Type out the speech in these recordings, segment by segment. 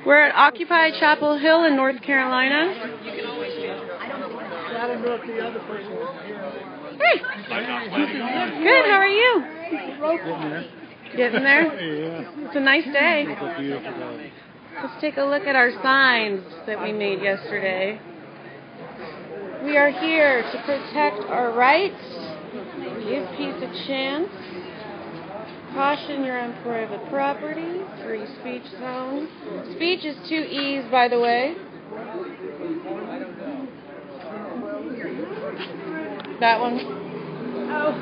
We're at Occupy Chapel Hill in North Carolina. Hey! Good, how are you? Getting there? It's a nice day. Let's take a look at our signs that we made yesterday. We are here to protect our rights, give peace a chance, caution you're on private property, free speech zone. Speech is 2 E's, by the way. That one. Oh.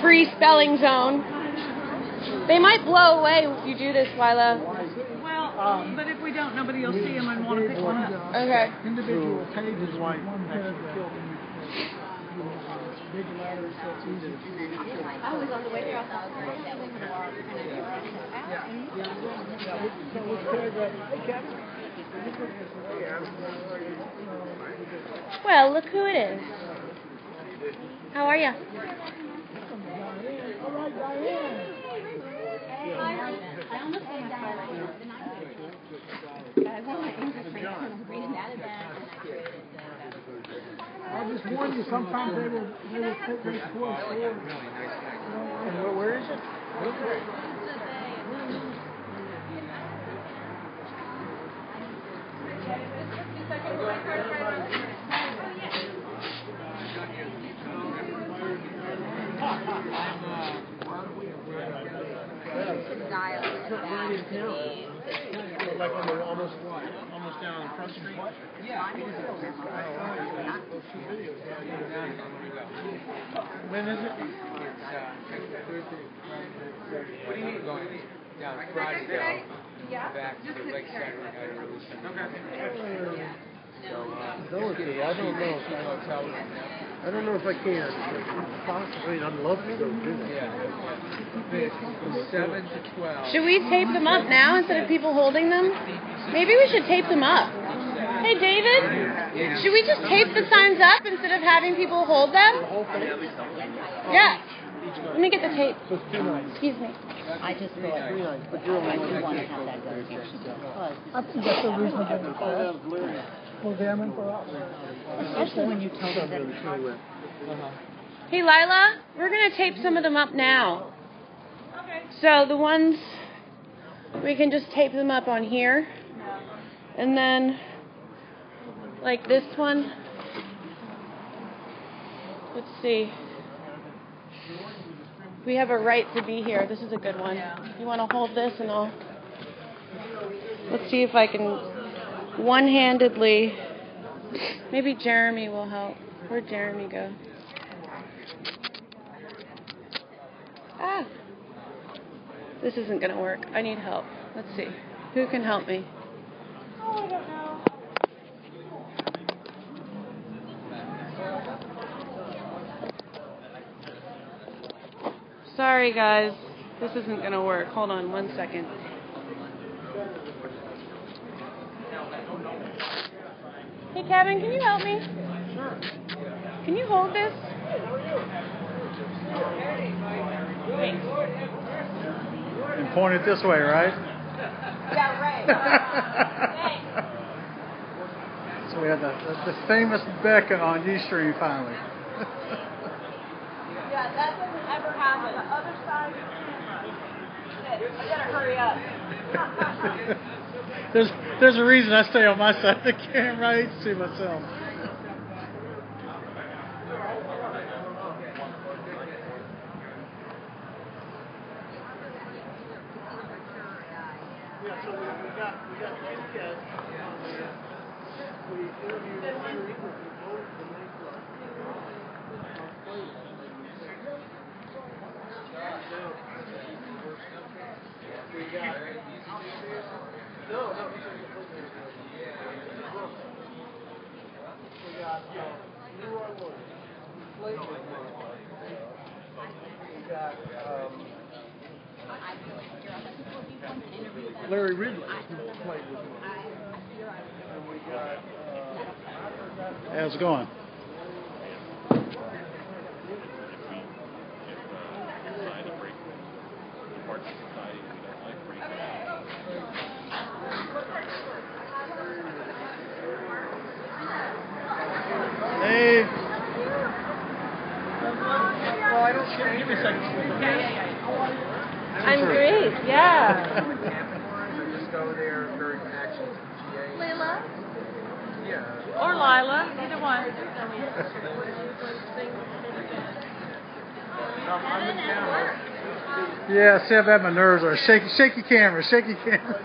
Free spelling zone. They might blow away if you do this, Lila. Well, but if we don't, nobody will see them and want to pick one up. Okay. Individual pages like I was on the way there. I thought, well, look who it is. How are you? I almost said Diane. I want my English friends when I'm reading that and that. I just warn you, sometimes they will take their course forward. Where is it? Dial it back. Like almost down on the front street? Yeah. When is it? It's Thursday. What do you mean? Going down Friday down back to the Lake Saturday night early Sunday. Okay. So, I don't know if I can. Possibly, I'd love to go do that. Yeah. From 7 to 12. Should we tape them up now instead of people holding them? Maybe we should tape them up. Hey, David, should we just tape the signs up instead of having people hold them? Yeah. Let me get the tape. Excuse me. I just thought, but you're I do want to have that go here. I think that's a reasonable request for them and for us. Especially when you tell them that. Hey, Lila, we're going to tape some of them up now. Okay. So the ones, we can just tape them up on here. And then, like this one. Let's see. We have a right to be here. This is a good one. You want to hold this and I'll... Let's see if I can one-handedly... Maybe Jeremy will help. Where'd Jeremy go? Ah! This isn't going to work. I need help. Let's see. Who can help me? Oh, I don't know. Sorry, guys. This isn't going to work. Hold on 1 second. Hey, Kevin, can you help me? Sure. Can you hold this? Thanks. And point it this way, right? Yeah, right. Thanks. So we had the famous beacon on Ustream finally. Yeah, that doesn't ever happen. The other side of the camera. I better hurry up. There's a reason I stay on my side of the camera. I hate to see myself. Yeah, so we got two guests. We interviewed both the main club. We got no. We got Leroy Williams. We got Larry Ridley played with me. and we got How's it going? Well, I don't Give me a second. I'm great, yeah. I just go there during actions for GA. Layla? Yeah. Or Lila, either one. I'm in town. Yeah, see how bad my nerves are. Shaky camera, shaky camera.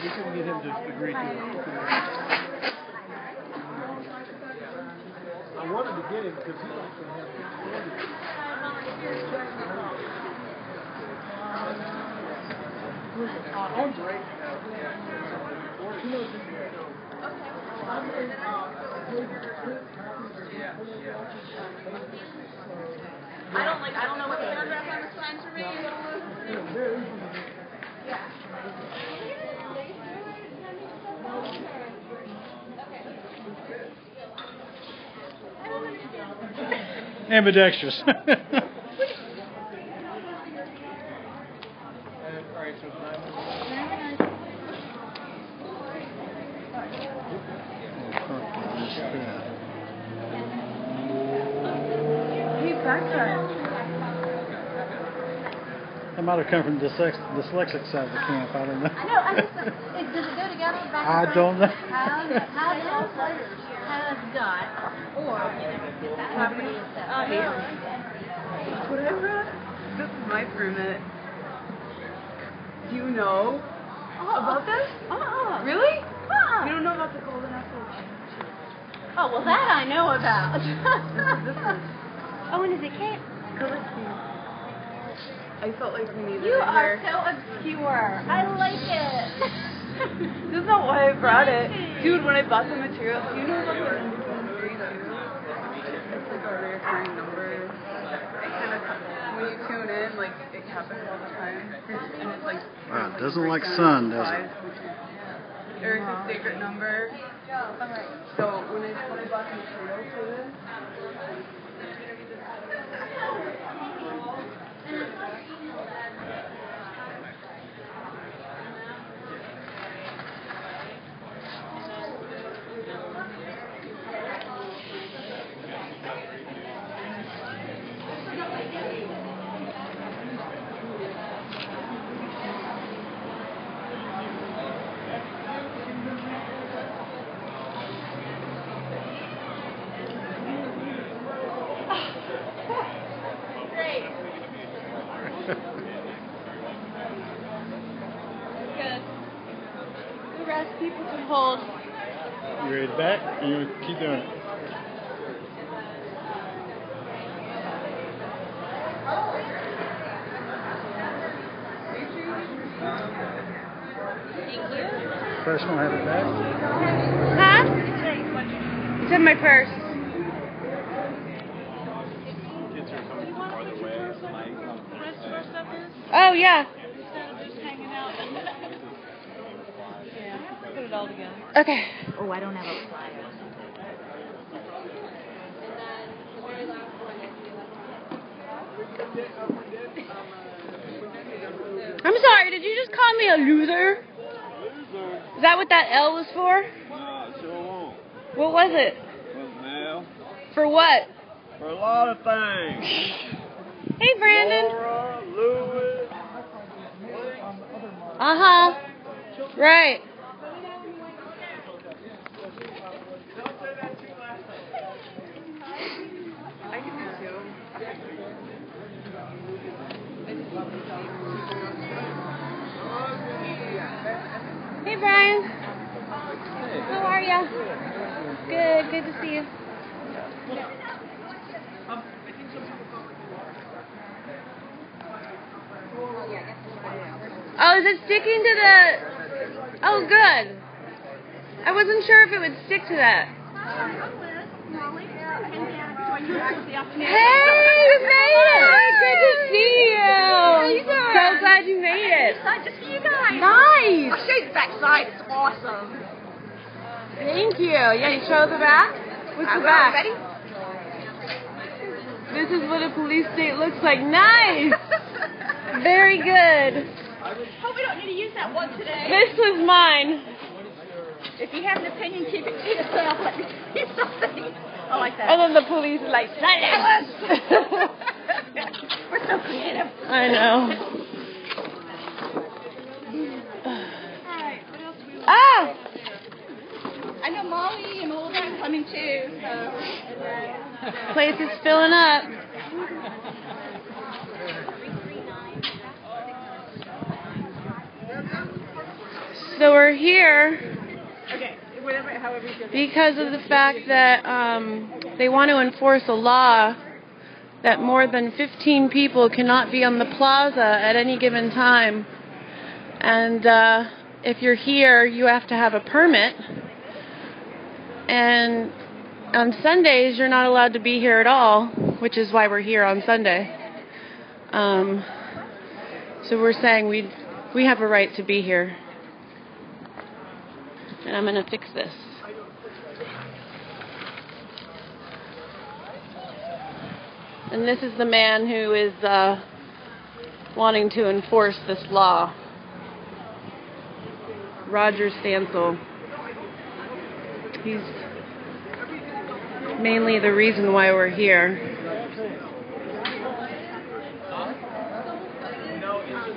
We couldn't get him to agree to it. I wanted to get him because he likes to have I'm great. I don't know what the paragraph on the sign to read. Ambidextrous. Alright, so 911. That might have come from the dyslexic side of the camp. I don't know. I know. I just does it go together? Back I don't know. Has got or property itself. What I read? This is my permit. Do you know about this? Really? You don't know about the golden apple? Oh, well, that I know about. This is Oh, and is it Kate? color scheme. I felt like we needed You it are here. so obscure. I like it. This is not why I brought it. Dude, when I bought the material, do you know about the number 23 too? It's like a recurring number. It kind of, when you tune in, like, it happens all the time. And it's like, Wow, it doesn't like sun, does it? There's a secret number. So when I bought the material for this, Good. The rest people can hold. You ready to back? Or you want to keep doing it? Professional, have it back. Huh? It's in my purse. Oh, yeah. Put it all together. Okay. Oh, I don't have a flyer. I'm sorry, did you just call me a loser? Is that what that L was for? No, it sure won't. What was it? Well, For what? for a lot of things. Hey, Brandon. Laura, Louis. Uh-huh. Right. I can do too. Hey, Brian. How are ya? Good. Good to see you. Oh, is it sticking to the... Oh, good. I wasn't sure if it would stick to that. Hey, you made it! Good to see you. So glad you made it. Just for you guys. Nice. I'll show you the back side. It's awesome. Thank you. Yeah, you show the back? What's the back? Ready? This is what a police state looks like. Nice! Very good. Hope we don't need to use that one today. This was mine. If you have an opinion, keep it to yourself. Let me see something. I like that. And then the police is like, silence! We're so creative. I know. Alright, what else do we want? Ah! I know Molly and Old are coming too, so. Place is filling up. So we're here Okay, whatever, however you feel. because of the fact that they want to enforce a law that more than 15 people cannot be on the plaza at any given time. And if you're here, you have to have a permit. And on Sundays, you're not allowed to be here at all, which is why we're here on Sunday. So we're saying we have a right to be here. And I'm going to fix this. And this is the man who is wanting to enforce this law. Roger Stansel. He's mainly the reason why we're here.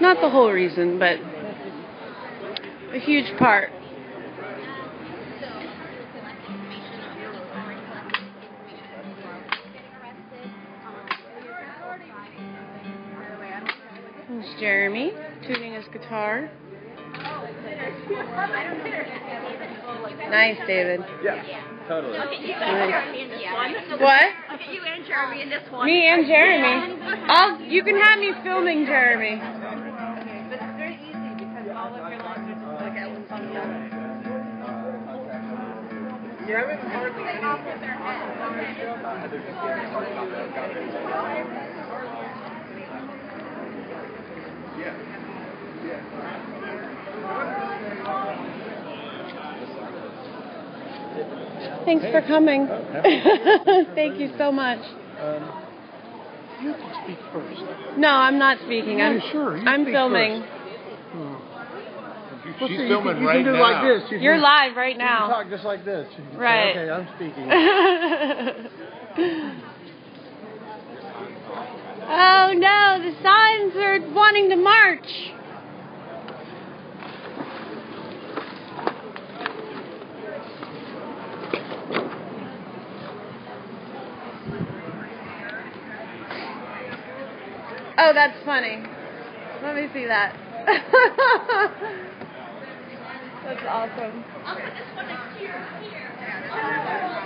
Not the whole reason, but a huge part. There's Jeremy tuning his guitar. Nice, David. Yeah, totally. I'll get you and Jeremy in this one. What? I'll get you and Jeremy in this one. Me and Jeremy. You can have me filming Jeremy. But it's very easy because all of your lines are just like at one time. You haven't hardly Thanks for coming. Thank you so much. You have to speak first. No, I'm not speaking. Yeah, sure. You I'm speak filming. first. She's See, filming you right can do now. like this. You You're can, live right you can now. talk just like this. You can say, Right. Okay, I'm speaking. Oh no, the signs are wanting to march. Oh, that's funny. Let me see that. That's awesome. I'll put this one next to your here.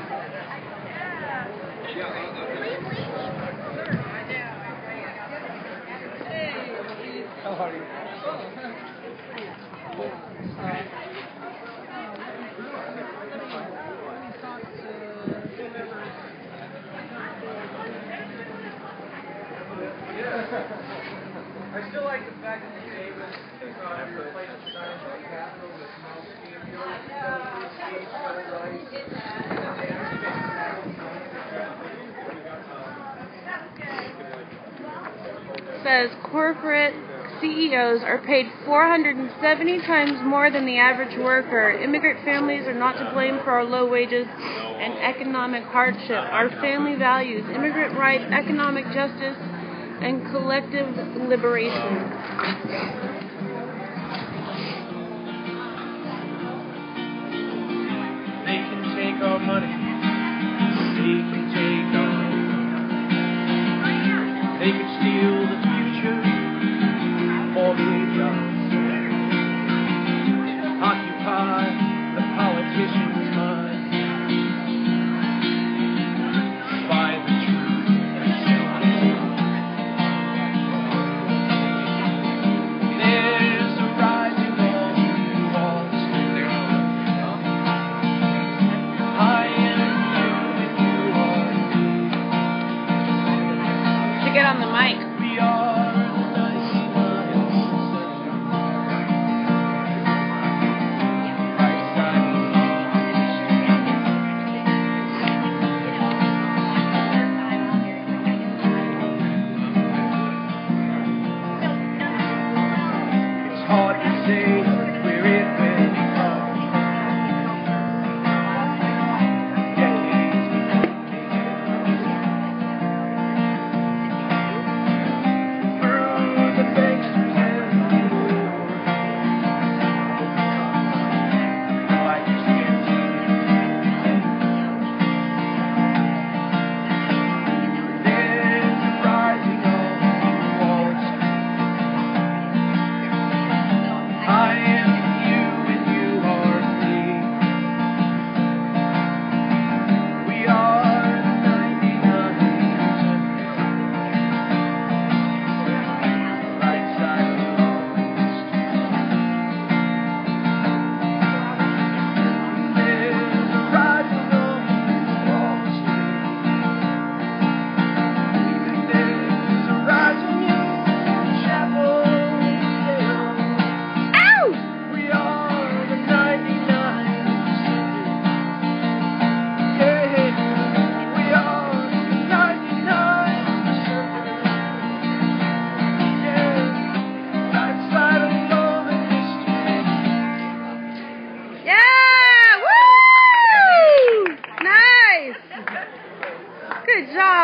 How are you? I still like the fact that David replaced the signs on the Capitol with no Says corporate CEOs are paid 470 times more than the average worker. Immigrant families are not to blame for our low wages and economic hardship. Our family values immigrant rights, economic justice, and collective liberation. They can take our money. They can take our hope. They can steal the future for the jobs. Occupy the politician's mind. Buy the truth and sell the lie. They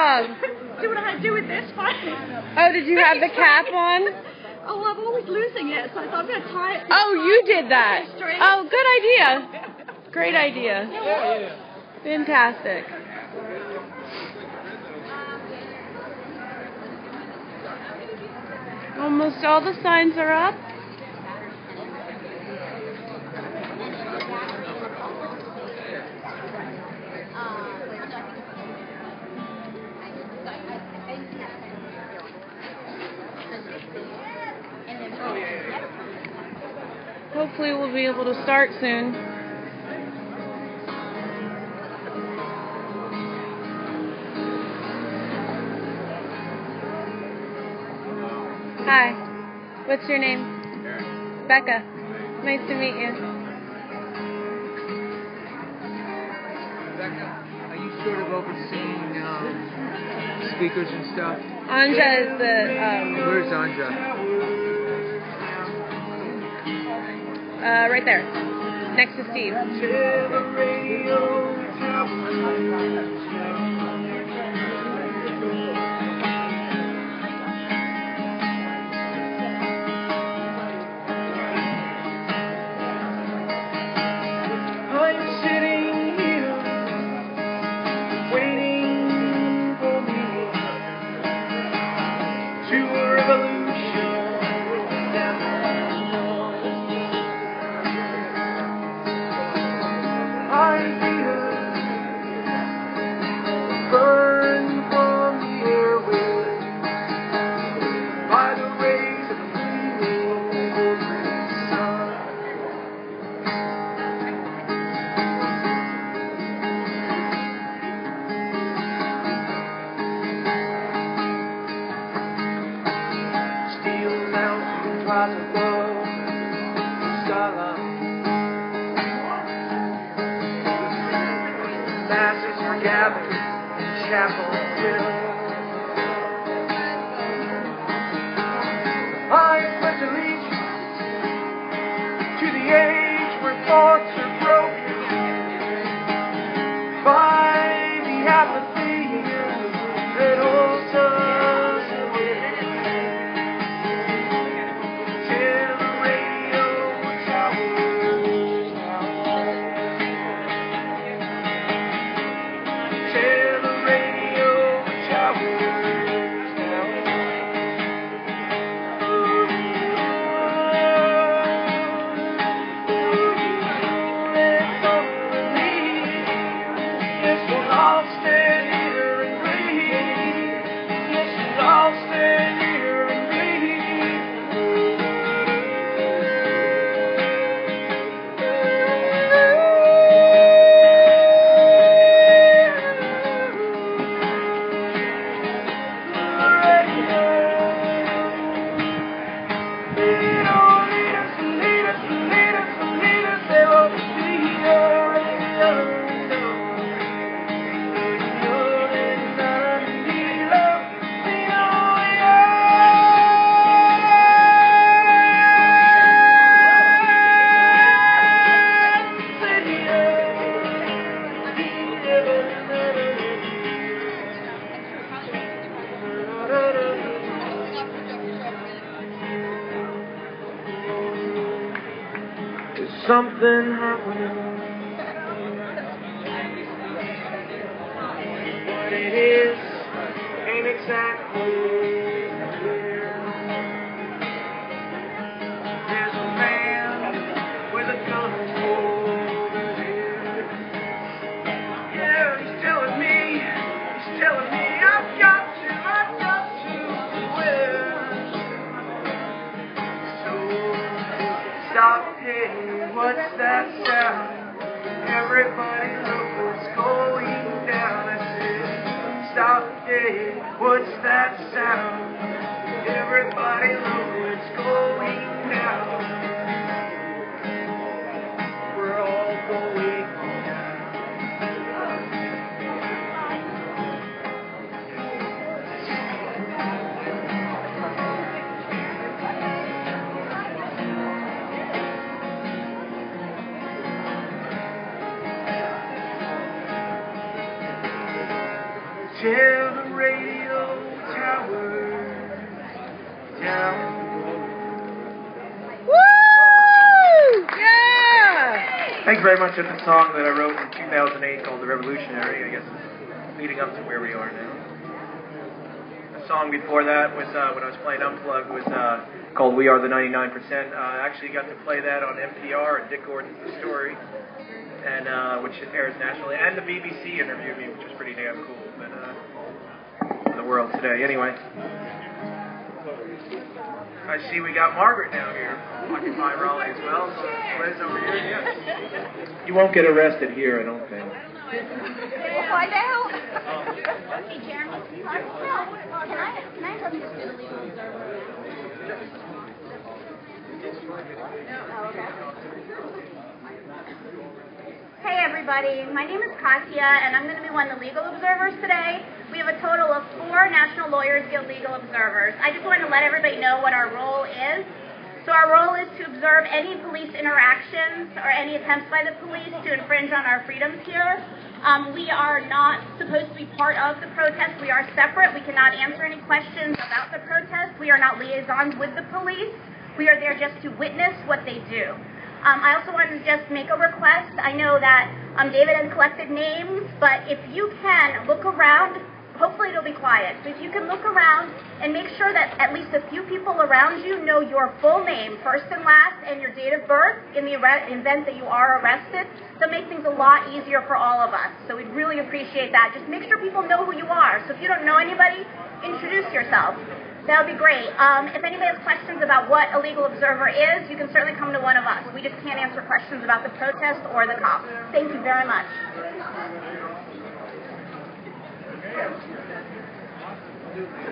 dog. See what I had to do with this one? Oh, did you have the cap on? Oh, well, I'm always losing it, so I thought I'm going to tie it. Oh, you did that. Straight. Oh, good idea. Great idea. Fantastic. Almost all the signs are up. Hopefully we'll be able to start soon. Hi. What's your name? Becca. Nice to meet you. Becca, are you sort of overseeing speakers and stuff? Anja is the Where's Anja? right there, next to Steve. I'm sitting here waiting for me to a revolution. I feel burn from the airwaves by the rays of the fleeting sun. Steel mountains rise above the skyline. Masses are gathered in Chapel Hill. I pledge allegiance to the age where thoughts are broken by the apathy that holds us away. Till the radio towers till the radio towers down. Let's all believe. Yes, we'll all stand here and breathe. Yes, we'll all stand here and something happening. What it is ain't exactly clear. There's a man with a gun over here. Yeah, he's telling me, I've got to win. So stop, hey, what's that sound? Everybody look what's going down. I said, stop, hey, what's that sound? Everybody look what's going down. We're all going down. Till the radio towers down. Woo! Yeah! Thanks very much. That's a song that I wrote in 2008 called The Revolutionary. I guess it's leading up to where we are now. The song before that was when I was playing Unplugged was called We Are the 99%. I actually got to play that on NPR and Dick Gordon's The Story, and which airs nationally. And the BBC interviewed me, which was pretty damn cool. But the world today. Anyway. I see we got Margaret down here, Occupy Raleigh as well. So Liz over here, yeah. You won't get arrested here, I don't think. We'll find out. Hey, Jeremy. Can I have you just do the legal observer? Oh, okay. Hey, everybody. My name is Kasia, and I'm going to be one of the legal observers today. We have a total of 4 National Lawyers Guild legal observers. I just wanted to let everybody know what our role is. So our role is to observe any police interactions or any attempts by the police to infringe on our freedoms here. We are not supposed to be part of the protest. We are separate. We cannot answer any questions about the protest. We are not liaisons with the police. We are there just to witness what they do. I also wanted to just make a request. I know that David has collected names, but if you can look around, hopefully it'll be quiet. So if you can look around and make sure that at least a few people around you know your full name, first and last, and your date of birth in the event that you are arrested, that'll make things a lot easier for all of us. So we'd really appreciate that. Just make sure people know who you are. So if you don't know anybody, introduce yourself. That would be great. If anybody has questions about what a legal observer is, you can certainly come to one of us. We just can't answer questions about the protest or the cops. Thank you very much.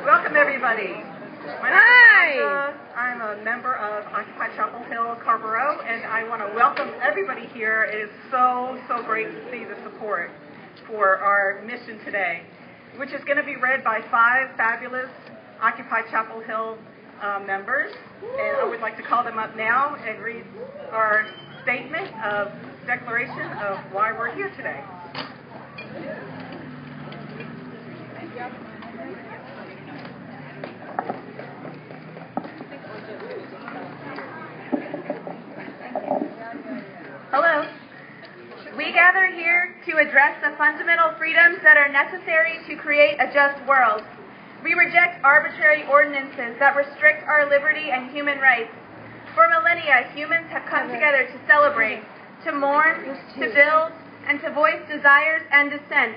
Welcome, everybody. My name is Martha. I'm a member of Occupy Chapel Hill, Carrboro, and I want to welcome everybody here. It is so great to see the support for our mission today, which is going to be read by 5 fabulous Occupy Chapel Hill members. And I would like to call them up now and read our statement of declaration of why we're here today. Hello. We gather here to address the fundamental freedoms that are necessary to create a just world. We reject arbitrary ordinances that restrict our liberty and human rights. For millennia, humans have come together to celebrate, to mourn, to build, and to voice desires and dissent.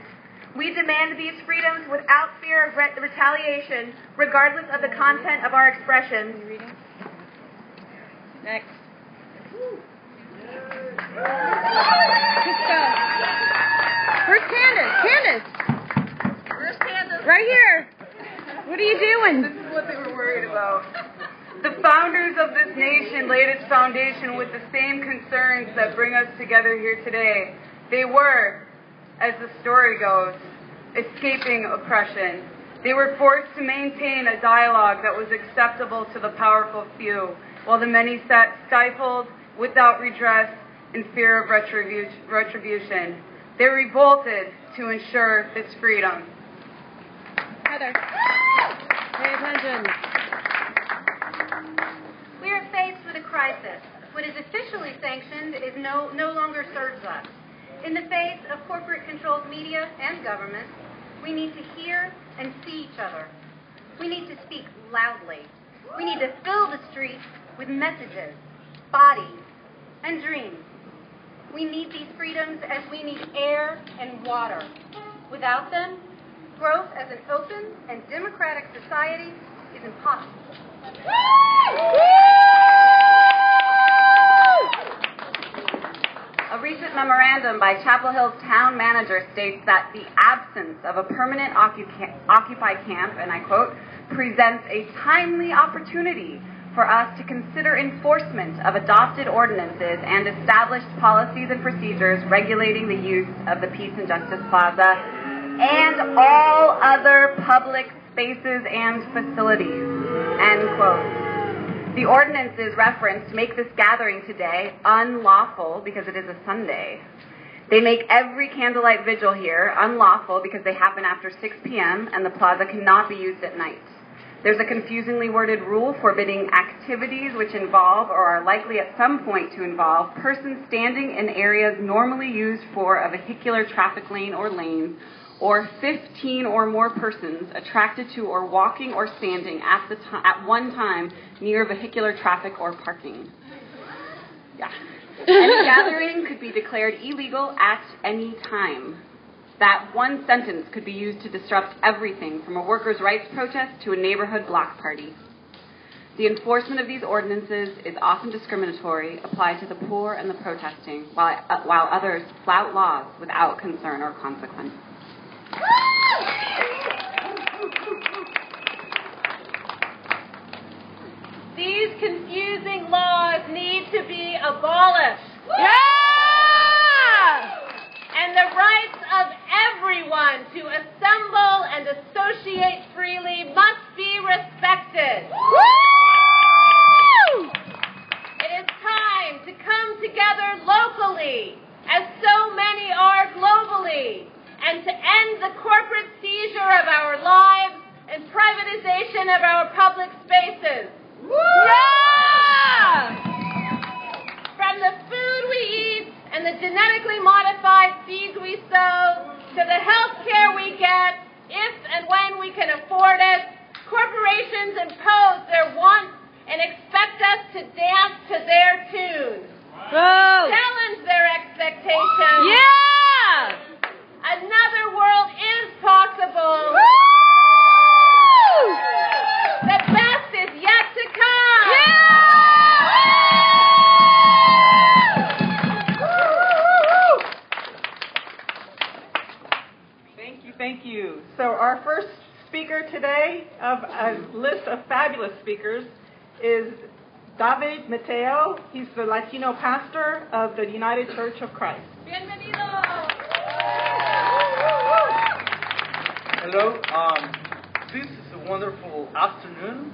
We demand these freedoms without fear of retaliation, regardless of the content of our expressions. Next. Where's Candace? Candace! Where's Candace? Right here! What are you doing? This is what they were worried about. The founders of this nation laid its foundation with the same concerns that bring us together here today. They were, as the story goes, escaping oppression. They were forced to maintain a dialogue that was acceptable to the powerful few, while the many sat stifled, without redress, in fear of retribution. They revolted to ensure this freedom. Heather, pay attention. We are faced with a crisis. What is officially sanctioned is no longer serves us. In the face of corporate-controlled media and government, we need to hear and see each other. We need to speak loudly. We need to fill the streets with messages, bodies, and dreams. We need these freedoms as we need air and water. Without them, growth as an open and democratic society is impossible. A recent memorandum by Chapel Hill's town manager states that the absence of a permanent Occupy camp, and I quote, presents a timely opportunity for us to consider enforcement of adopted ordinances and established policies and procedures regulating the use of the Peace and Justice Plaza and all other public spaces and facilities, end quote. The ordinances referenced make this gathering today unlawful because it is a Sunday. They make every candlelight vigil here unlawful because they happen after 6 p.m. and the plaza cannot be used at night. There's a confusingly worded rule forbidding activities which involve or are likely at some point to involve persons standing in areas normally used for a vehicular traffic lane or lanes, or 15 or more persons attracted to or walking or standing at one time near vehicular traffic or parking. Yeah. Any gathering could be declared illegal at any time. That one sentence could be used to disrupt everything from a workers' rights protest to a neighborhood block party. The enforcement of these ordinances is often discriminatory, applied to the poor and the protesting, while others flout laws without concern or consequence. These confusing laws need to be abolished. Yeah! And the rights of everyone to assemble and associate freely must be respected. Woo! It is time to come together locally, as so many are globally, and to end the corporate seizure of our lives and privatization of our public spaces. Woo! Yeah! From the food we eat and the genetically modified seeds we sow to the health care we get, if and when we can afford it, corporations impose their wants and expect us to dance to their tunes. Whoa. Challenge their expectations. Yeah! Another world is possible. Woo! The best is yet to come. Yeah! Thank you. So our first speaker today of a list of fabulous speakers is David Mateo. He's the Latino pastor of the United Church of Christ. Bienvenido. Hello. This is a wonderful afternoon,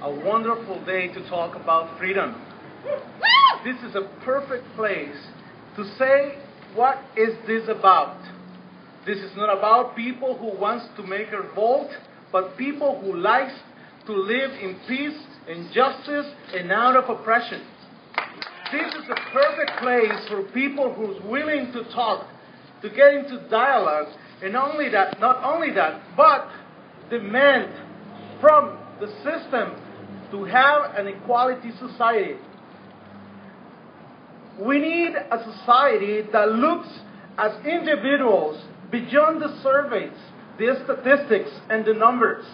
a wonderful day to talk about freedom. This is a perfect place to say, what is this about? This is not about people who wants to make a revolt, but people who likes to live in peace and justice and out of oppression. This is a perfect place for people who's willing to talk, to get into dialogue, and not only that, but demand from the system to have an equality society. We need a society that looks as individuals beyond the surveys, the statistics, and the numbers.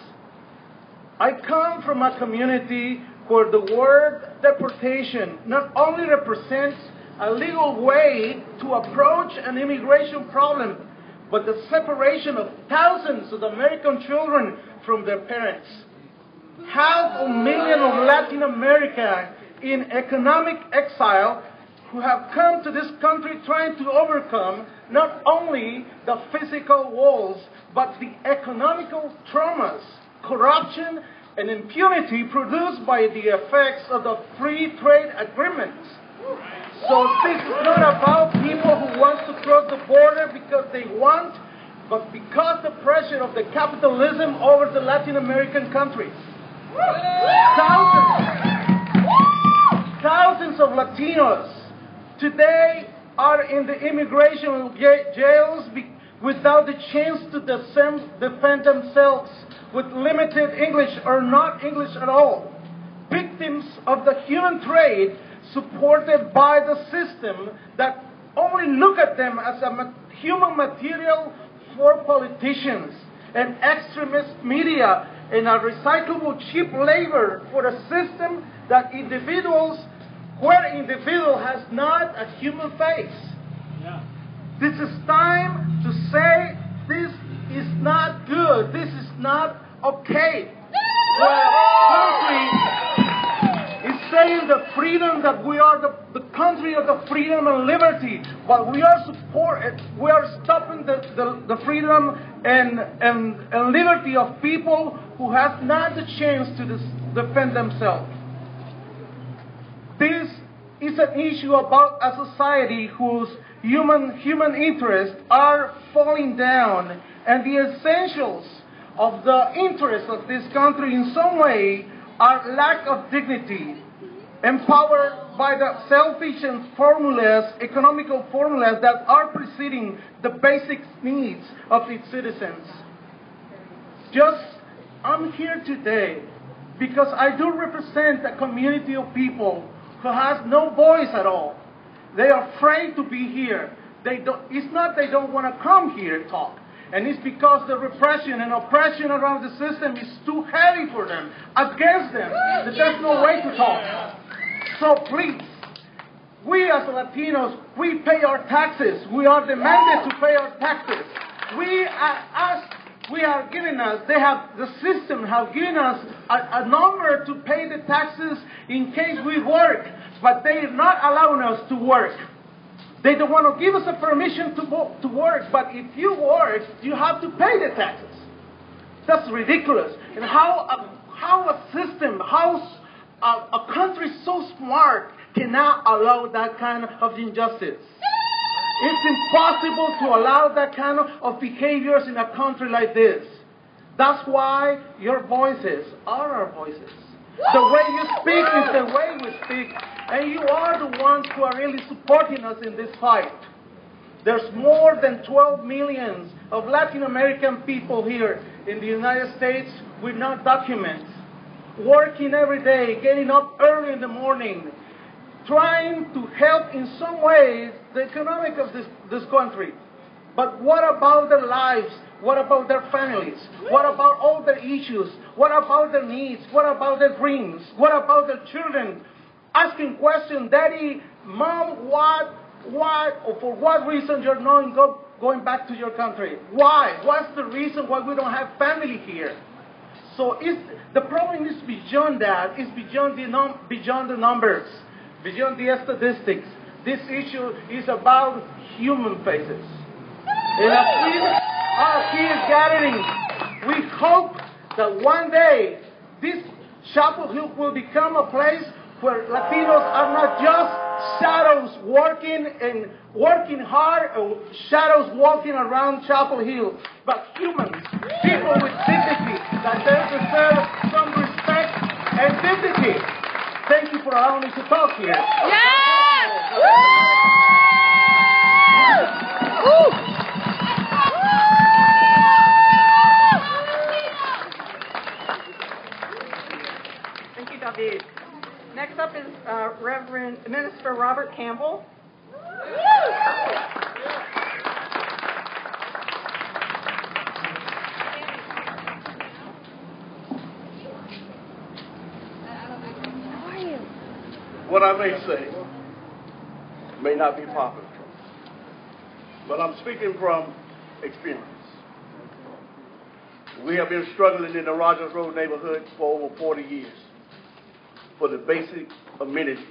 I come from a community where the word deportation not only represents a legal way to approach an immigration problem, but the separation of thousands of American children from their parents. 500,000 of Latin America in economic exile who have come to this country trying to overcome not only the physical walls, but the economical traumas, corruption, and impunity produced by the effects of the free trade agreements. So this is not about people who want to cross the border because they want, but because the pressure of the capitalism over the Latin American countries. Thousands of Latinos today are in the immigration jails without the chance to defend themselves with limited English or not English at all. Victims of the human trade supported by the system that only look at them as a human material for politicians and extremist media and a recyclable cheap labor for a system that where individual has not a human face. Yeah. This is time to say this is not good. This is not okay. Where country is saying the freedom that we are the country of the freedom and liberty, but we are stopping the freedom and liberty of people who have not the chance to defend themselves. This is an issue about a society whose human interests are falling down, and the essentials of the interests of this country in some way are lack of dignity, empowered by the selfish and economical formulas that are preceding the basic needs of its citizens. I'm here today because I do represent a community of people who has no voice at all. They are afraid to be here. It's not they don't want to come here and talk. And it's because the repression and oppression around the system is too heavy for them, against them, that there's no way to talk. So please, we as Latinos, we pay our taxes. We are demanded to pay our taxes. The system have given us a number to pay the taxes in case we work, but they are not allowing us to work. They don't want to give us a permission to work, but if you work, you have to pay the taxes. That's ridiculous. And how a system, a country so smart cannot allow that kind of injustice. It's impossible to allow that kind of behaviors in a country like this. That's why your voices are our voices. The way you speak is the way we speak. And you are the ones who are really supporting us in this fight. There's more than 12 million of Latin American people here in the United States with no documents, working every day, getting up early in the morning, trying to help in some ways the economic of this country. But what about their lives? What about their families? What about all their issues? What about their needs? What about their dreams? What about their children? Asking questions, Daddy, Mom, why, or for what reason you're not going back to your country? Why? What's the reason why we don't have family here? So the problem is beyond that. It's beyond the numbers, beyond the statistics. This issue is about human faces. And as we are here gathering, we hope that one day this Chapel Hill will become a place where Latinos are not just shadows working hard, or shadows walking around Chapel Hill, but humans, people with dignity, that they deserve some respect and dignity. Thank you for allowing me to talk here. Yes! Thank you, David. Next up is Reverend Minister Robert Campbell. What I may say may not be popular, but I'm speaking from experience. We have been struggling in the Rogers Road neighborhood for over 40 years for the basic amenities: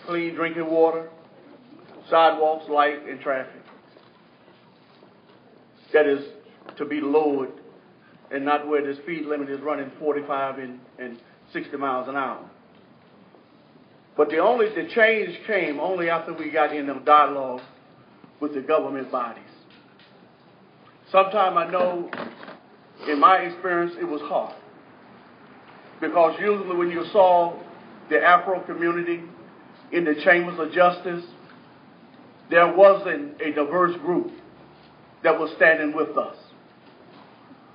clean drinking water, sidewalks, light, and traffic. That is to be lowered and not where the speed limit is running 45 and 60 miles an hour. But the change came only after we got in a dialogue with the government bodies. Sometimes I know, in my experience, it was hard. Because usually when you saw the Afro community in the chambers of justice, there wasn't a diverse group that was standing with us.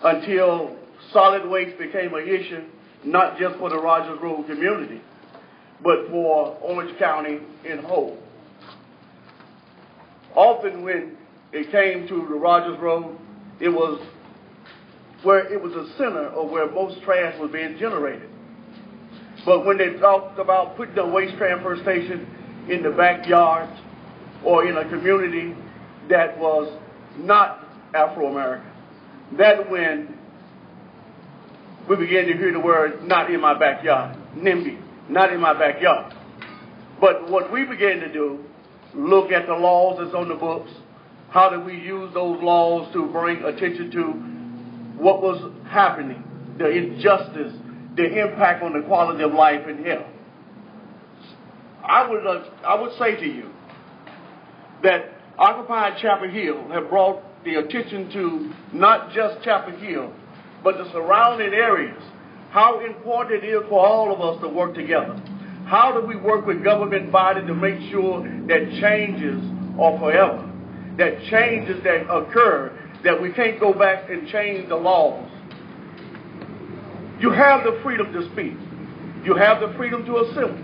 Until solid waste became an issue, not just for the Rogers Road community, but for Orange County in whole. Often when it came to the Rogers Road, it was a center of where most trash was being generated. But when they talked about putting a waste transfer station in the backyard or in a community that was not Afro-American, that's when we began to hear the word, not in my backyard, NIMBY. Not in my backyard. But what we began to do, look at the laws that's on the books. How do we use those laws to bring attention to what was happening, the injustice, the impact on the quality of life and health? I would say to you that Occupy Chapel Hill have brought the attention to not just Chapel Hill, but the surrounding areas, how important it is for all of us to work together. How do we work with government bodies to make sure that changes are forever, that changes that occur, that we can't go back and change the laws? You have the freedom to speak. You have the freedom to assemble.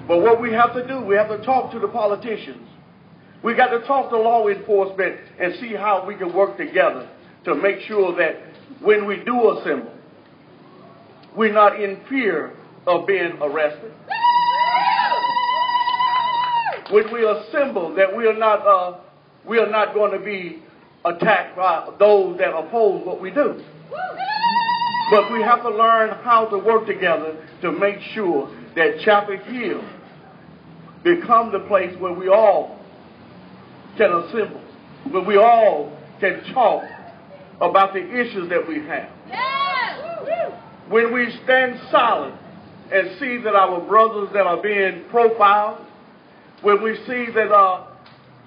But what we have to do, we have to talk to the politicians. We got to talk to law enforcement and see how we can work together to make sure that when we do assemble, we're not in fear of being arrested. When we assemble, that we are not going to be attacked by those that oppose what we do. But we have to learn how to work together to make sure that Chapel Hill become the place where we all can assemble, where we all can talk about the issues that we have. When we stand silent and see that our brothers that are being profiled, when we see that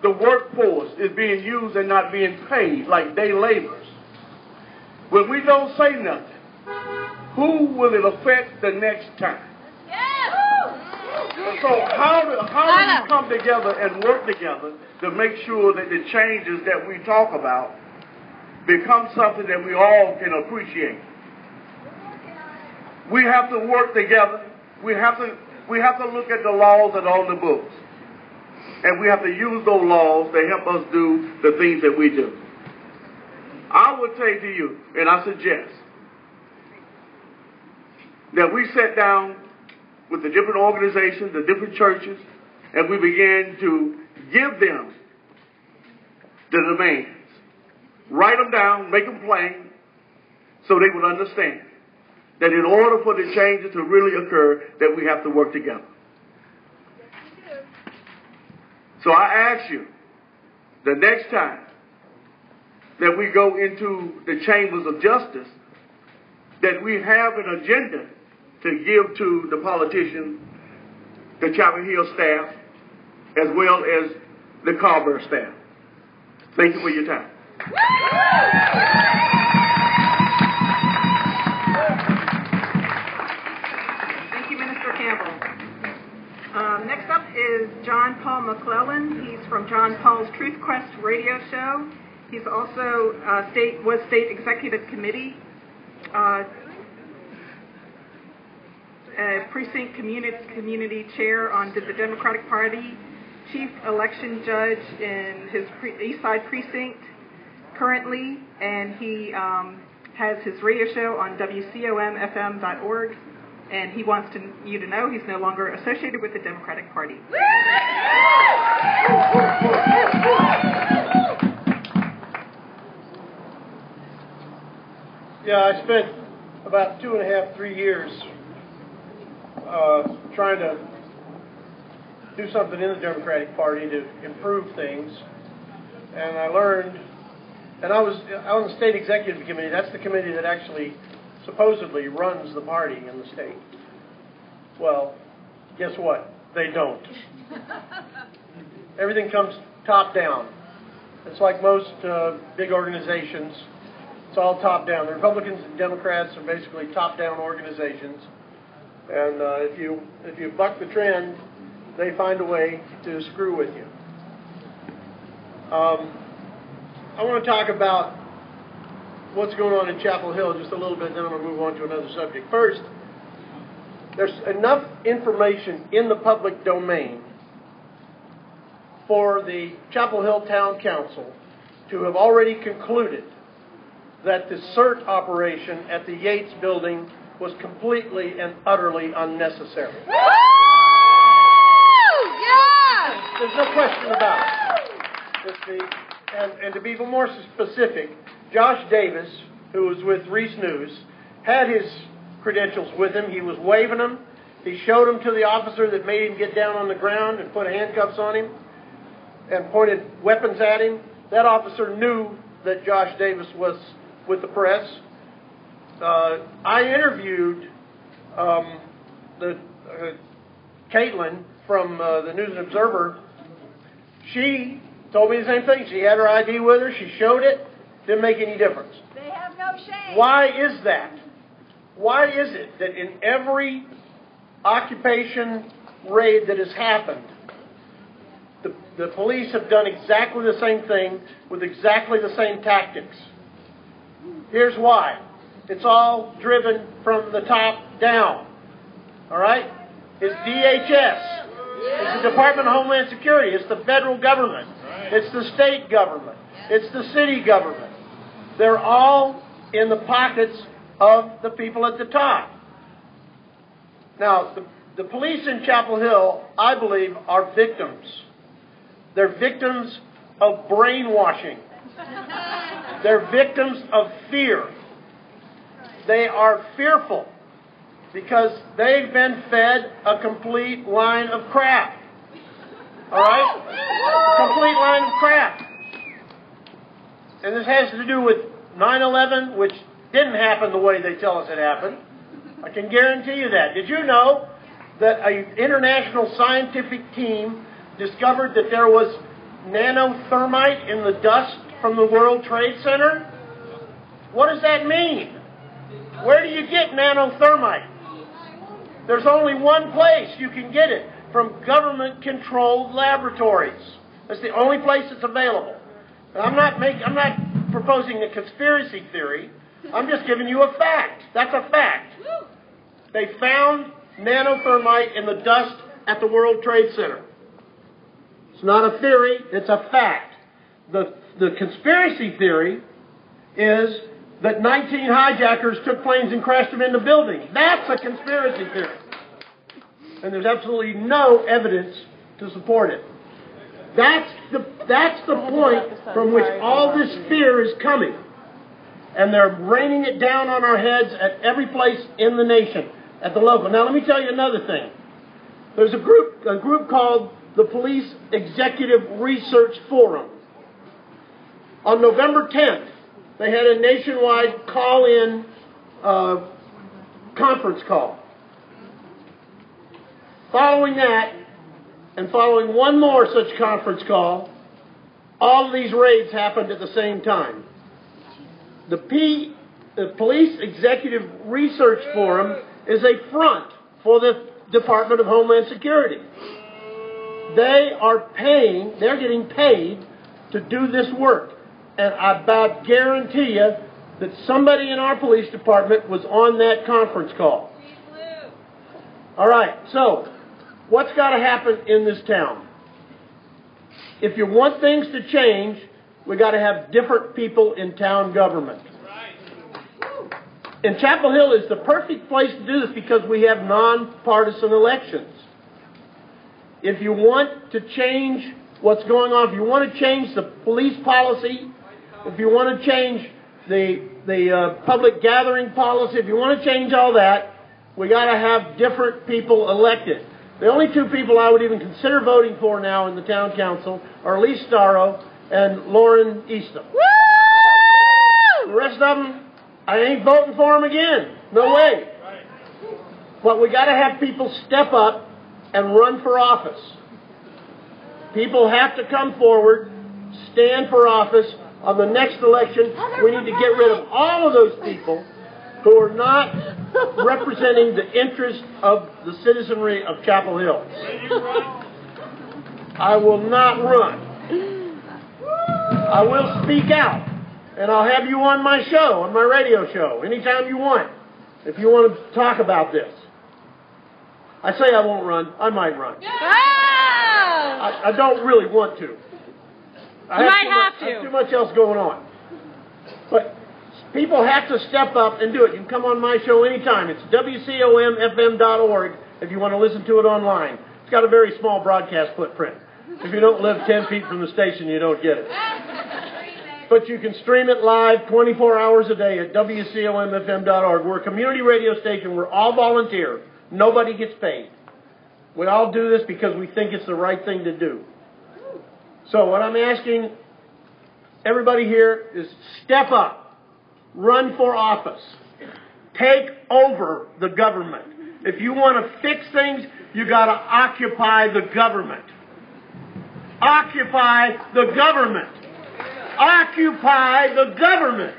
the workforce is being used and not being paid like day laborers, when we don't say nothing, who will it affect the next time? So how do we come together and work together to make sure that the changes that we talk about become something that we all can appreciate? We have to work together. We have to look at the laws that are on the books. And we have to use those laws to help us do the things that we do. I would say to you, and I suggest, that we sit down with the different organizations, the different churches, and we begin to give them the demands. Write them down, make them plain, so they would understand that in order for the changes to really occur, that we have to work together. So I ask you, the next time that we go into the chambers of justice, that we have an agenda to give to the politicians, the Chapel Hill staff, as well as the Carver staff. Thank you for your time. Thank you, Minister Campbell. Next up is John Paul McClellan. He's from John Paul's Truth Quest radio show. He's also was state executive committee, precinct community chair on the Democratic Party, chief election judge in his East Side precinct currently, and he has his radio show on WCOMFM.org. And he wants you to know he's no longer associated with the Democratic Party. Yeah, I spent about 2.5, 3 years trying to do something in the Democratic Party to improve things. And I learned, and I was on the state executive committee. That's the committee that actually supposedly runs the party in the state. Well, guess what? They don't. Everything comes top down. It's like most big organizations. It's all top down. The Republicans and Democrats are basically top down organizations. And if you buck the trend, they find a way to screw with you. I want to talk about what's going on in Chapel Hill just a little bit, then I'm going to move on to another subject. First, there's enough information in the public domain for the Chapel Hill Town Council to have already concluded that the CERT operation at the Yates building was completely and utterly unnecessary. Yeah! There's no question about it. And to be even more specific, Josh Davis, who was with Reese News, had his credentials with him. He was waving them. He showed them to the officer that made him get down on the ground and put handcuffs on him and pointed weapons at him. That officer knew that Josh Davis was with the press. I interviewed Caitlin from the News and Observer. She told me the same thing. She had her ID with her. She showed it. Didn't make any difference. They have no shame. Why is that? Why is it that in every occupation raid that has happened, the police have done exactly the same thing with exactly the same tactics? Here's why. It's all driven from the top down. All right? It's DHS. It's the Department of Homeland Security. It's the federal government. It's the state government. It's the city government. They're all in the pockets of the people at the top. Now, the police in Chapel Hill, I believe, are victims. They're victims of brainwashing. They're victims of fear. They are fearful because they've been fed a complete line of crap. All right? Complete line of crap. And this has to do with 9/11, which didn't happen the way they tell us it happened. I can guarantee you that. Did you know that an international scientific team discovered that there was nanothermite in the dust from the World Trade Center? What does that mean? Where do you get nanothermite? There's only one place you can get it, from government-controlled laboratories. That's the only place it's available. And I'm not proposing a conspiracy theory. I'm just giving you a fact. That's a fact. They found nanothermite in the dust at the World Trade Center. It's not a theory, it's a fact. The conspiracy theory is that 19 hijackers took planes and crashed them into buildings. That's a conspiracy theory. And there's absolutely no evidence to support it. That's the point from which all this fear is coming. And they're raining it down on our heads at every place in the nation, at the local. Now, let me tell you another thing. There's a group called the Police Executive Research Forum. On November 10th, they had a nationwide call-in conference call. Following that, and following one more such conference call, all of these raids happened at the same time. The Police Executive Research Forum is a front for the Department of Homeland Security. They're getting paid to do this work. And I about guarantee you that somebody in our police department was on that conference call. All right, so what's got to happen in this town? If you want things to change, we got to have different people in town government. And Chapel Hill is the perfect place to do this because we have nonpartisan elections. If you want to change what's going on, if you want to change the police policy, if you want to change the public gathering policy, if you want to change all that, we got to have different people elected. The only two people I would even consider voting for now in the town council are Lee Starro and Lauren Eastham. The rest of them, I ain't voting for them again. No way. But we got to have people step up and run for office. People have to come forward, stand for office. On the next election, we need to get rid of all of those people who are not representing the interest of the citizenry of Chapel Hill. I will not run. I will speak out. And I'll have you on my show, on my radio show, anytime you want, if you want to talk about this. I say I won't run. I might run. I don't really want to. I have too much else going on. But people have to step up and do it. You can come on my show anytime. It's WCOMFM.org if you want to listen to it online. It's got a very small broadcast footprint. If you don't live 10 feet from the station, you don't get it. But you can stream it live 24 hours a day at WCOMFM.org. We're a community radio station. We're all volunteer. Nobody gets paid. We all do this because we think it's the right thing to do. So what I'm asking everybody here is step up. Run for office. Take over the government. If you want to fix things, you got to occupy the government. Occupy the government. Occupy the government.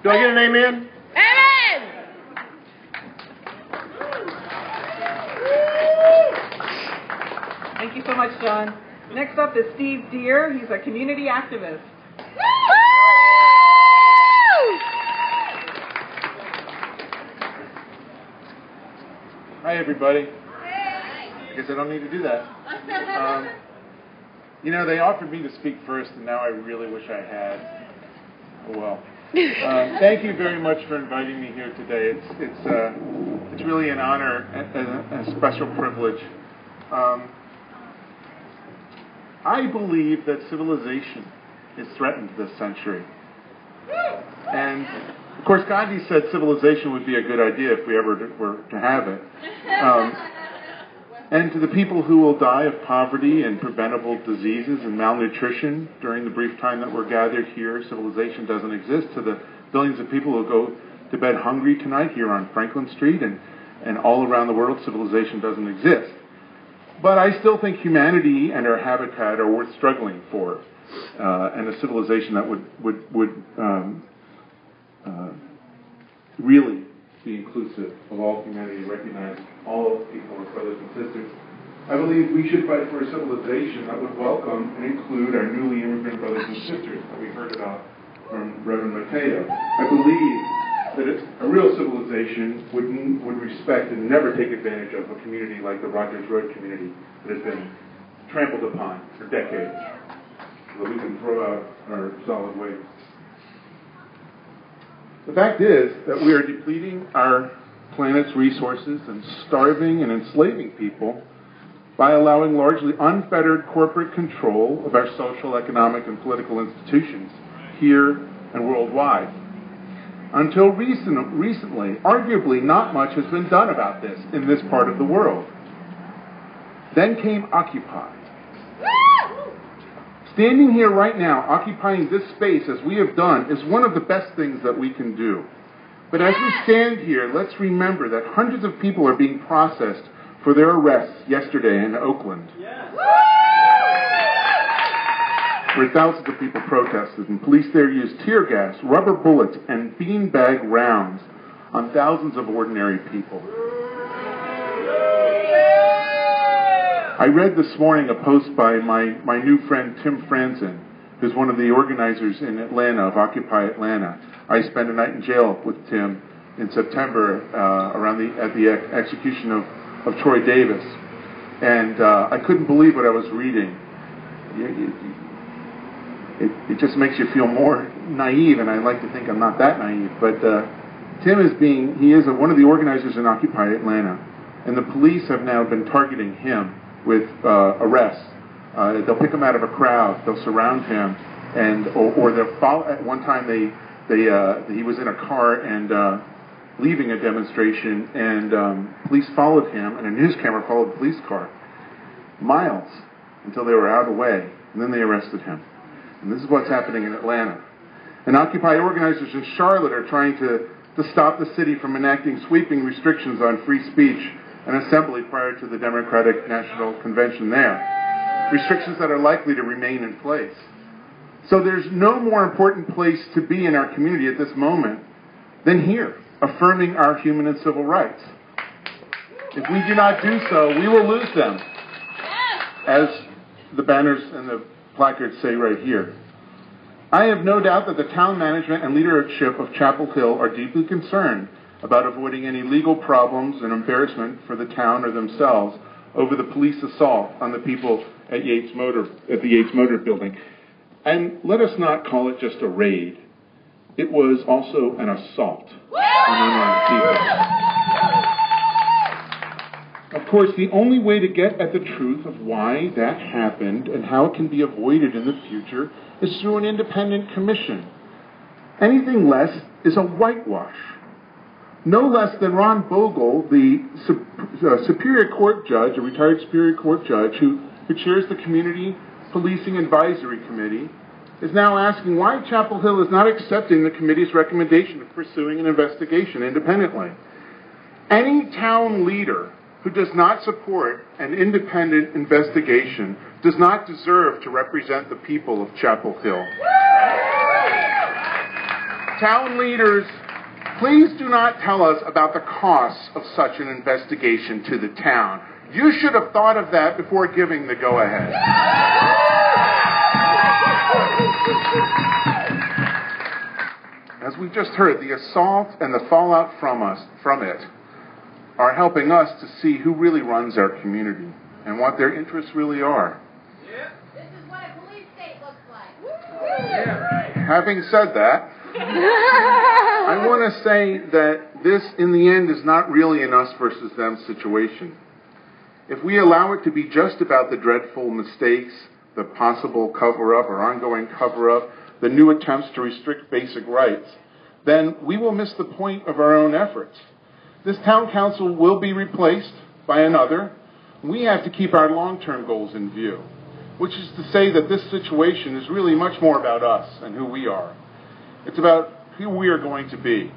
Do I get an amen? Amen! Thank you so much, John. Next up is Steve Deere. He's a community activist. Hi, everybody. I guess I don't need to do that. You know, they offered me to speak first, and now I really wish I had. Oh, well. Thank you very much for inviting me here today. It's really an honor and a special privilege. I believe that civilization is threatened this century. And, of course, Gandhi said civilization would be a good idea if we ever were to have it. And to the people who will die of poverty and preventable diseases and malnutrition during the brief time that we're gathered here, civilization doesn't exist. To the billions of people who go to bed hungry tonight here on Franklin Street and all around the world, civilization doesn't exist. But I still think humanity and our habitat are worth struggling for, and a civilization that would really be inclusive of all humanity, recognize all people as brothers and sisters. I believe we should fight for a civilization that would welcome and include our newly immigrant brothers and sisters that we heard about from Reverend Mateo. I believe that a real civilization would respect and never take advantage of a community like the Rogers Road community that has been trampled upon for decades, so that we can throw out our solid waste. The fact is that we are depleting our planet's resources and starving and enslaving people by allowing largely unfettered corporate control of our social, economic, and political institutions here and worldwide. Until recently, arguably not much has been done about this in this part of the world. Then came Occupy. Standing here right now, occupying this space as we have done, is one of the best things that we can do. But as we stand here, let's remember that hundreds of people are being processed for their arrests yesterday in Oakland, where thousands of people protested, and police there used tear gas, rubber bullets, and beanbag rounds on thousands of ordinary people. I read this morning a post by my new friend Tim Franzen, who's one of the organizers in Atlanta of Occupy Atlanta. I spent a night in jail with Tim in September at the execution of Troy Davis, and I couldn't believe what I was reading. It just makes you feel more naive, and I like to think I'm not that naive. But Tim is one of the organizers in Occupy Atlanta, and the police have now been targeting him with arrests. They'll pick him out of a crowd, they'll surround him, or they'll follow. At one time, he was in a car and leaving a demonstration, and police followed him, and a news camera followed the police car miles until they were out of the way, and then they arrested him. And this is what's happening in Atlanta. And Occupy organizers in Charlotte are trying to stop the city from enacting sweeping restrictions on free speech and assembly prior to the Democratic National Convention there. Restrictions that are likely to remain in place. So there's no more important place to be in our community at this moment than here, affirming our human and civil rights. If we do not do so, we will lose them, as the banners and the placards say right here. I have no doubt that the town management and leadership of Chapel Hill are deeply concerned about avoiding any legal problems and embarrassment for the town or themselves over the police assault on the people at the Yates Motor Building. And let us not call it just a raid. It was also an assault on unarmed people. Of course, the only way to get at the truth of why that happened and how it can be avoided in the future is through an independent commission. Anything less is a whitewash. No less than Ron Bogle, the Superior Court judge, a retired Superior Court judge who chairs the Community Policing Advisory Committee, is now asking why Chapel Hill is not accepting the committee's recommendation of pursuing an investigation independently. Any town leader who does not support an independent investigation does not deserve to represent the people of Chapel Hill. Town leaders, please do not tell us about the costs of such an investigation to the town. You should have thought of that before giving the go-ahead. As we just heard, the assault and the fallout from it are helping us to see who really runs our community and what their interests really are. Yeah. This is what a police state looks like. Yeah. Having said that, I want to say that this, in the end, is not really an us versus them situation. If we allow it to be just about the dreadful mistakes, the possible cover-up or ongoing cover-up, the new attempts to restrict basic rights, then we will miss the point of our own efforts. This town council will be replaced by another. We have to keep our long-term goals in view, which is to say that this situation is really much more about us and who we are. It's about who we are going to be.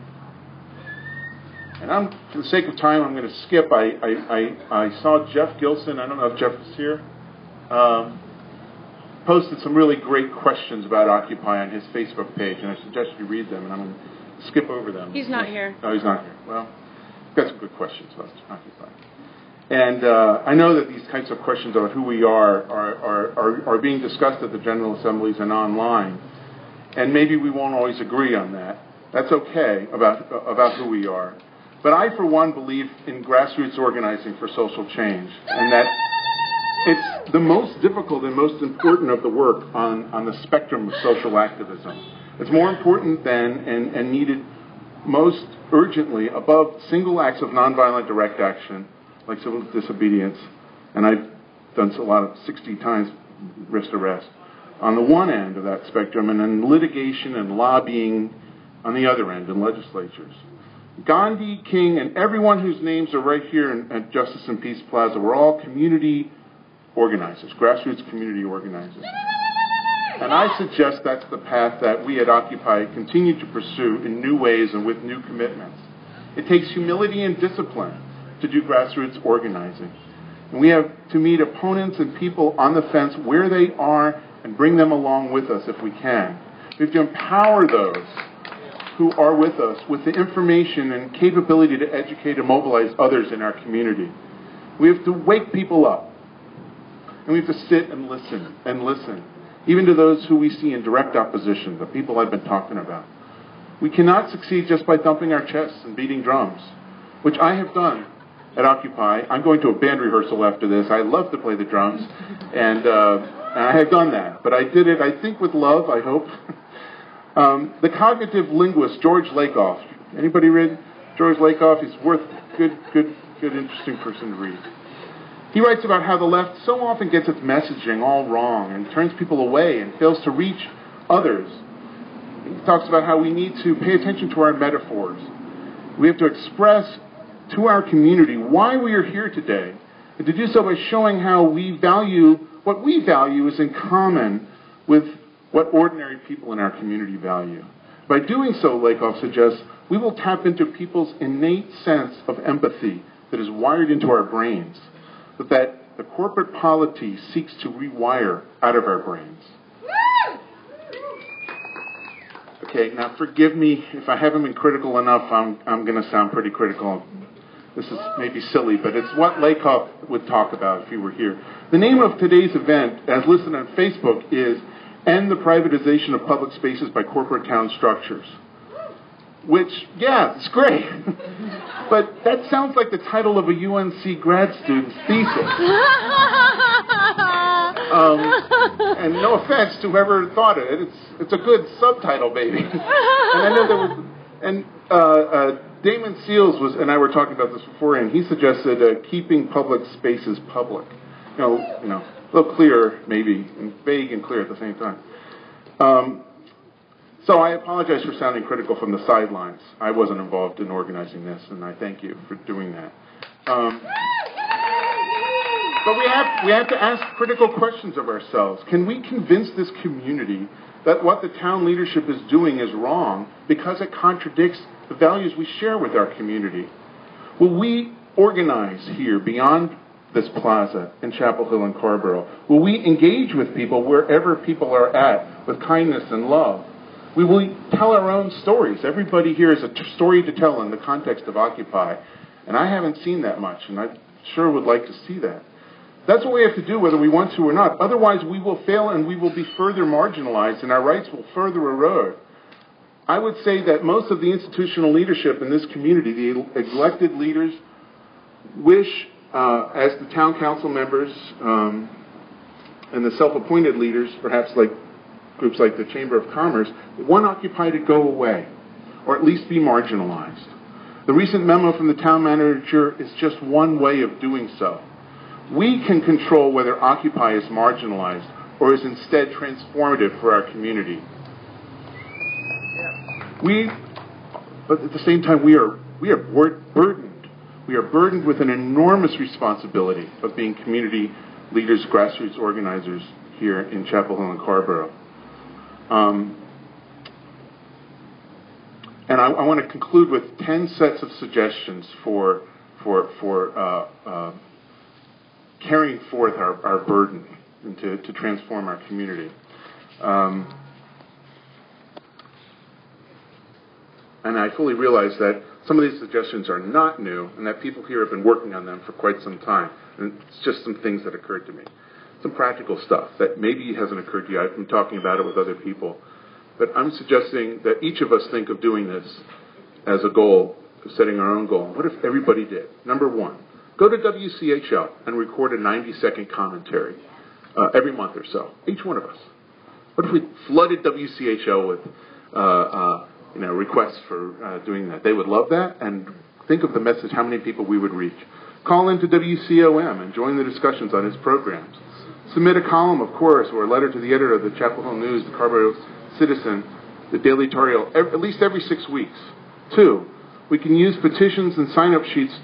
And for the sake of time, I'm going to skip. I saw Jeff Gilson, I don't know if Jeff is here, posted some really great questions about Occupy on his Facebook page, and I suggest you read them, and I'm going to skip over them. He's not here. Oh, he's not here. Well, he's got some good questions about Occupy. And I know that these types of questions about who we are being discussed at the General Assemblies and online, and maybe we won't always agree on that. That's okay about who we are. But I, for one, believe in grassroots organizing for social change, and that it's the most difficult and most important of the work on the spectrum of social activism. It's more important than and needed most urgently above single acts of nonviolent direct action, like civil disobedience, and I've done a lot of 60 times wrist arrest, on the one end of that spectrum, and then litigation and lobbying on the other end in legislatures. Gandhi, King, and everyone whose names are right here at Justice and Peace Plaza were all community organizers, grassroots community organizers. And I suggest that's the path that we at Occupy continue to pursue in new ways and with new commitments. It takes humility and discipline to do grassroots organizing. And we have to meet opponents and people on the fence where they are and bring them along with us if we can. We have to empower those who are with us with the information and capability to educate and mobilize others in our community. We have to wake people up. And we have to sit and listen, even to those who we see in direct opposition, the people I've been talking about. We cannot succeed just by thumping our chests and beating drums, which I have done at Occupy. I'm going to a band rehearsal after this. I love to play the drums, and I have done that. But I did it, I think, with love, I hope. The cognitive linguist George Lakoff. Anybody read George Lakoff? He's worth good, interesting person to read. He writes about how the left so often gets its messaging all wrong and turns people away and fails to reach others. He talks about how we need to pay attention to our metaphors. We have to express to our community why we are here today, and to do so by showing how what we value is in common with what ordinary people in our community value. By doing so, Lakoff suggests, we will tap into people's innate sense of empathy that is wired into our brains, but that the corporate polity seeks to rewire out of our brains. Okay, now forgive me if I haven't been critical enough. I'm going to sound pretty critical. This is maybe silly, but it's what Lakoff would talk about if he were here. The name of today's event, as listed on Facebook, is End the Privatization of Public Spaces by Corporate Town Structures. Which, yeah, it's great. But that sounds like the title of a UNC grad student's thesis. And no offense to whoever thought of it. It's a good subtitle, baby. And I know there was... Damon Seals and I were talking about this beforehand. He suggested keeping public spaces public. You know, a little clearer, maybe, and vague and clear at the same time. So I apologize for sounding critical from the sidelines. I wasn't involved in organizing this, and I thank you for doing that. But we have to ask critical questions of ourselves. Can we convince this community that what the town leadership is doing is wrong because it contradicts the values we share with our community? Will we organize here beyond this plaza in Chapel Hill and Carrboro? Will we engage with people wherever people are at with kindness and love? We will tell our own stories. Everybody here has a story to tell in the context of Occupy, and I haven't seen that much, and I sure would like to see that. That's what we have to do, whether we want to or not. Otherwise, we will fail and we will be further marginalized, and our rights will further erode. I would say that most of the institutional leadership in this community, the elected leaders, wish, as the town council members and the self-appointed leaders, perhaps like groups like the Chamber of Commerce, want Occupy to go away, or at least be marginalized. The recent memo from the town manager is just one way of doing so. We can control whether Occupy is marginalized or is instead transformative for our community. But at the same time, we are burdened. We are burdened with an enormous responsibility of being community leaders, grassroots organizers here in Chapel Hill and Carrboro. And I want to conclude with 10 sets of suggestions for carrying forth our burden and to transform our community. And I fully realize that some of these suggestions are not new and that people here have been working on them for quite some time. And it's just some things that occurred to me. Some practical stuff that maybe hasn't occurred to you. I've been talking about it with other people. But I'm suggesting that each of us think of doing this as a goal, setting our own goal. What if everybody did? Number one, go to WCHL and record a 90-second commentary every month or so, each one of us. What if we flooded WCHL with requests for doing that? They would love that, and think of the message, how many people we would reach. Call into WCOM and join the discussions on his programs. Submit a column, of course, or a letter to the editor of the Chapel Hill News, the Carrboro Citizen, the Daily Toriel, at least every 6 weeks. 2, we can use petitions and sign-up sheets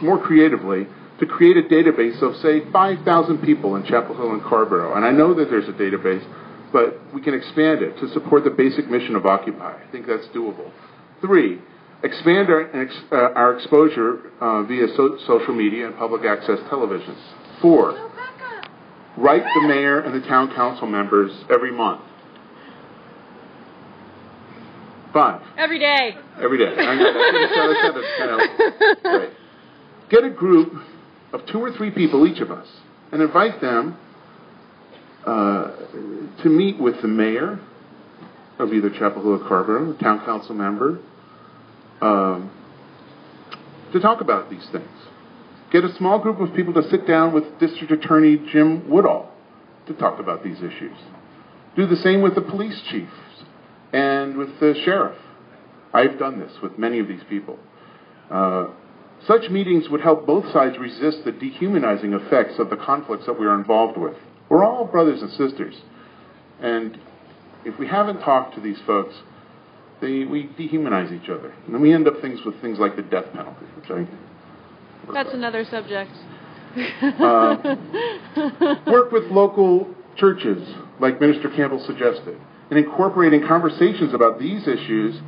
more creatively to create a database of, say, 5,000 people in Chapel Hill and Carrboro. And I know that there's a database, but we can expand it to support the basic mission of Occupy. I think that's doable. 3, expand our exposure via social media and public access television. 4, write the mayor and the town council members every month. 5. Every day. Every day. I know that's kind of great. Get a group of 2 or 3 people, each of us, and invite them to meet with the mayor of either Chapel Hill or Carrboro, the town council member, to talk about these things. Get a small group of people to sit down with District Attorney Jim Woodall to talk about these issues. Do the same with the police chiefs and with the sheriff. I've done this with many of these people. Such meetings would help both sides resist the dehumanizing effects of the conflicts that we are involved with. We're all brothers and sisters. And if we haven't talked to these folks, we dehumanize each other. And then we end up with things like the death penalty, which That's another subject. Work with local churches, like Minister Campbell suggested, and incorporating conversations about these issues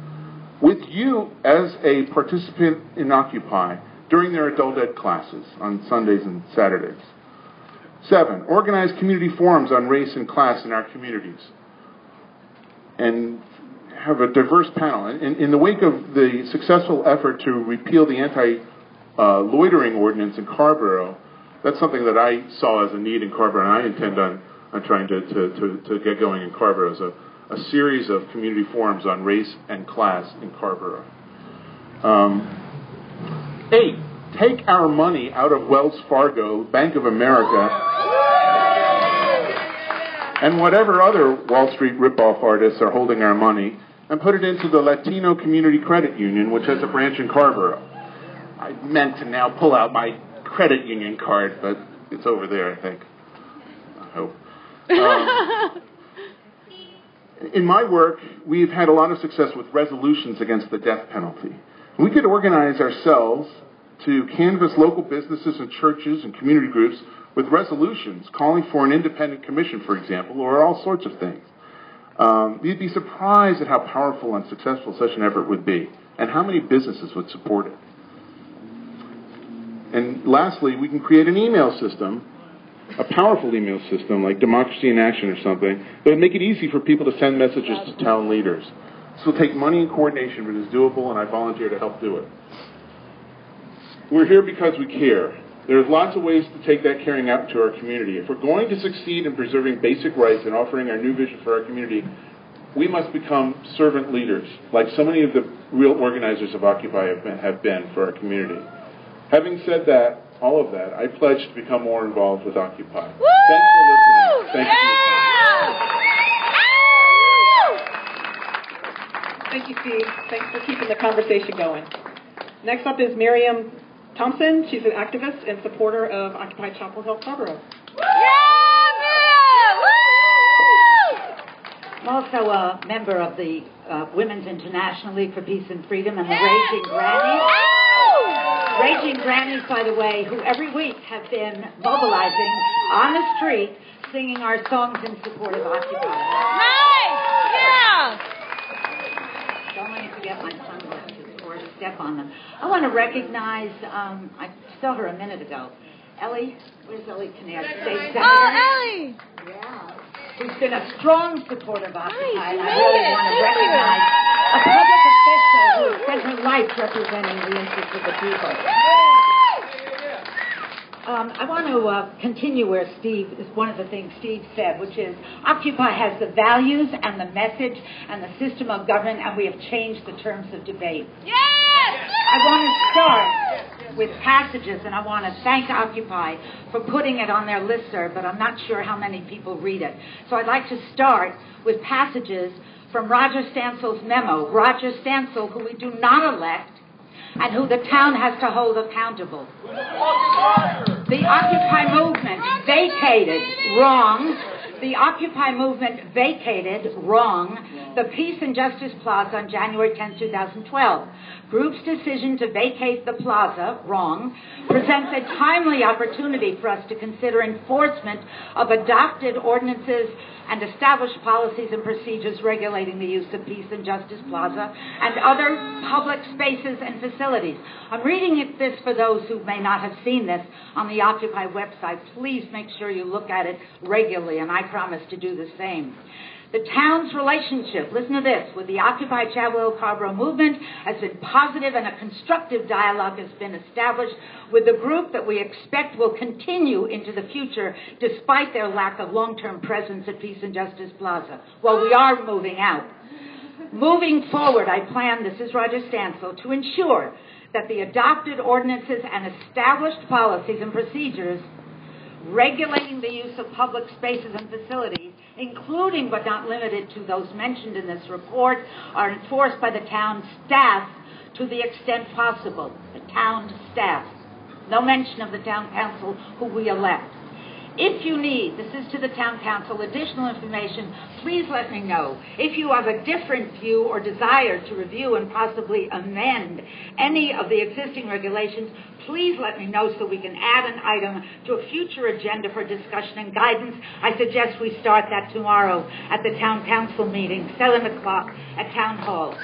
with you as a participant in Occupy during their adult ed classes on Sundays and Saturdays. 7, organize community forums on race and class in our communities and have a diverse panel. In the wake of the successful effort to repeal the anti-loitering ordinance in Carrboro, that's something that I saw as a need in Carrboro, and I intend on trying to get going in Carrboro, as a series of community forums on race and class in Carrboro. 8, take our money out of Wells Fargo, Bank of America, and whatever other Wall Street ripoff artists are holding our money, and put it into the Latino Community Credit Union, which has a branch in Carrboro. I meant to now pull out my credit union card, but it's over there, I think. I hope. In my work, we've had a lot of success with resolutions against the death penalty. We could organize ourselves to canvass local businesses and churches and community groups with resolutions calling for an independent commission, for example, or all sorts of things. You'd be surprised at how powerful and successful such an effort would be, and how many businesses would support it. And lastly, we can create an email system, a powerful email system like Democracy in Action or something, that would make it easy for people to send messages to town leaders. This will take money and coordination, but it's doable, and I volunteer to help do it. We're here because we care. There's lots of ways to take that caring out into our community. If we're going to succeed in preserving basic rights and offering our new vision for our community, we must become servant leaders, like so many of the real organizers of Occupy have been for our community. Having said that, all of that, I pledge to become more involved with Occupy. Woo! Thanks for listening. Thank you. Thank you, Steve. Thanks for keeping the conversation going. Next up is Miriam Thompson. She's an activist and supporter of Occupy Chapel Hill, Scarborough. I'm also a member of the Women's International League for Peace and Freedom and the Raging Grannies. Raging Grannies, by the way, who every week have been mobilizing on the street, singing our songs in support of Occupy. Nice! Yeah! Don't let me forget my sunglasses or step on them. I want to recognize, I saw her a minute ago, Ellie. Where's Ellie Kinnaird? State Senator. Oh, Ellie! Yeah. Who's been a strong supporter of Occupy, and I really want to recognize a public official who has spent her life representing the interests of the people. I want to continue where one of the things Steve said, which is Occupy has the values and the message and the system of government, and we have changed the terms of debate. Yes! I want to start with passages, and I want to thank Occupy for putting it on their listserv, but I'm not sure how many people read it. So I'd like to start with passages from Roger Stansel's memo. Roger Stansel, who we do not elect, and who the town has to hold accountable. The Occupy movement vacated, wrong. The Occupy movement vacated, wrong, the Peace and Justice Plaza on January 10, 2012. Group's decision to vacate the plaza, wrong, presents a timely opportunity for us to consider enforcement of adopted ordinances and established policies and procedures regulating the use of Peace and Justice Plaza and other public spaces and facilities. I'm reading this for those who may not have seen this on the Occupy website. Please make sure you look at it regularly, and I promise to do the same. The town's relationship, listen to this, with the Occupy Chapel Hill Scarborough movement has been positive, and a constructive dialogue has been established with the group that we expect will continue into the future despite their lack of long-term presence at Peace and Justice Plaza. Well, we are moving out. Moving forward, I plan, this is Roger Stansel, to ensure that the adopted ordinances and established policies and procedures regulating the use of public spaces and facilities, including but not limited to those mentioned in this report, are enforced by the town staff to the extent possible. The town staff. No mention of the town council who we elect. If you need, this is to the town council, additional information, please let me know. If you have a different view or desire to review and possibly amend any of the existing regulations, please let me know so we can add an item to a future agenda for discussion and guidance. I suggest we start that tomorrow at the town council meeting, 7 o'clock at Town Hall.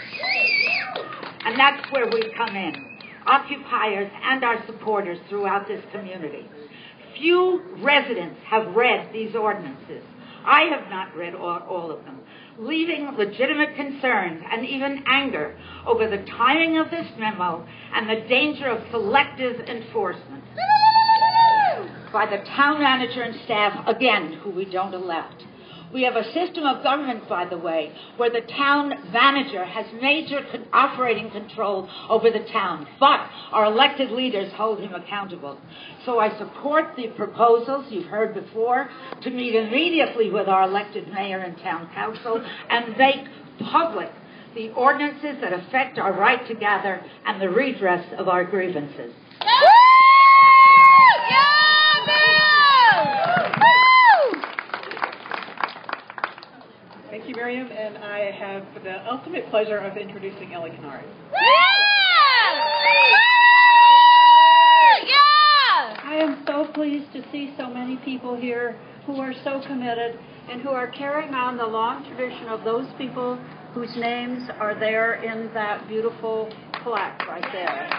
And that's where we come in, occupiers and our supporters throughout this community. Few residents have read these ordinances. I have not read all of them, leaving legitimate concerns and even anger over the timing of this memo and the danger of selective enforcement by the town manager and staff, again, who we don't elect. We have a system of government, by the way, where the town manager has major operating control over the town, but our elected leaders hold him accountable. So I support the proposals you've heard before to meet immediately with our elected mayor and town council and make public the ordinances that affect our right to gather and the redress of our grievances. Thank you, Miriam, and I have the ultimate pleasure of introducing Ellie Kinnaird. I am so pleased to see so many people here who are so committed and who are carrying on the long tradition of those people whose names are there in that beautiful plaque right there.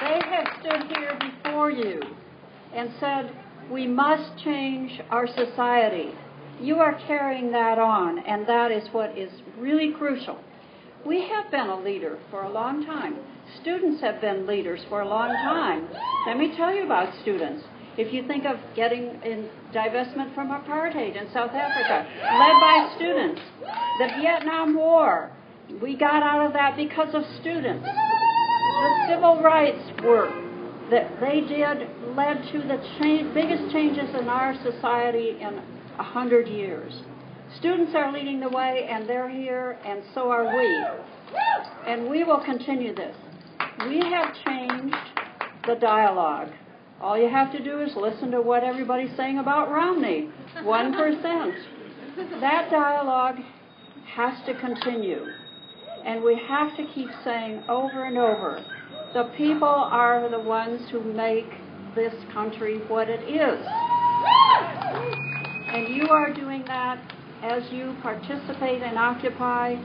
They have stood here before you and said, we must change our society. You are carrying that on, and that is what is really crucial. We have been a leader for a long time. Students have been leaders for a long time. Let me tell you about students. If you think of getting in divestment from apartheid in South Africa, led by students, the Vietnam War, we got out of that because of students. The civil rights work that they did led to the biggest changes in our society in 100 years. Students are leading the way, and they're here, and so are we. And we will continue this. We have changed the dialogue. All you have to do is listen to what everybody's saying about Romney. 1%. That dialogue has to continue. And we have to keep saying over and over, the people are the ones who make this country what it is. And you are doing that as you participate in Occupy,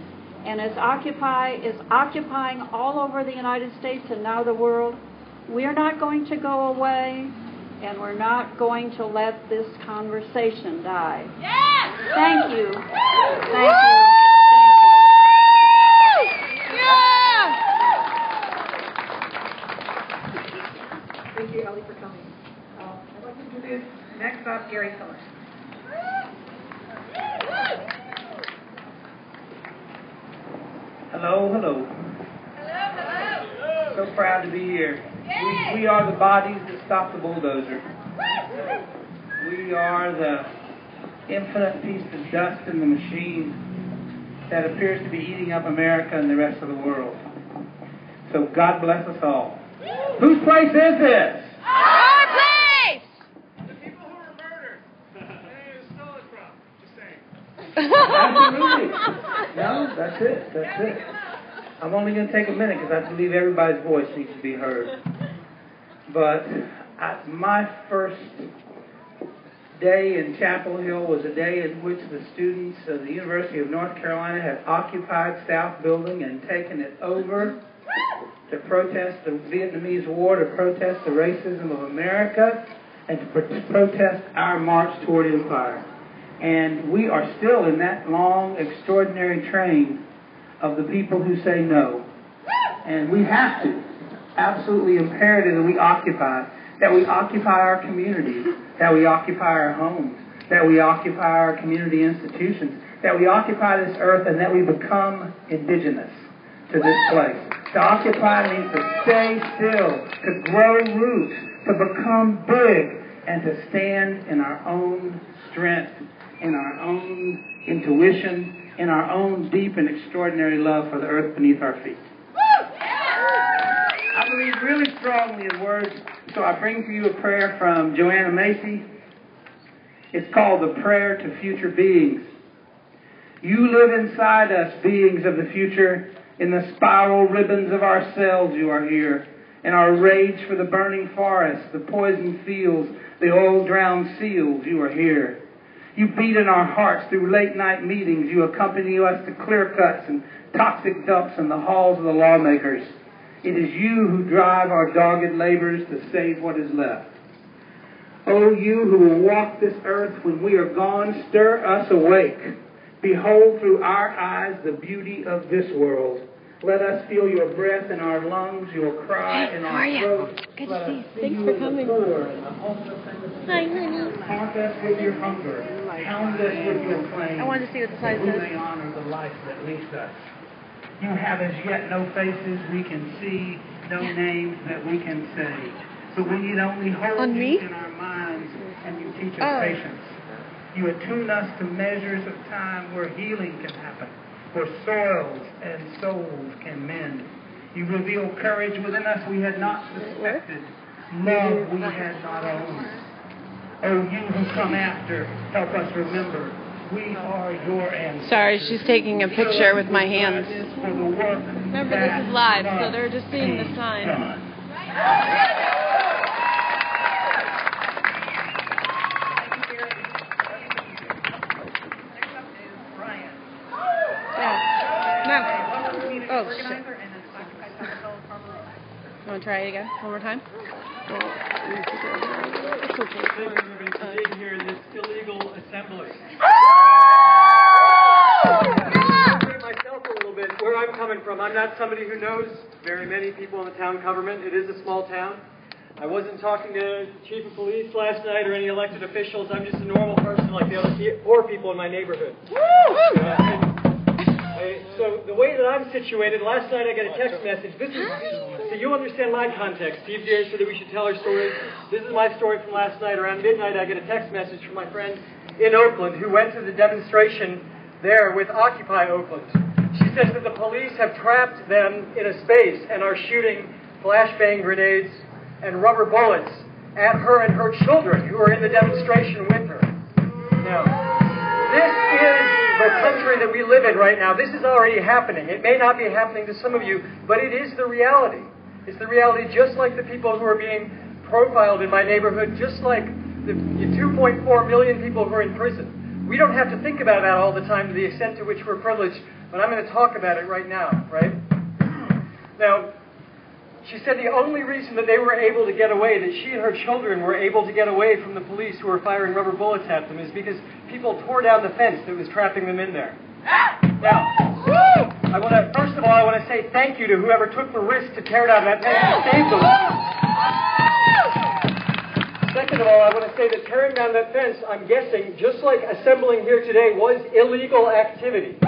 and as Occupy is occupying all over the United States and now the world. We're not going to go away, and we're not going to let this conversation die. Yes! Thank you. Thank you. Thank you, Ellie, for coming. I'd like to introduce next up Gary Phillips. Hello, hello. So proud to be here. We are the bodies that stop the bulldozer. We are the infinite piece of dust in the machine that appears to be eating up America and the rest of the world. So God bless us all. Whose place is this? Our place! The people who were murdered. And stole it from. Just saying. Absolutely. No, that's it. That's it. I'm only going to take a minute because I believe everybody's voice needs to be heard. But my first day in Chapel Hill was a day in which the students of the University of North Carolina had occupied South Building and taken it over to protest the Vietnamese War, to protest the racism of America, and to protest our march toward empire. And we are still in that long, extraordinary train of the people who say no. And we have to. Absolutely imperative that we occupy our communities, that we occupy our homes, that we occupy our community institutions, that we occupy this earth, and that we become indigenous to this place. To occupy means to stay still, to grow roots, to become big, and to stand in our own strength, in our own intuition, in our own deep and extraordinary love for the earth beneath our feet. I believe really strongly in words, so I bring to you a prayer from Joanna Macy. It's called the Prayer to Future Beings. You live inside us, beings of the future. In the spiral ribbons of our cells you are here. In our rage for the burning forests, the poisoned fields, the oil-drowned seals, you are here. You beat in our hearts through late-night meetings. You accompany us to clear cuts and toxic dumps in the halls of the lawmakers. It is you who drive our dogged labors to save what is left. O you who will walk this earth when we are gone, stir us awake. Behold through our eyes the beauty of this world. Let us feel your breath in our lungs, your cry in our throats. Good to see you. Thanks for coming. Hi, honey. Haunt us with your hunger. Hound us with your claim. I wanted to see what the size we is. may honor the life that leads us. You have as yet no faces we can see, no names that we can say. But we need only hold you in our minds, and you teach us patience. You attune us to measures of time where healing can happen, where soils and souls can mend. You reveal courage within us we had not suspected, love we had not owned. Oh, you who come after, help us remember, we are your ancestors. Sorry, she's taking a picture with my hands. Remember, this is live, so they're just seeing the sign. Yeah. No. Oh, shit. Want to try it again? One more time? Here in this illegal assembly. Myself a little bit, where I'm coming from, I'm not somebody who knows very many people in the town government. It is a small town. I wasn't talking to the chief of police last night or any elected officials. I'm just a normal person like the other poor people in my neighborhood. So the way that I'm situated, last night I got a text message. So you understand my context. Steve Deere said that we should tell our story. This is my story from last night. Around midnight, I get a text message from my friend in Oakland who went to the demonstration there with Occupy Oakland. She says that the police have trapped them in a space and are shooting flashbang grenades and rubber bullets at her and her children who are in the demonstration with her. Now, this is the country that we live in right now. This is already happening. It may not be happening to some of you, but it is the reality. It's the reality just like the people who are being profiled in my neighborhood, just like the 2.4 million people who are in prison. We don't have to think about that all the time to the extent to which we're privileged, but I'm going to talk about it right now, right? Now, she said the only reason that they were able to get away, that she and her children were able to get away from the police who were firing rubber bullets at them, is because people tore down the fence that was trapping them in there. Now, first of all, I want to say thank you to whoever took the risk to tear down that fence and save them. Second of all, I want to say that tearing down that fence, I'm guessing, just like assembling here today, was illegal activity.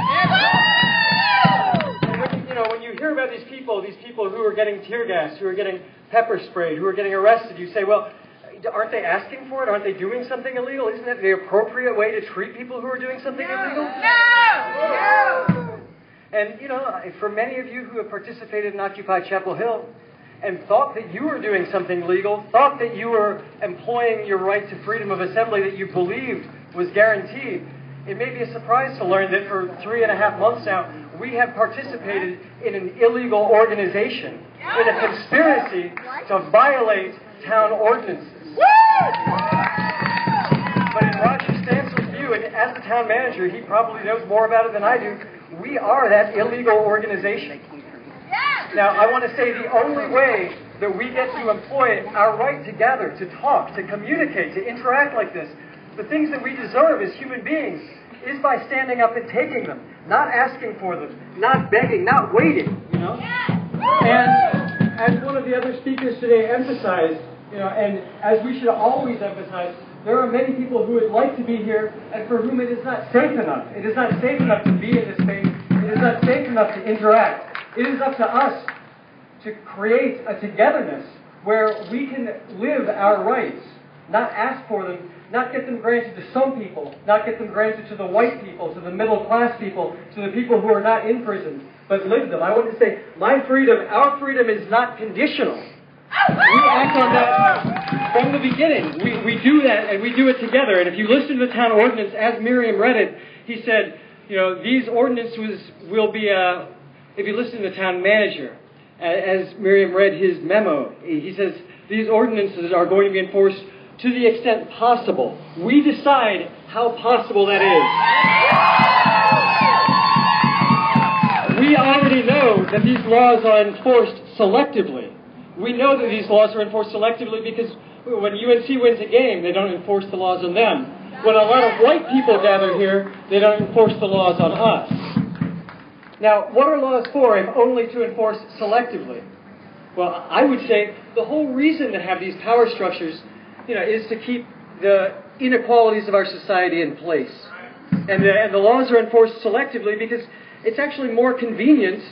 When you hear about these people who are getting tear gas, who are getting pepper sprayed, who are getting arrested, you say, well, aren't they asking for it? Aren't they doing something illegal? Isn't that the appropriate way to treat people who are doing something illegal? No! And, for many of you who have participated in Occupy Chapel Hill and thought that you were doing something legal, thought that you were employing your right to freedom of assembly that you believed was guaranteed, it may be a surprise to learn that for 3.5 months now, we have participated in an illegal organization, in a conspiracy to violate town ordinances. But in Roger Stansel's view, and as the town manager, he probably knows more about it than I do, we are that illegal organization. Now, I want to say the only way that we get to employ our right to gather, to talk, to communicate, to interact like this, the things that we deserve as human beings, is by standing up and taking them, not asking for them, not begging, not waiting, And as one of the other speakers today emphasized, and as we should always emphasize, there are many people who would like to be here and for whom it is not safe enough. It is not safe enough to be in this space. It is not safe enough to interact. It is up to us to create a togetherness where we can live our rights, not ask for them, not get them granted to some people, not get them granted to the white people, to the middle class people, to the people who are not in prison, but live them. I want to say, my freedom, our freedom is not conditional. We act on that from the beginning. We do that, and we do it together. And if you listen to the town ordinance, as Miriam read it, he said, these ordinances will be, if you listen to the town manager, as Miriam read his memo, he says, these ordinances are going to be enforced to the extent possible. We decide how possible that is. We already know that these laws are enforced selectively. We know that these laws are enforced selectively because when UNC wins a game, they don't enforce the laws on them. When a lot of white people gather here, they don't enforce the laws on us. Now, what are laws for if only to enforce selectively? Well, I would say the whole reason to have these power structures is to keep the inequalities of our society in place. And the laws are enforced selectively because it's actually more convenient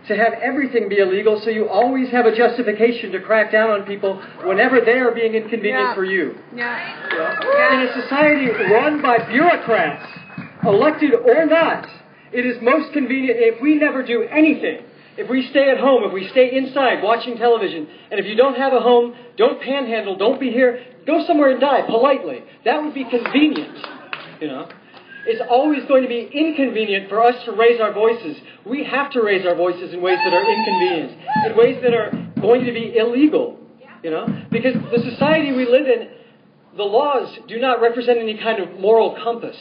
to have everything be illegal, so you always have a justification to crack down on people whenever they are being inconvenient for you. In a society run by bureaucrats, elected or not, it is most convenient if we never do anything. If we stay at home, if we stay inside watching television, and if you don't have a home, don't panhandle, don't be here, go somewhere and die politely. That would be convenient, It's always going to be inconvenient for us to raise our voices. We have to raise our voices in ways that are inconvenient, in ways that are going to be illegal, Because the society we live in, the laws do not represent any kind of moral compass.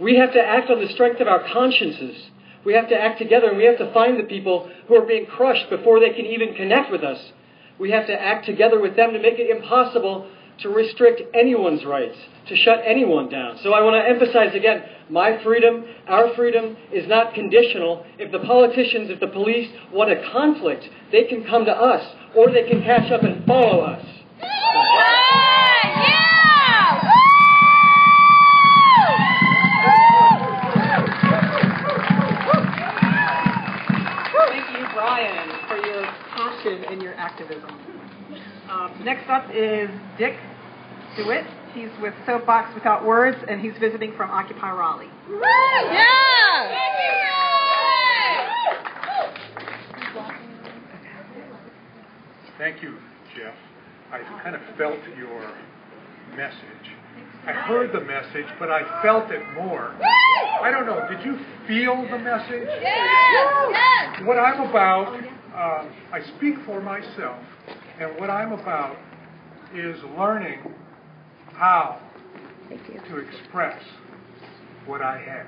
We have to act on the strength of our consciences. We have to act together, and we have to find the people who are being crushed before they can even connect with us. We have to act together with them to make it impossible to restrict anyone's rights, to shut anyone down. So I want to emphasize again, my freedom, our freedom, is not conditional. If the politicians, if the police want a conflict, they can come to us, or they can catch up and follow us. Thank you, Brian, for your passion and your activism. Next up is Dick DeWitt. He's with Soapbox Without Words, and he's visiting from Occupy Raleigh. Thank you, Jeff. I kind of felt your message. I heard the message, but I felt it more. I don't know, did you feel the message? Yes. What I'm about, I speak for myself, and what I'm about is learning how to express what I have.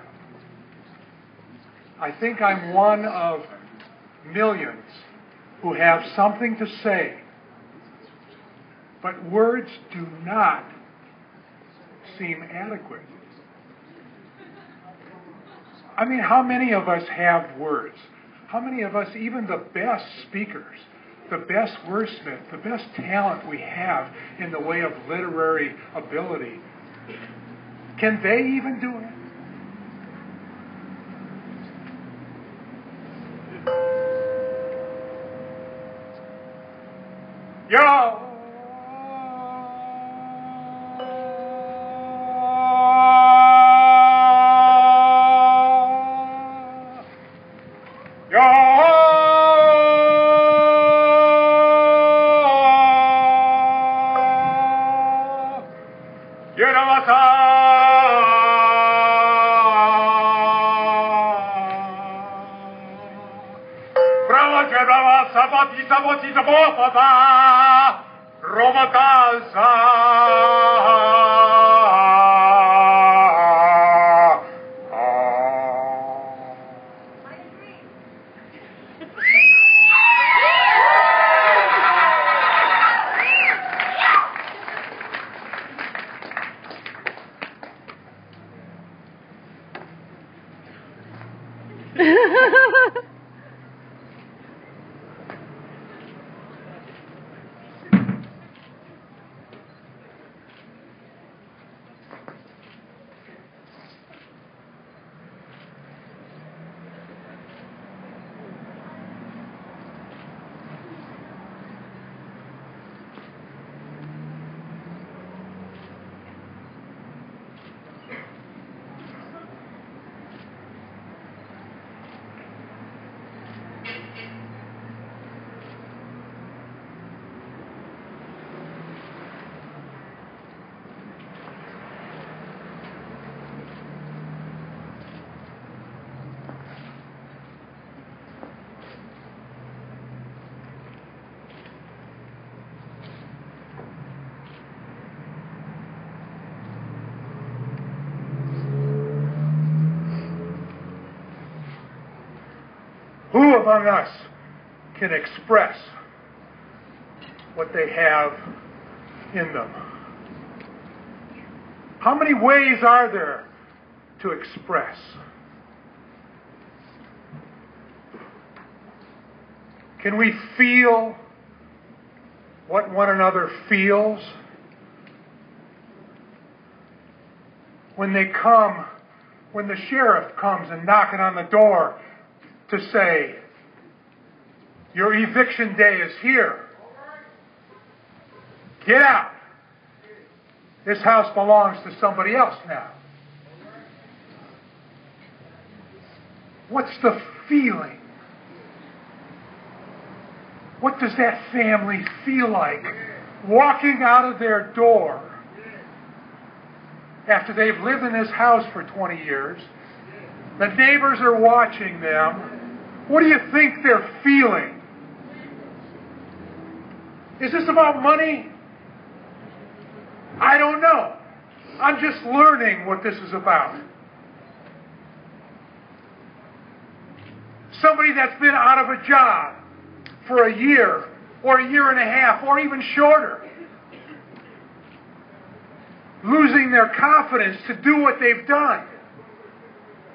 I think I'm one of millions who have something to say, but words do not seem adequate. I mean, how many of us have words? How many of us, even the best speakers, the best wordsmith, the best talent we have in the way of literary ability, can they even do it? Yo! Who among us can express what they have in them? How many ways are there to express? Can we feel what one another feels? When they come, when the sheriff comes and knocking on the door to say, your eviction day is here. Get out. This house belongs to somebody else now. What's the feeling? What does that family feel like walking out of their door after they've lived in this house for 20 years? The neighbors are watching them. What do you think they're feeling? Is this about money? I don't know. I'm just learning what this is about. Somebody that's been out of a job for a year, or a year and a half, or even shorter. Losing their confidence to do what they've done.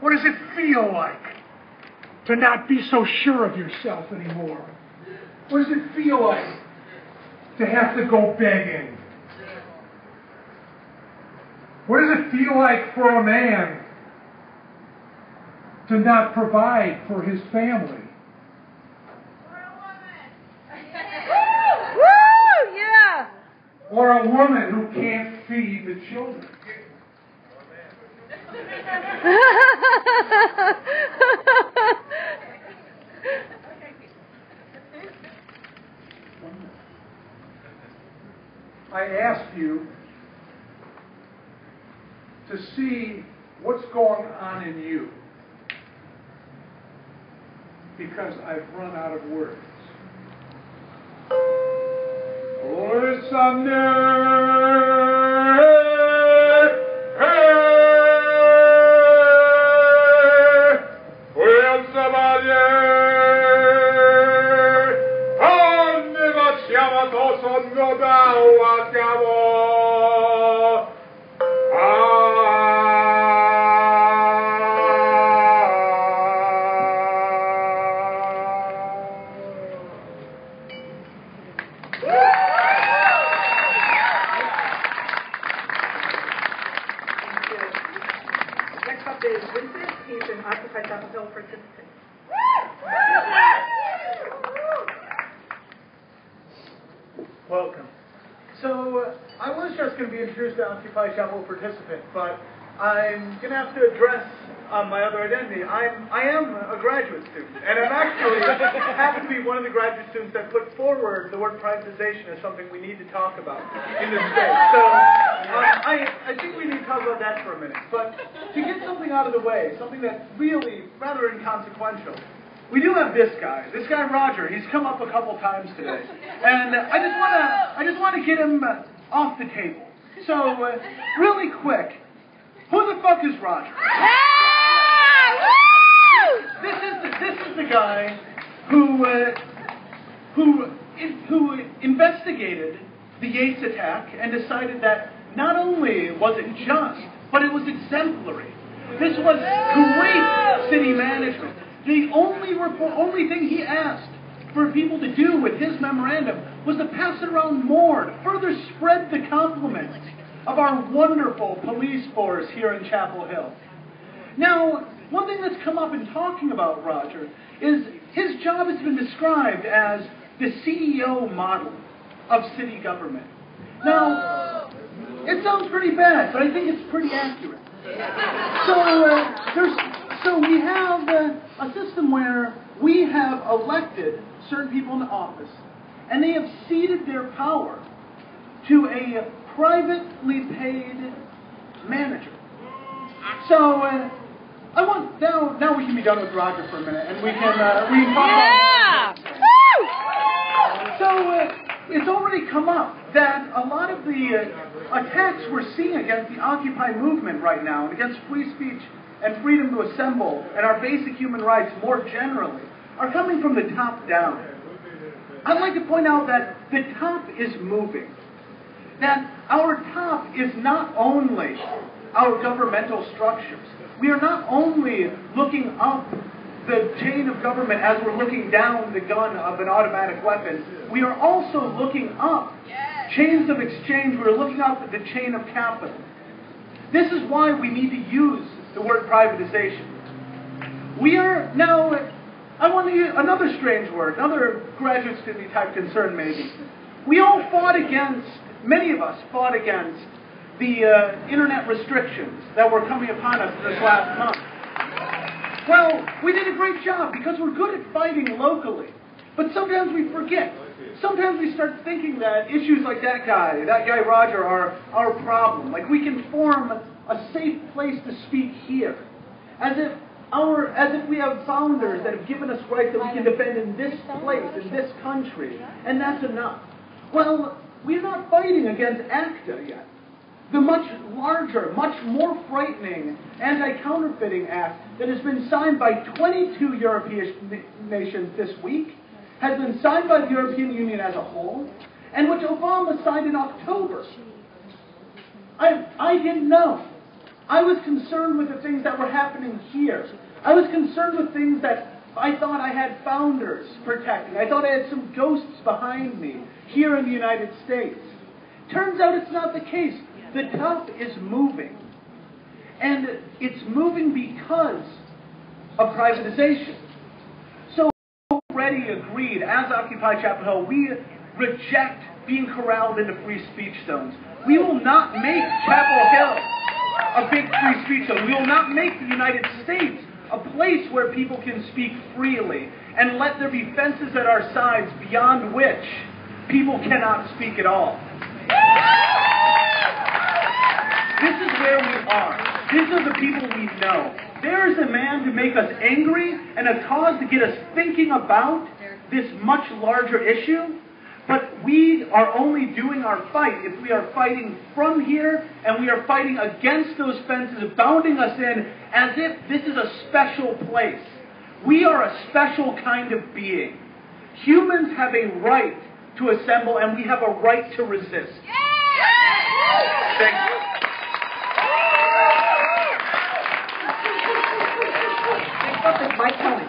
What does it feel like to not be so sure of yourself anymore? What does it feel like to have to go begging? What does it feel like for a man to not provide for his family? Woo! Yeah! Or a woman who can't feed the children? I ask you to see what's going on in you, because I've run out of words. Next up is Vincent. He's an Occupy Chapel Hill participant. Welcome. So, I was just going to be introduced to Occupy Chapel participant, but I'm going to have to address my other identity. I am a graduate student, and I'm actually happen to be one of the graduate students that put forward the word privatization as something we need to talk about in this space. So, I think we need to talk about that for a minute. But to get something out of the way, something that's really rather inconsequential, we do have this guy Roger. He's come up a couple times today, and I just want to get him off the table. So, really quick, who the fuck is Roger? This is the guy who investigated the Yates attack and decided that not only was it just, but it was exemplary. This was great city management. The only thing he asked for people to do with his memorandum was to pass it around more, to further spread the compliments of our wonderful police force here in Chapel Hill. Now, one thing that's come up in talking about Roger is his job has been described as the CEO model of city government. Now, it sounds pretty bad, but I think it's pretty accurate. So we have a system where we have elected certain people into office, and they have ceded their power to a privately paid manager. So I want now we can be done with Roger for a minute, and we can talk about. So it's already come up that a lot of the attacks we're seeing against the Occupy movement right now, and against free speech and freedom to assemble, and our basic human rights more generally, are coming from the top down. I'd like to point out that the top is moving. That our top is not only our governmental structures. We are not only looking up the chain of government as we're looking down the gun of an automatic weapon. We are also looking up chains of exchange. We're looking up the chain of capital. This is why we need to use the word privatization. We are now, I want to use another strange word, another graduate student type concern maybe. We all fought against, many of us fought against the internet restrictions that were coming upon us this last month. Well, we did a great job because we're good at fighting locally. But sometimes we forget. Sometimes we start thinking that issues like that guy Roger, are our problem. Like we can form a safe place to speak here. As if we have founders that have given us rights that we can defend in this place, in this country, and that's enough. Well, we're not fighting against ACTA yet. the much larger, much more frightening Anti-Counterfeiting Act that has been signed by 22 European nations this week, has been signed by the European Union as a whole, and which Obama signed in October. I didn't know. I was concerned with the things that were happening here. I was concerned with things that I thought I had founders protecting. I thought I had some ghosts behind me here in the United States. Turns out it's not the case. The top is moving. And it's moving because of privatization. So we already agreed, as Occupy Chapel Hill, we reject being corralled into free speech zones. We will not make Chapel Hill a big free speech zone. We will not make the United States a place where people can speak freely and let there be fences at our sides beyond which people cannot speak at all. This is where we are. These are the people we know. There is a man to make us angry and a cause to get us thinking about this much larger issue. But we are only doing our fight if we are fighting from here and we are fighting against those fences, bounding us in as if this is a special place. We are a special kind of being. Humans have a right to assemble and we have a right to resist. Thank you. Next up is Mike Cohen.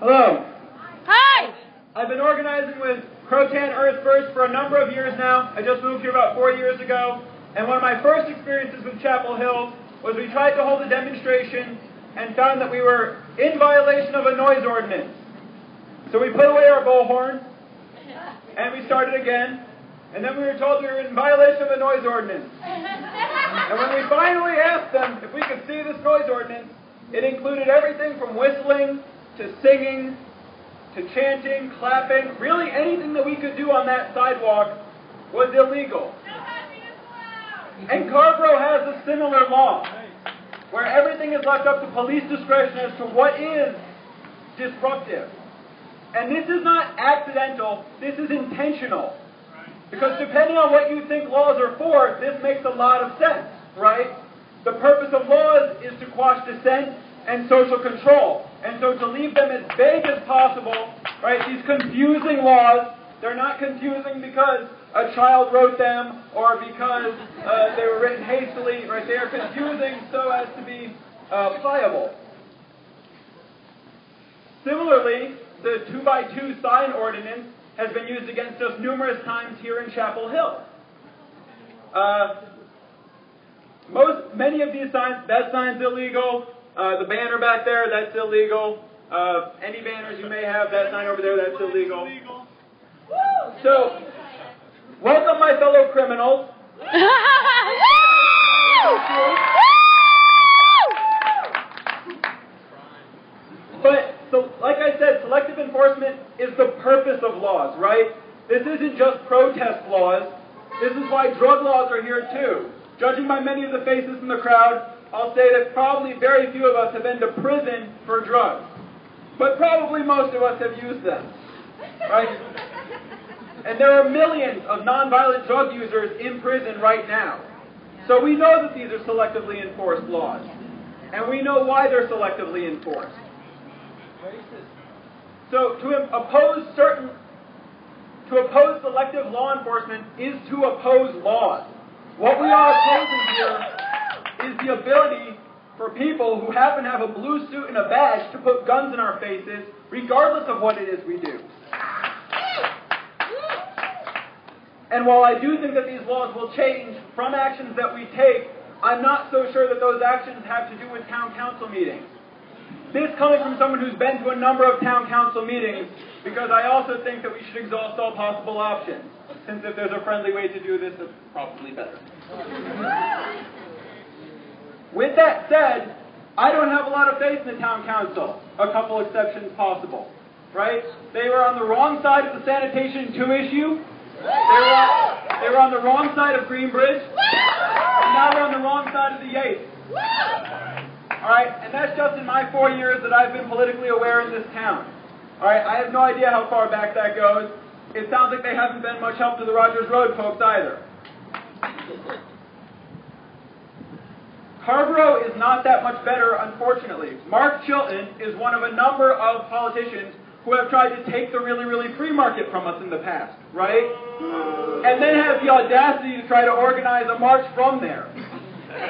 Hello. Hi. I've been organizing with Croatan Earth First for a number of years now. I just moved here about 4 years ago. And one of my first experiences with Chapel Hill was we tried to hold a demonstration and found that we were in violation of a noise ordinance. So we put away our bullhorn and we started again. And then we were told we were in violation of a noise ordinance. And when we finally asked them if we could see this noise ordinance, it included everything from whistling to singing, to chanting, clapping, really anything that we could do on that sidewalk was illegal. And Carborough has a similar law, where everything is left up to police discretion as to what is disruptive. And this is not accidental, this is intentional. Because depending on what you think laws are for, this makes a lot of sense, right? The purpose of laws is to quash dissent and social control. And so to leave them as vague as possible, right, these confusing laws, they're not confusing because a child wrote them or because they were written hastily, right? They are confusing so as to be pliable. Similarly, the 2x2 sign ordinance has been used against us numerous times here in Chapel Hill. Many of these signs, that sign's illegal. The banner back there, that's illegal. Any banners you may have, that sign over there, that's illegal. So, welcome my fellow criminals. But, so, like I said, selective enforcement is the purpose of laws, right? This isn't just protest laws. This is why drug laws are here too. Judging by many of the faces in the crowd, I'll say that probably very few of us have been to prison for drugs. But probably most of us have used them, right? And there are millions of nonviolent drug users in prison right now. So we know that these are selectively enforced laws. And we know why they're selectively enforced. So to oppose selective law enforcement is to oppose laws. What we are opposing here is the ability for people who happen to have a blue suit and a badge to put guns in our faces, regardless of what it is we do. And while I do think that these laws will change from actions that we take, I'm not so sure that those actions have to do with town council meetings. This coming from someone who's been to a number of town council meetings, because I also think that we should exhaust all possible options, since if there's a friendly way to do this, it's probably better. With that said, I don't have a lot of faith in the town council, a couple exceptions possible, right? They were on the wrong side of the sanitation 2 issue, they were on the wrong side of Greenbridge, and now they're on the wrong side of the Yates. Alright, and that's just in my 4 years that I've been politically aware in this town. All right, I have no idea how far back that goes. It sounds like they haven't been much help to the Rogers Road folks either. Carrboro is not that much better, unfortunately. Mark Chilton is one of a number of politicians who have tried to take the really, really free market from us in the past, right? And then have the audacity to try to organize a march from there.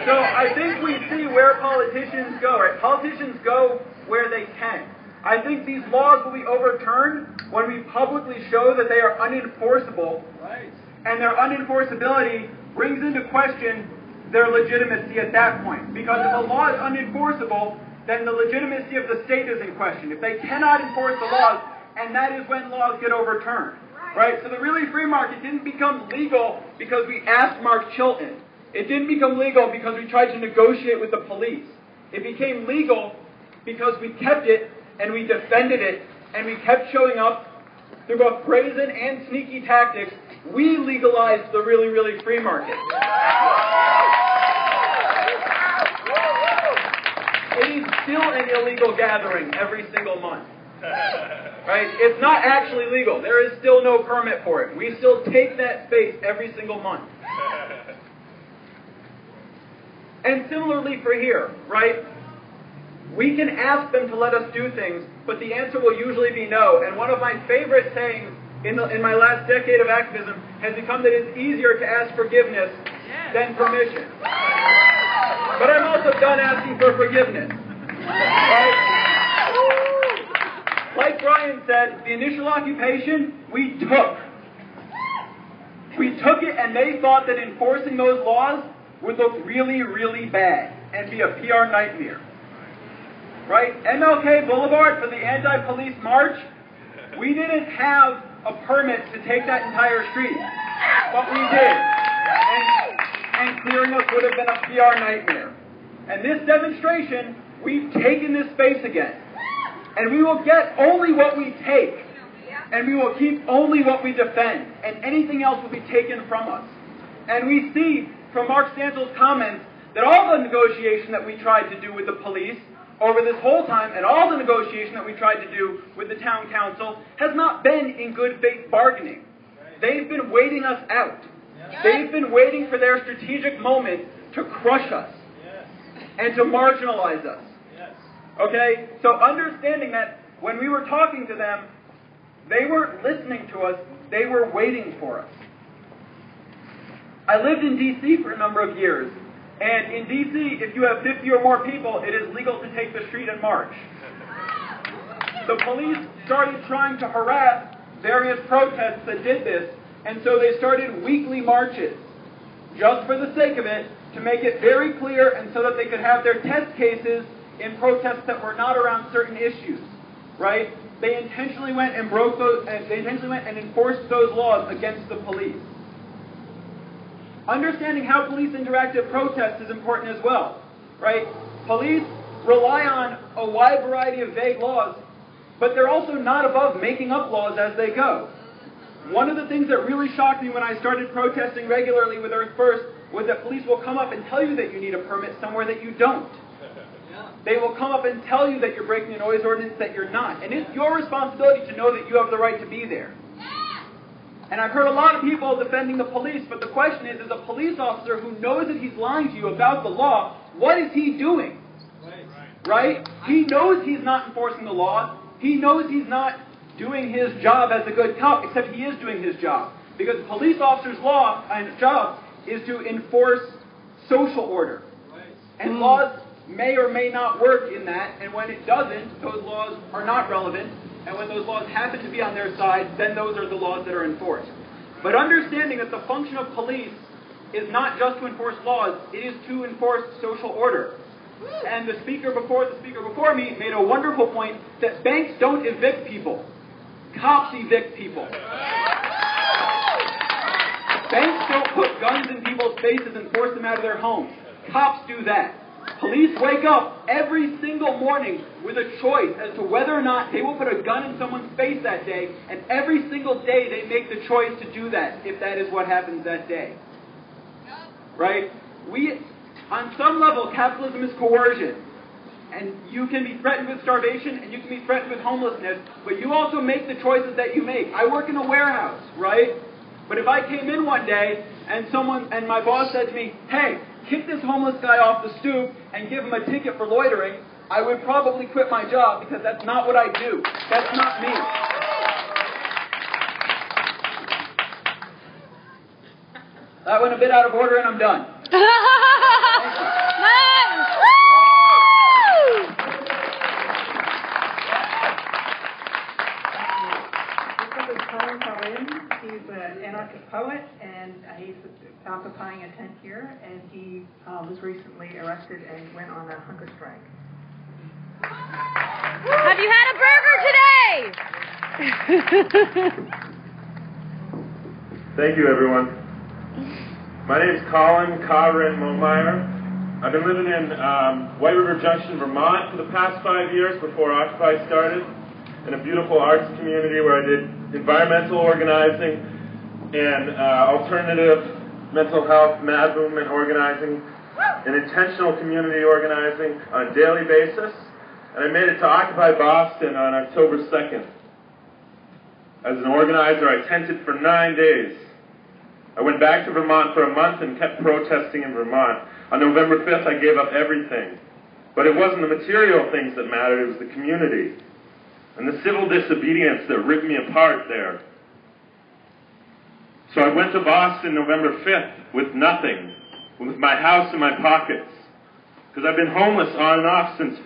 So I think we see where politicians go, right? Politicians go where they can. I think these laws will be overturned when we publicly show that they are unenforceable, and their unenforceability brings into question their legitimacy at that point. Because if a law is unenforceable, then the legitimacy of the state is in question. If they cannot enforce the laws, and that is when laws get overturned. Right? So the really free market didn't become legal because we asked Mark Chilton. It didn't become legal because we tried to negotiate with the police. It became legal because we kept it, and we defended it, and we kept showing up through both brazen and sneaky tactics. We legalized the really, really free market. It is still an illegal gathering every single month. Right? It's not actually legal. There is still no permit for it. We still take that space every single month. And similarly for here, right? We can ask them to let us do things, but the answer will usually be no. And one of my favorite sayings in my last decade of activism has become that it's easier to ask forgiveness than permission. But I'm also done asking for forgiveness. Right? Like Brian said, the initial occupation, we took. We took it, and they thought that enforcing those laws would look really, really bad and be a PR nightmare. Right? MLK Boulevard for the anti-police march, we didn't have a permit to take that entire street, but we did. And clearing us would have been a PR nightmare. And this demonstration, we've taken this space again. And we will get only what we take. And we will keep only what we defend. And anything else will be taken from us. And we see from Mark Stansel's comments that all the negotiation that we tried to do with the police over this whole time, and all the negotiation that we tried to do with the town council, has not been in good faith bargaining. They've been waiting us out. They've been waiting for their strategic moment to crush us and to marginalize us. Okay? So understanding that when we were talking to them, they weren't listening to us, they were waiting for us. I lived in D.C. for a number of years. And in D.C., if you have 50 or more people, it is legal to take the street and march. The police started trying to harass various protests that did this, and so they started weekly marches, just for the sake of it, to make it very clear and so that they could have their test cases in protests that were not around certain issues, right? They intentionally went and enforced those laws against the police. Understanding how police interact at protests is important as well, right? Police rely on a wide variety of vague laws, but they're also not above making up laws as they go. One of the things that really shocked me when I started protesting regularly with Earth First was that police will come up and tell you that you need a permit somewhere that you don't. They will come up and tell you that you're breaking a noise ordinance that you're not. And it's your responsibility to know that you have the right to be there. And I've heard a lot of people defending the police, but the question is, as a police officer who knows that he's lying to you about the law, what is he doing? Right? He knows he's not enforcing the law. He knows he's not doing his job as a good cop, except he is doing his job. Because a police officer's job is to enforce social order. And laws may or may not work in that, and when it doesn't, those laws are not relevant. And when those laws happen to be on their side, then those are the laws that are enforced. But understanding that the function of police is not just to enforce laws, it is to enforce social order. And the speaker before me made a wonderful point that banks don't evict people. Cops evict people. Banks don't put guns in people's faces and force them out of their homes. Cops do that. Police wake up every single morning with a choice as to whether or not they will put a gun in someone's face that day, and every single day they make the choice to do that, if that is what happens that day. Right? On some level, capitalism is coercion. And you can be threatened with starvation, and you can be threatened with homelessness, but you also make the choices that you make. I work in a warehouse, right? But if I came in one day and my boss said to me, hey, kick this homeless guy off the stoop and give him a ticket for loitering, I would probably quit my job because that's not what I do. That's not me. That went a bit out of order and I'm done. He's an anarchist poet, and he's occupying a tent here, and he was recently arrested and went on a hunger strike. Have you had a burger today? Thank you, everyone. My name is Colin Corin Momeyer. I've been living in White River Junction, Vermont for the past 5 years before Occupy started, in a beautiful arts community where I did environmental organizing and alternative mental health, mad movement organizing, and intentional community organizing on a daily basis. And I made it to Occupy Boston on October 2nd. As an organizer, I tented for 9 days. I went back to Vermont for a month and kept protesting in Vermont. On November 5th, I gave up everything. But it wasn't the material things that mattered, it was the community and the civil disobedience that ripped me apart there. So I went to Boston November 5th with nothing, with my house in my pockets, because I've been homeless on and off since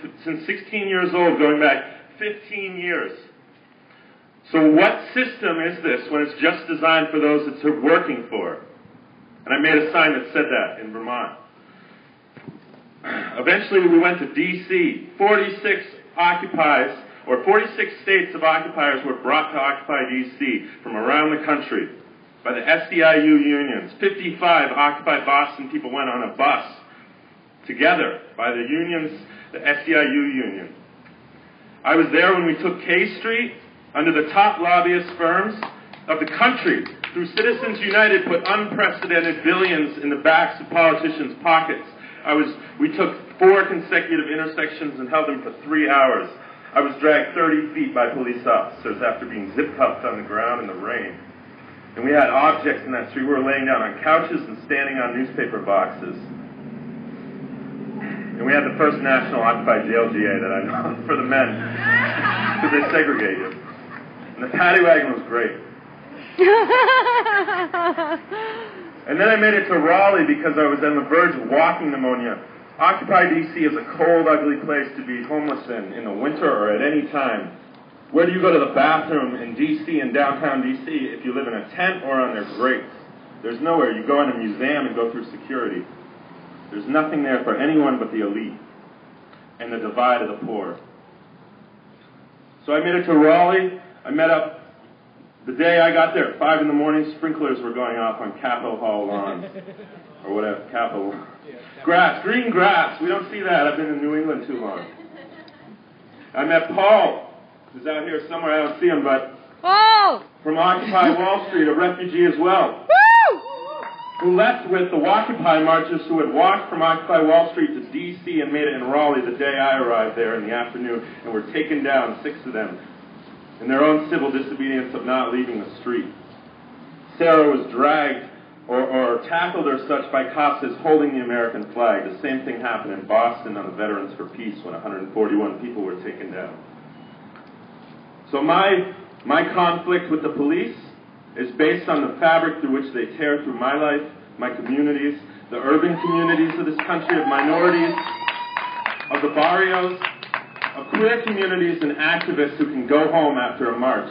16 years old, going back 15 years. So what system is this when it's just designed for those it's working for? And I made a sign that said that in Vermont. Eventually we went to D.C. 46 states of occupiers were brought to Occupy D.C. from around the country by the SEIU unions. 55 Occupy Boston people went on a bus together by the unions, the SEIU union. I was there when we took K Street under the top lobbyist firms of the country, through Citizens United, put unprecedented billions in the backs of politicians' pockets. We took 4 consecutive intersections and held them for 3 hours. I was dragged 30 feet by police officers after being zip-cuffed on the ground in the rain. And we had objects in that street. We were laying down on couches and standing on newspaper boxes. And we had the first national Occupy jail GA that I know for the men, because they segregate you. And the paddy wagon was great. And then I made it to Raleigh because I was on the verge of walking pneumonia. Occupy D.C. is a cold, ugly place to be homeless in the winter or at any time. Where do you go to the bathroom in D.C., in downtown D.C., if you live in a tent or on their grates? There's nowhere. You go in a museum and go through security. There's nothing there for anyone but the elite and the divide of the poor. So I made it to Raleigh. I met up the day I got there at 5 in the morning. Sprinklers were going off on Capitol Hall lawns, or whatever, Capitol. Grass, green grass. We don't see that. I've been in New England too long. I met Paul, who's out here somewhere. I don't see him, but from Occupy Wall Street, a refugee as well, who left with the Occupy marchers who had walked from Occupy Wall Street to D.C. and made it in Raleigh the day I arrived there in the afternoon, and were taken down, 6 of them, in their own civil disobedience of not leaving the street. Sarah was dragged or tackled or such by cops as holding the American flag. The same thing happened in Boston on the Veterans for Peace when 141 people were taken down. So my conflict with the police is based on the fabric through which they tear through my life, my communities, the urban communities of this country, of minorities, of the barrios, of queer communities and activists who can go home after a march.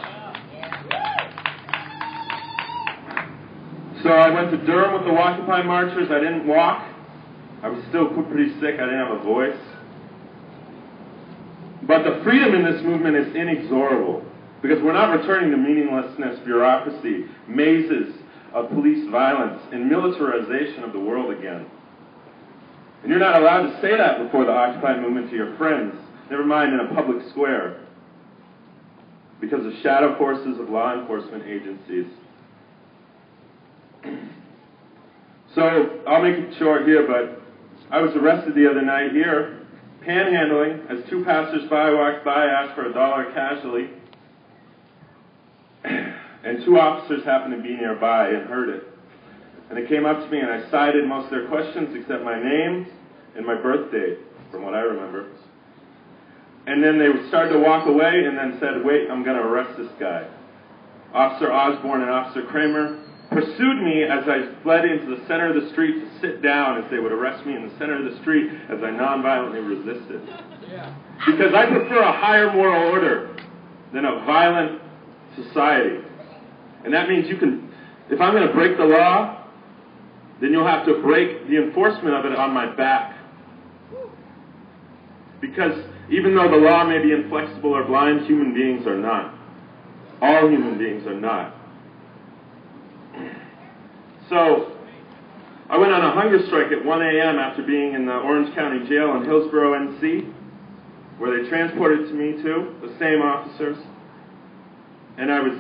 So I went to Durham with the Occupy marchers. I didn't walk. I was still pretty sick. I didn't have a voice. But the freedom in this movement is inexorable, because we're not returning to meaninglessness, bureaucracy, mazes of police violence, and militarization of the world again. And you're not allowed to say that before the Occupy movement to your friends, never mind in a public square, because of shadow forces of law enforcement agencies. So I'll make it short here, but I was arrested the other night here panhandling as two passers-by walked by, asked for $1 casually, and two officers happened to be nearby and heard it. And they came up to me and I cited most of their questions except my name and my birth date, from what I remember. And then they started to walk away and then said, wait, I'm going to arrest this guy. Officer Osborne and Officer Kramer pursued me as I fled into the center of the street to sit down as they would arrest me in the center of the street as I nonviolently resisted. Because I prefer a higher moral order than a violent society. And that means you can, if I'm going to break the law, then you'll have to break the enforcement of it on my back. Because even though the law may be inflexible or blind, human beings are not. All human beings are not. So, I went on a hunger strike at 1 a.m. after being in the Orange County Jail in Hillsborough, NC, where they transported me to, the same officers. And I was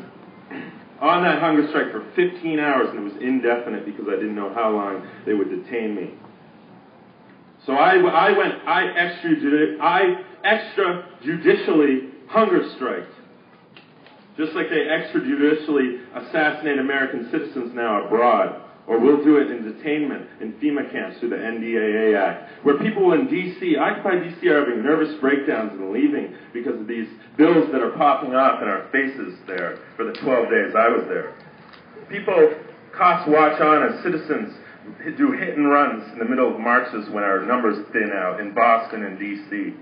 on that hunger strike for 15 hours, and it was indefinite because I didn't know how long they would detain me. So I extrajudicially hunger striked. Just like they extrajudicially assassinate American citizens now abroad, or will do it in detainment in FEMA camps through the NDAA Act, where people in D.C., Occupy D.C., are having nervous breakdowns and leaving because of these bills that are popping up in our faces there for the 12 days I was there. People, cops watch on as citizens do hit and runs in the middle of marches when our numbers thin out in Boston and D.C.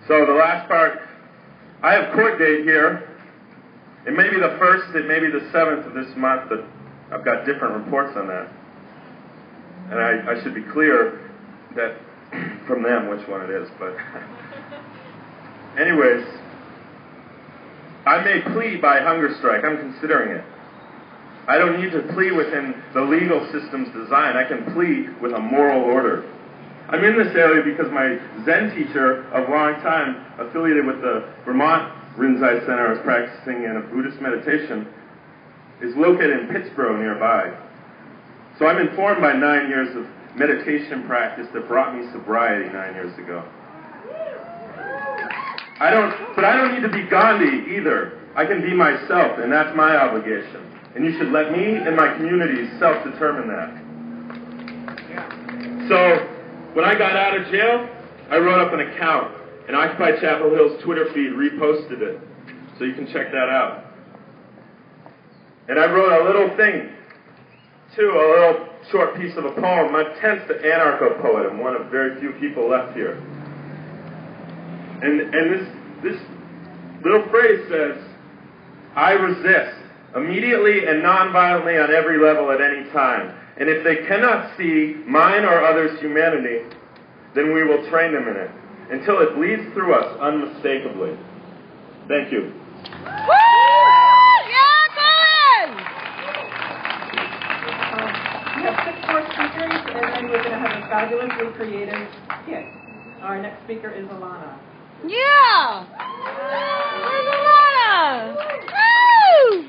So the last part, I have court date here. It may be the 1st, it may be the 7th of this month, but I've got different reports on that. And I should be clear that from them which one it is, but anyways, I may plea by hunger strike. I'm considering it. I don't need to plea within the legal system's design. I can plea with a moral order. I'm in this area because my Zen teacher of a long time, affiliated with the Vermont Rinzai Center I was practicing in a Buddhist meditation, is located in Pittsburgh nearby. So I'm informed by 9 years of meditation practice that brought me sobriety 9 years ago. But I don't need to be Gandhi either. I can be myself, and that's my obligation. And you should let me and my community self-determine that. So, when I got out of jail, I wrote up an account, and Occupy Chapel Hill's Twitter feed reposted it, so you can check that out. And I wrote a little thing, too, a little short piece of a poem. I'm tense to anarcho-poet. I'm one of very few people left here. And this little phrase says, I resist, immediately and non-violently on every level at any time. And if they cannot see mine or others' humanity, then we will train them in it, until it bleeds through us unmistakably. Thank you. We have 6 more speakers, and then we're going to have a fabulously creative skit. Our next speaker is Alana. Yeah! Where's Alana? Woo!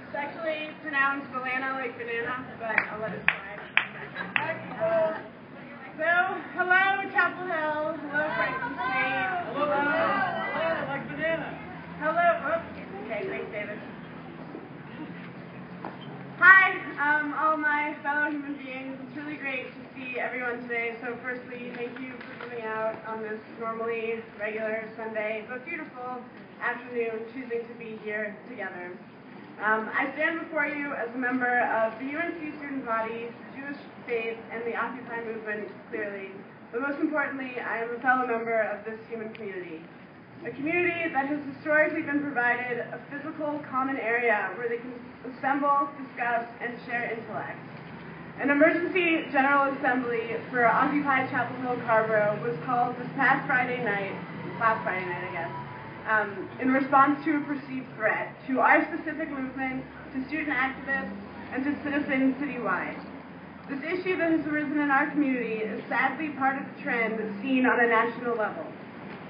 It's actually pronounced Alana like banana, but I'll let it slide. So, hello Chapel Hill, hello Franklin Street, hello Alana like banana. Hello, oops, okay, thanks David. Hi, all my fellow human beings. It's really great to see everyone today. So firstly, thank you for coming out on this normally regular Sunday, but beautiful afternoon, choosing to be here together. I stand before you as a member of the UNC student body, the Jewish faith, and the Occupy movement, clearly. But most importantly, I am a fellow member of this human community. A community that has historically been provided a physical common area where they can assemble, discuss, and share intellect. An emergency General Assembly for Occupy Chapel Hill Carborough was called this past Friday night, last Friday night I guess, in response to a perceived threat to our specific movement, to student activists, and to citizens citywide. This issue that has arisen in our community is sadly part of the trend seen on a national level,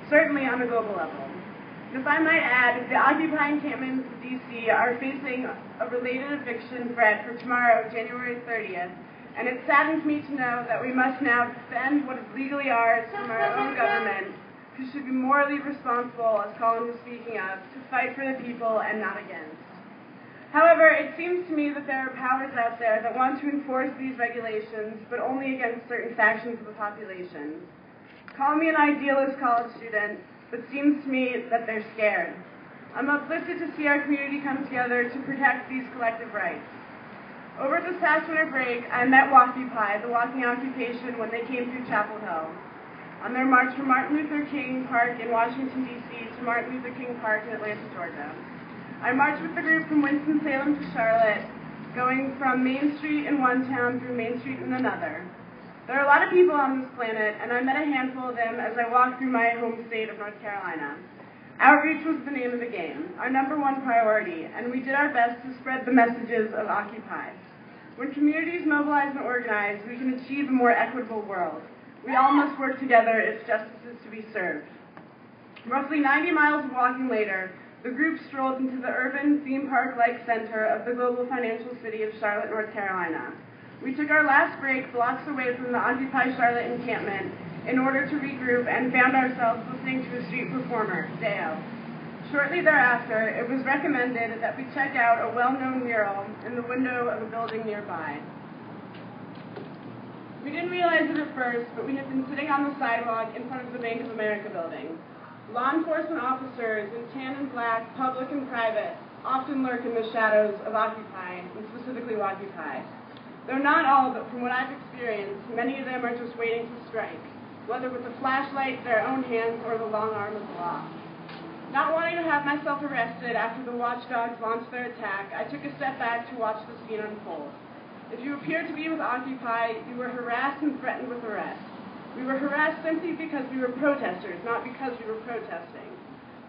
certainly on a global level. And if I might add, the Occupy encampments of D.C. are facing a related eviction threat for tomorrow, January 30th, And it saddens me to know that we must now defend what is legally ours from our own government, who should be morally responsible, as Colin was speaking of, to fight for the people and not against. However, it seems to me that there are powers out there that want to enforce these regulations, but only against certain factions of the population. Call me an idealist college student, but it seems to me that they're scared. I'm uplifted to see our community come together to protect these collective rights. Over this past winter break, I met Walkupy, the walking occupation, when they came through Chapel Hill, on their march from Martin Luther King Park in Washington, D.C. to Martin Luther King Park in Atlanta, Georgia. I marched with the group from Winston-Salem to Charlotte, going from Main Street in one town through Main Street in another. There are a lot of people on this planet, and I met a handful of them as I walked through my home state of North Carolina. Outreach was the name of the game, our #1 priority, and we did our best to spread the messages of Occupy. When communities mobilize and organize, we can achieve a more equitable world. We all must work together if justice is to be served. Roughly 90 miles of walking later, the group strolled into the urban theme park-like center of the global financial city of Charlotte, North Carolina. We took our last break blocks away from the Occupy Charlotte encampment in order to regroup and found ourselves listening to a street performer, Deo. Shortly thereafter, it was recommended that we check out a well-known mural in the window of a building nearby. We didn't realize it at first, but we had been sitting on the sidewalk in front of the Bank of America building. Law enforcement officers in tan and black, public and private, often lurk in the shadows of Occupy, and specifically Walkupy. They're not all, but from what I've experienced, many of them are just waiting to strike, whether with a flashlight, their own hands, or the long arm of the law. Not wanting to have myself arrested after the watchdogs launched their attack, I took a step back to watch the scene unfold. If you appeared to be with Occupy, you were harassed and threatened with arrest. We were harassed simply because we were protesters, not because we were protesting.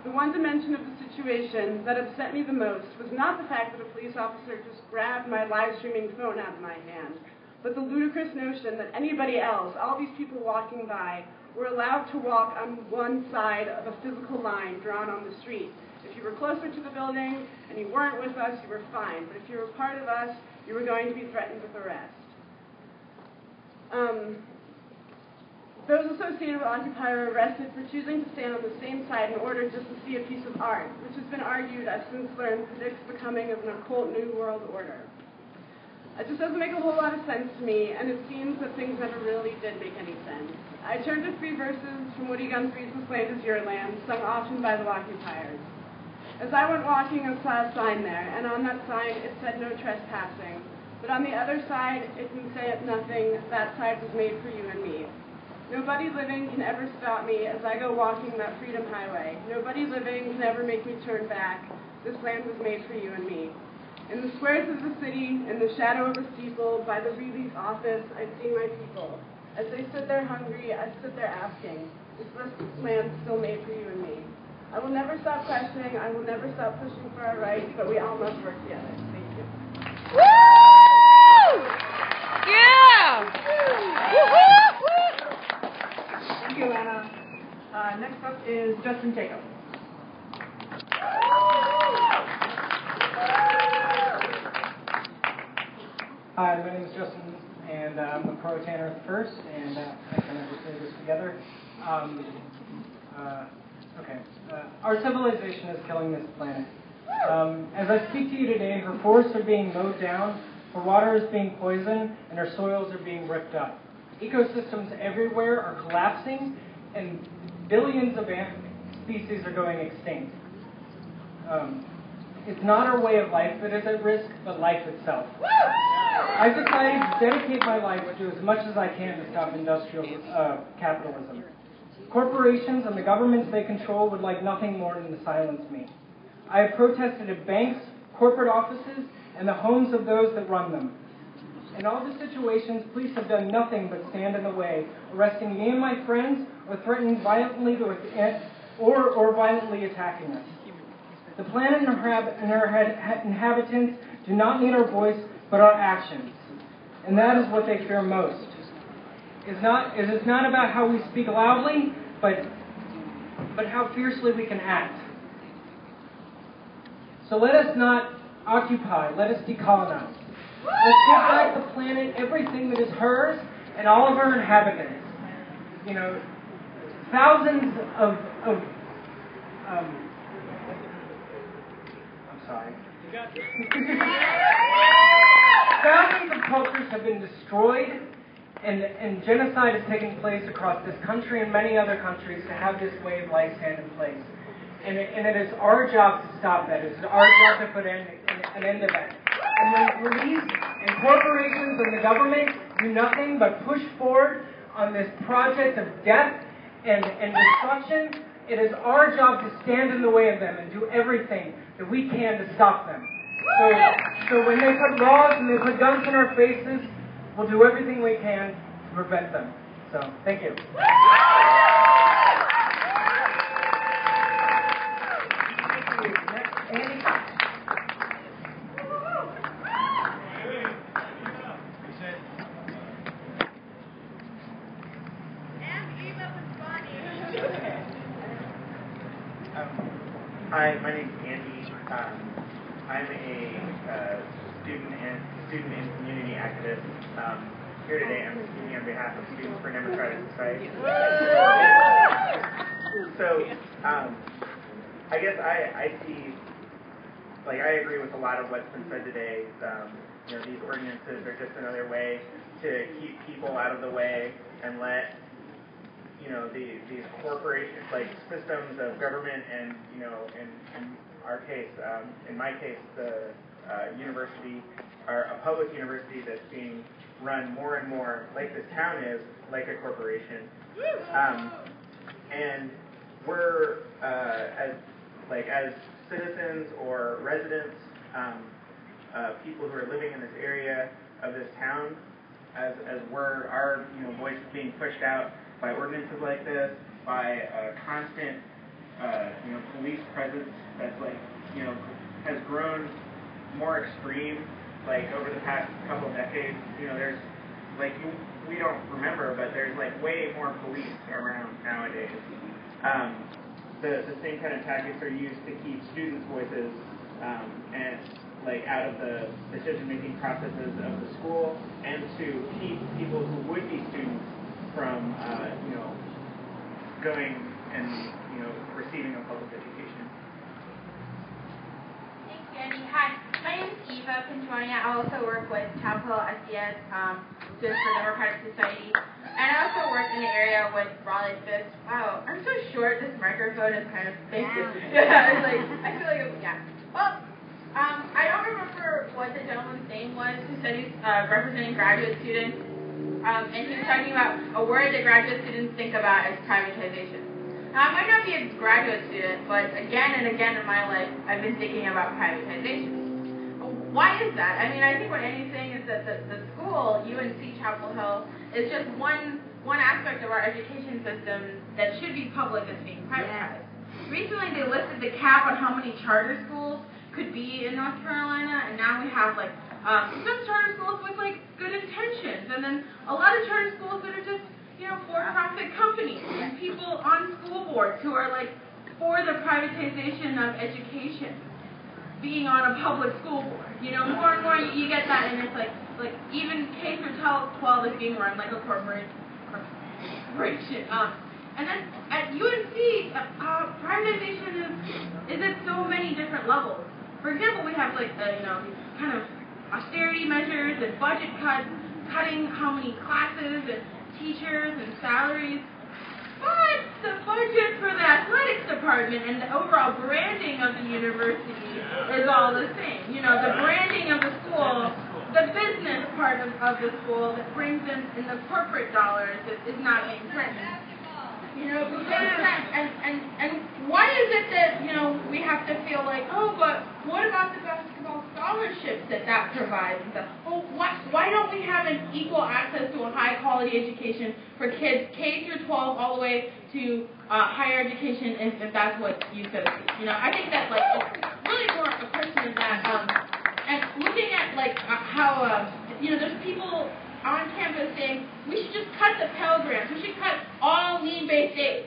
The one dimension of the situation that upset me the most was not the fact that a police officer just grabbed my live streaming phone out of my hand, but the ludicrous notion that anybody else, all these people walking by, were allowed to walk on one side of a physical line drawn on the street. If you were closer to the building and you weren't with us, you were fine, but if you were part of us, you were going to be threatened with arrest. Those associated with Occupy were arrested for choosing to stand on the same side in order just to see a piece of art, which has been argued, I've since learned, predicts the coming of an occult new world order. It just doesn't make a whole lot of sense to me, and it seems that things never really did make any sense. I turned to 3 verses from Woody Guthrie's This Land Is Your Land, sung often by the Occupiers. As I went walking, I saw a sign there, and on that sign it said no trespassing. But on the other side, it didn't say nothing. That side was made for you and me. Nobody living can ever stop me as I go walking that freedom highway. Nobody living can ever make me turn back. This land was made for you and me. In the squares of the city, in the shadow of a steeple, by the relief office, I'd see my people. As they stood there hungry, I stood there asking, is this land still made for you and me? I will never stop questioning, I will never stop pushing for our rights, but we all must work together. Thank you. Woo! Yeah! Woo-hoo! Thank you, Anna. Next up is Justin Jacob. Hi, my name is Justin, and I'm a pro tanner first, and I kind of just say this together. Our civilization is killing this planet. As I speak to you today, her forests are being mowed down, her water is being poisoned, and her soils are being ripped up. Ecosystems everywhere are collapsing, and billions of species are going extinct. It's not our way of life that is at risk, but life itself. I've decided to dedicate my life to do as much as I can to stop industrial capitalism. Corporations and the governments they control would like nothing more than to silence me. I have protested at banks, corporate offices, and the homes of those that run them. In all the situations, police have done nothing but stand in the way, arresting me and my friends, or threatening violently or violently attacking us. The planet and her inhabitants do not need our voice, but our actions. And that is what they fear most. It is not about how we speak loudly, but how fiercely we can act. So let us not occupy, let us decolonize. Let's give back the planet everything that is hers and all of her inhabitants. You know, thousands of I'm sorry. Thousands of cultures have been destroyed, and genocide has taken place across this country and many other countries to have this way of life stand in place. And it is our job to stop that. It is our job to put an end to that. And when these and corporations and the government do nothing but push forward on this project of death and destruction, it is our job to stand in the way of them and do everything that we can to stop them. So when they put laws and they put guns in our faces, we'll do everything we can to prevent them. So, thank you. Next, Andy Cox. Hi, my name's Andy. I'm a student and community activist. Here today, I'm speaking on behalf of Students for Democratic Society. So, I guess I see, like, I agree with a lot of what's been said today. You know, these ordinances are just another way to keep people out of the way and let, you know, these corporations, like systems of government and, you know, in our case, in my case, the university, a public university that's being run more and more like this town is, like a corporation. And we're, as citizens or residents, people who are living in this area of this town, as our voice is being pushed out by ordinances like this, by a constant police presence that's has grown more extreme over the past couple of decades. There's we don't remember, but there's way more police around nowadays. The same kind of tactics are used to keep students' voices and out of the decision-making processes of the school, and to keep people who would be students from going and receiving a public education. Thanks, Andy. Hi, my name is Eva Pinchonia. I also work with Chapel Hill SDS, Students for Democratic Society, and I also work in the area with Raleigh Fifth. Wow, I'm so short. This microphone is kind of big. Yeah, it's I feel Well, I don't remember what the gentleman's name was who said he's representing graduate students. And he was talking about a word that graduate students think about as privatization. Now, I might not be a graduate student, but again and again in my life, I've been thinking about privatization. Why is that? I mean, I think what Andy's saying is that the school, UNC Chapel Hill, is just one aspect of our education system that should be public that's being privatized. Yeah. Recently, they lifted the cap on how many charter schools could be in North Carolina, and now we have some charter schools with good intentions, and then a lot of charter schools that are just for-profit companies and people on school boards who are for the privatization of education, being on a public school board. More and more you get that, and it's even K through 12 is being run like a corporation. And then at UNC, privatization is at so many different levels. For example, we have these kind of austerity measures and budget cuts, cutting how many classes and teachers and salaries. But the budget for the athletics department and the overall branding of the university is all the same. The branding of the school, the business part of the school that brings in the corporate dollars is not being threatened. And why is it that, we have to feel but what about the basketball scholarships that provides? Why don't we have an equal access to a high-quality education for kids K through 12 all the way to higher education, if that's what you said? I think that, it's really more a question of that. And looking at, how, there's people on campus saying we should just cut the Pell Grants, we should cut all need-based aid.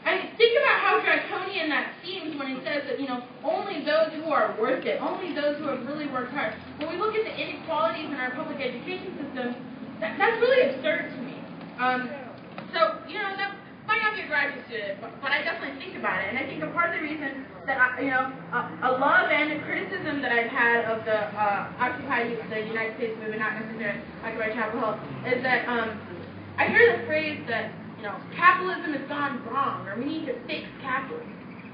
I think about how draconian that seems when it says that, only those who are worth it, only those who have really worked hard. When we look at the inequalities in our public education system, that's really absurd to me. That might not be a graduate student, but I definitely think about it. And I think a part of the reason that, a love and a criticism that I've had of the the United States movement, not necessarily Occupy Chapel Hill, is that I hear the phrase that, capitalism has gone wrong, or we need to fix capitalism.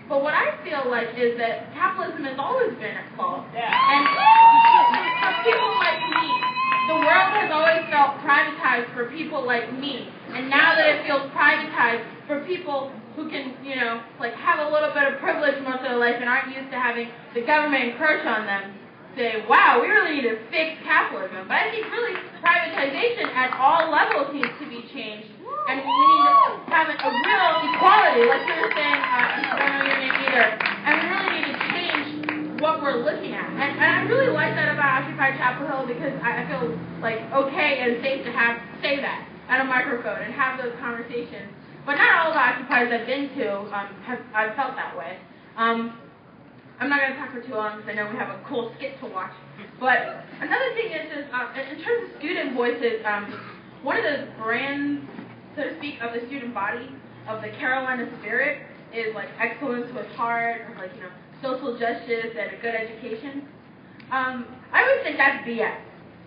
But what I feel like is that capitalism has always been at fault. And for people like me, the world has always felt privatized for people like me. And now that it feels privatized for people who can, have a little bit of privilege most of their life and aren't used to having the government encroach on them, say, wow, we really need to fix capitalism. But I think really privatization at all levels needs to be changed. And we need to have a real equality, like you were saying, I don't know your name either. And we really need to change what we're looking at. And I really like that about Occupy Chapel Hill because I feel like okay and safe to say that at a microphone and have those conversations. But not all the occupiers I've been to I've felt that way. I'm not going to talk for too long because I know we have a cool skit to watch. But another thing is in terms of student voices, one of the brands, so to speak, of the student body, of the Carolina spirit, is like excellence with heart, or social justice and a good education. I always think that's BS.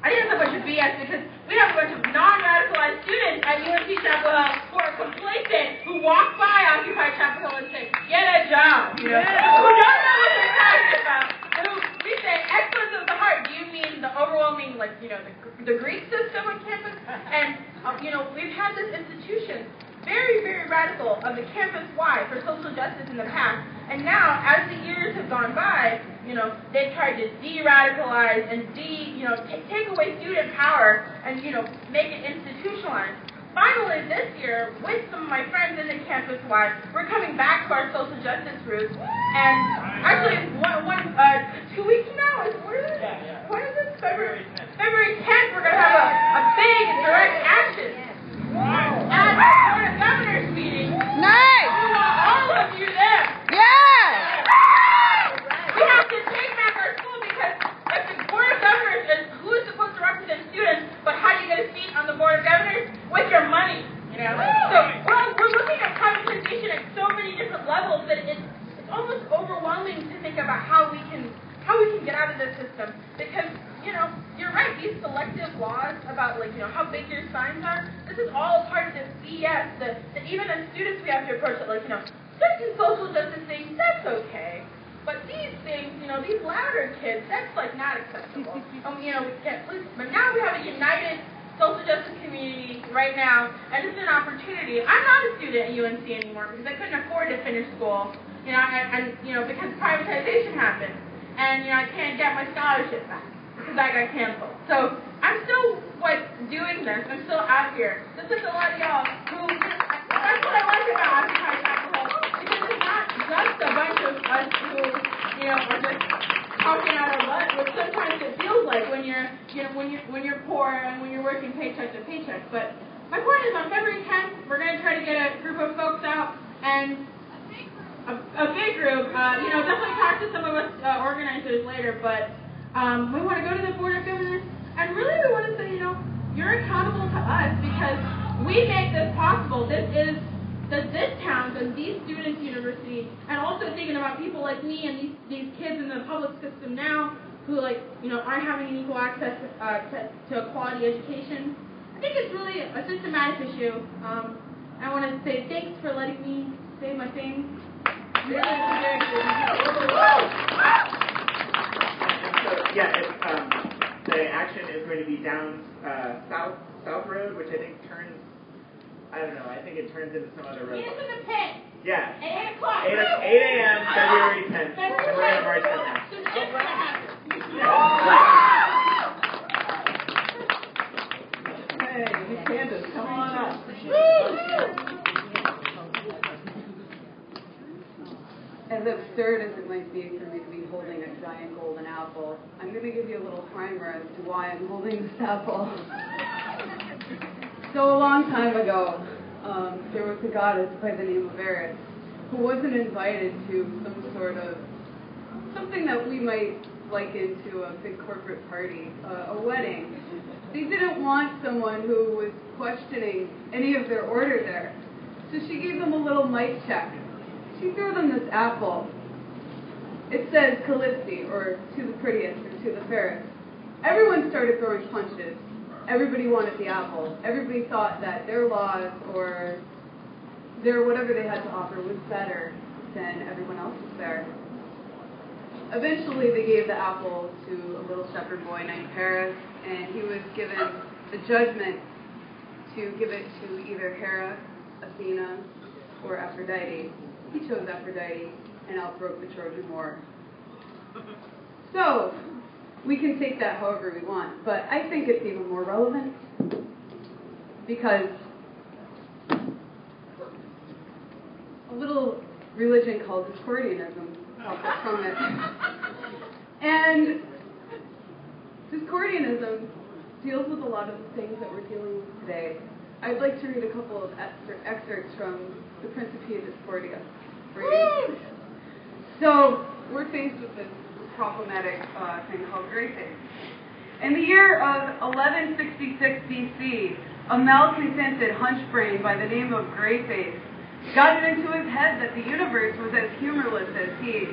I think that's a bunch of BS because we have a bunch of non-radicalized students at UNC Chapel Hill who are complacent, who walk by Occupy Chapel Hill and say, get a job, who don't know what they're talking about. Who we say, excellence of the heart, do you mean the overwhelming, the Greek system on campus? And, we've had this institution, very, very radical, of the campus Y for social justice in the past. And now, as the years have gone by, they've tried to de-radicalize and take away student power and, make it institutionalized. Finally, this year, with some of my friends in the campus Y, we're coming back to our social justice roots. And actually, 2 weeks from now, when is it? February 10th, we're going to have a big direct action. Wow. At the Board of Governors meeting. Nice! We want all of you there. Yeah! We have to take back our school because if the Board of Governors is who is supposed to represent students, but how do you get a seat on the Board of Governors? With your money, So we're looking at privatization at so many different levels that it's almost overwhelming to think about how we can get out of this system because, you're right, these selective laws about, how big your signs are, this is all part of this BS that even as students we have to approach it certain social justice things, that's okay. But these things, these louder kids, that's, not acceptable. We can't, but now we have a united social justice community right now, and it's an opportunity. I'm not a student at UNC anymore because I couldn't afford to finish school, because privatization happened. And, I can't get my scholarship back because I got canceled. So I'm still, doing this. I'm still out here. This is a lot of y'all who, that's what I like about Occupy Chapel Hill, because it's not just a bunch of us who, are just talking out our butt, which sometimes it feels like when you're, when you're poor and when you're working paycheck to paycheck. But my point is on February 10th, we're going to try to get a group of folks out and a big group, definitely talk to some of us organizers later, but we want to go to the Board of Governors, and really we want to say, you're accountable to us because we make this possible. This is this town's and these students' university, and also thinking about people like me and these kids in the public system now who, aren't having an equal access to a quality education. I think it's really a systematic issue. I want to say thanks for letting me say my thing. So, the action is going to be down South Road, which I think turns, I don't know, I think it turns into some other road. Meet us in the pit. Yeah. At 8 o'clock. 8 a.m. February 10th. And we're going to march on that. Hey, Miss Candace, come on up. As absurd as it might be for me to be holding a giant golden apple, I'm going to give you a little primer as to why I'm holding this apple. So a long time ago, there was a goddess by the name of Eris, who wasn't invited to some sort of, something that we might liken to a big corporate party, a wedding. They didn't want someone who was questioning any of their order there. So she gave them a little mic check. She threw them this apple. It says Calypsi, or to the prettiest, or to the fairest. Everyone started throwing punches. Everybody wanted the apple. Everybody thought that their laws or their whatever they had to offer was better than everyone else's there. Eventually, they gave the apple to a little shepherd boy named Paris, and he was given the judgment to give it to either Hera, Athena, or Aphrodite. He chose Aphrodite and outbroke the Trojan War. So, we can take that however we want, but I think it's even more relevant because a little religion called Discordianism helped us from it. And Discordianism deals with a lot of the things that we're dealing with today. I'd like to read a couple of excerpts from the Principia Discordia. So, we're faced with this problematic thing called Grayface. In the year of 1166 BC, a malcontented hunchbrain by the name of Grayface got it into his head that the universe was as humorless as he.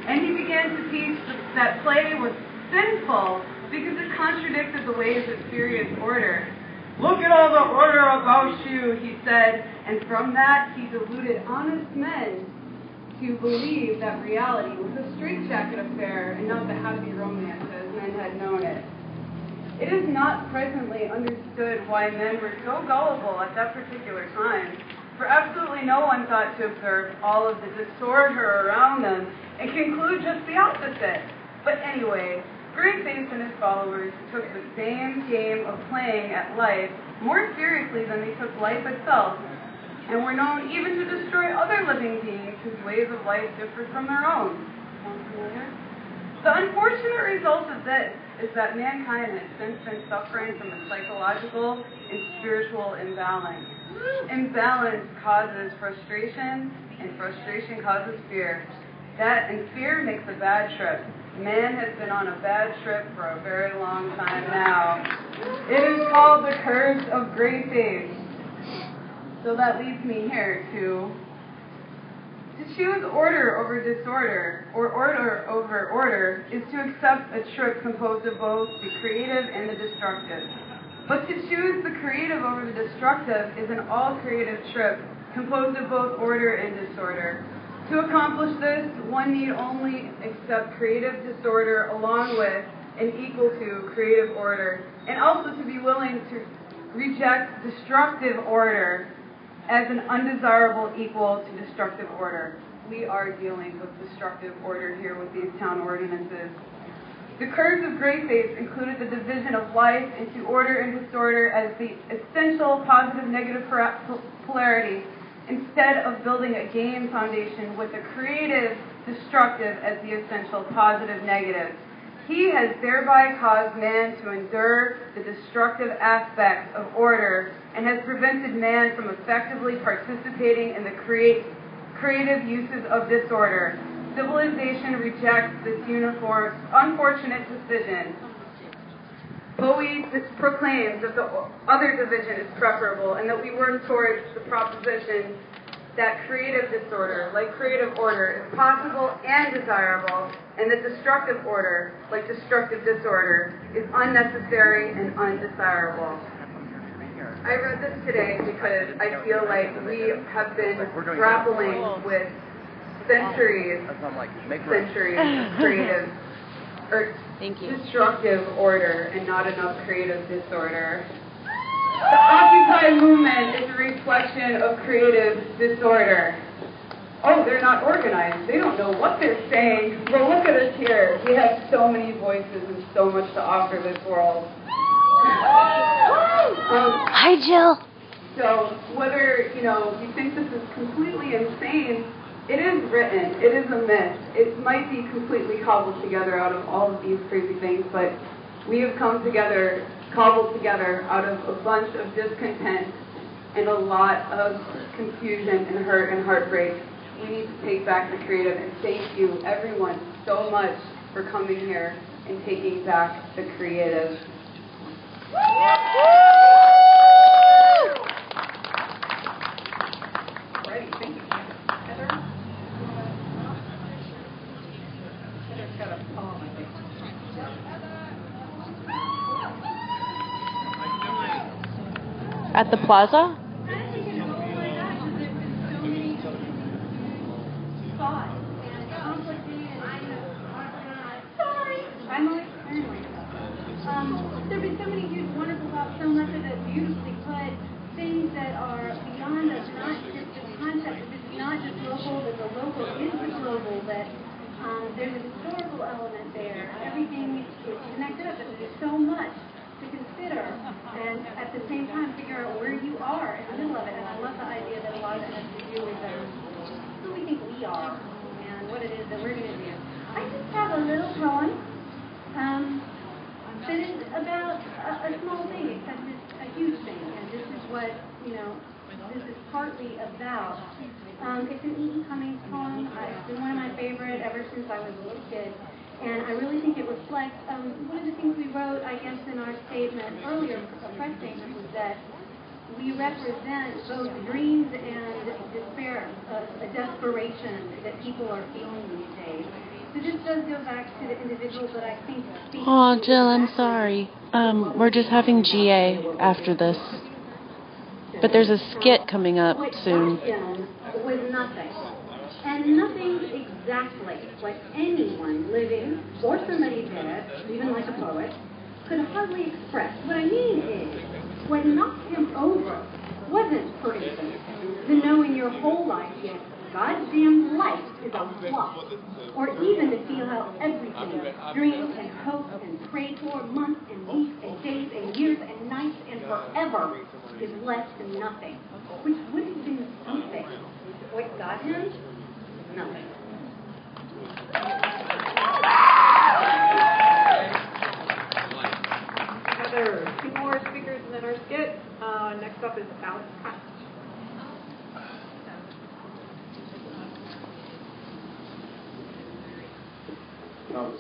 And he began to teach that play was sinful because it contradicted the ways of serious order. Look at all the order about you, he said, and from that he deluded honest men to believe that reality was a straitjacket affair and not the happy romance as men had known it. It is not presently understood why men were so gullible at that particular time, for absolutely no one thought to observe all of the disorder around them and conclude just the opposite. But anyway, Grayface and his followers took the same game of playing at life more seriously than they took life itself, and were known even to destroy other living beings whose ways of life differed from their own. Sound familiar? The unfortunate result of this is that mankind has since been suffering from a psychological and spiritual imbalance. Imbalance causes frustration, and frustration causes fear. That and fear makes a bad trip. Man has been on a bad trip for a very long time now. It is called the curse of Grayface. So that leads me here to choose order over disorder, or order over order, is to accept a trip composed of both the creative and the destructive. But to choose the creative over the destructive is an all-creative trip composed of both order and disorder. To accomplish this, one need only accept creative disorder along with and equal to creative order, and also to be willing to reject destructive order as an undesirable equal to destructive order. We are dealing with destructive order here with these town ordinances. The curse of Grayface included the division of life into order and disorder as the essential positive-negative polarity, instead of building a game foundation with the creative destructive as the essential positive-negative. He has thereby caused man to endure the destructive aspects of order and has prevented man from effectively participating in the creative uses of disorder. Civilization rejects this unfortunate decision. Bowie proclaims that the other division is preferable and that we work towards the proposition that creative disorder, like creative order, is possible and desirable, and that destructive order, like destructive disorder, is unnecessary and undesirable. I read this today because I feel like we have been grappling with centuries of creative or destructive order and not enough creative disorder. The Occupy movement is a reflection of creative disorder. Oh, they're not organized. They don't know what they're saying. Well, look at us here. We have so many voices and so much to offer this world. Hi, Jill. So whether, you think this is completely insane, it is written. It is a myth. It might be completely cobbled together out of all of these crazy things, but we have come together, cobbled together out of a bunch of discontent and a lot of confusion and hurt and heartbreak. We need to take back the creative, and thank you, everyone, so much for coming here and taking back the creative. Alrighty, thank you. Heather? Heather's got a poem, I think. At the plaza? There have been so many huge, wonderful thoughts, so much of it beautifully put, things that are beyond us, not just the concept, it's not just local, that the local is the global, that there's a historical element there. Everything is connected up, and there's so much to consider, and at the same time figure out where you are in the middle of it. And I love the idea that a lot of it has to do with who we think we are and what it is that we're going to do. I just have a little poem that is about a small thing, except it's a huge thing, and this is what, this is partly about. It's an E.E. Cummings poem. It's been one of my favorite ever since I was a little kid, and I really think it reflects one of the things we wrote, I guess, in our statement earlier, a press statement, was that we represent both dreams and despair, a desperation that people are feeling these days. So this does go back to the individuals that I think speak. Oh, Jill, I'm sorry. We're just having GA after this. But there's a skit coming up soon. Was nothing. And nothing exactly what anyone living or somebody dead, even like a poet, could hardly express. What I mean is, what knocked him over wasn't, for instance, the knowing your whole life, yes, goddamn life is a flop. Or even to feel how everything, dreamed and hoped and prayed for, months and weeks and days and years and nights and forever, is less than nothing. Which would have been something. What got him? Nothing. Heather, two more speakers and then our skit. Next up is Alex Pratt.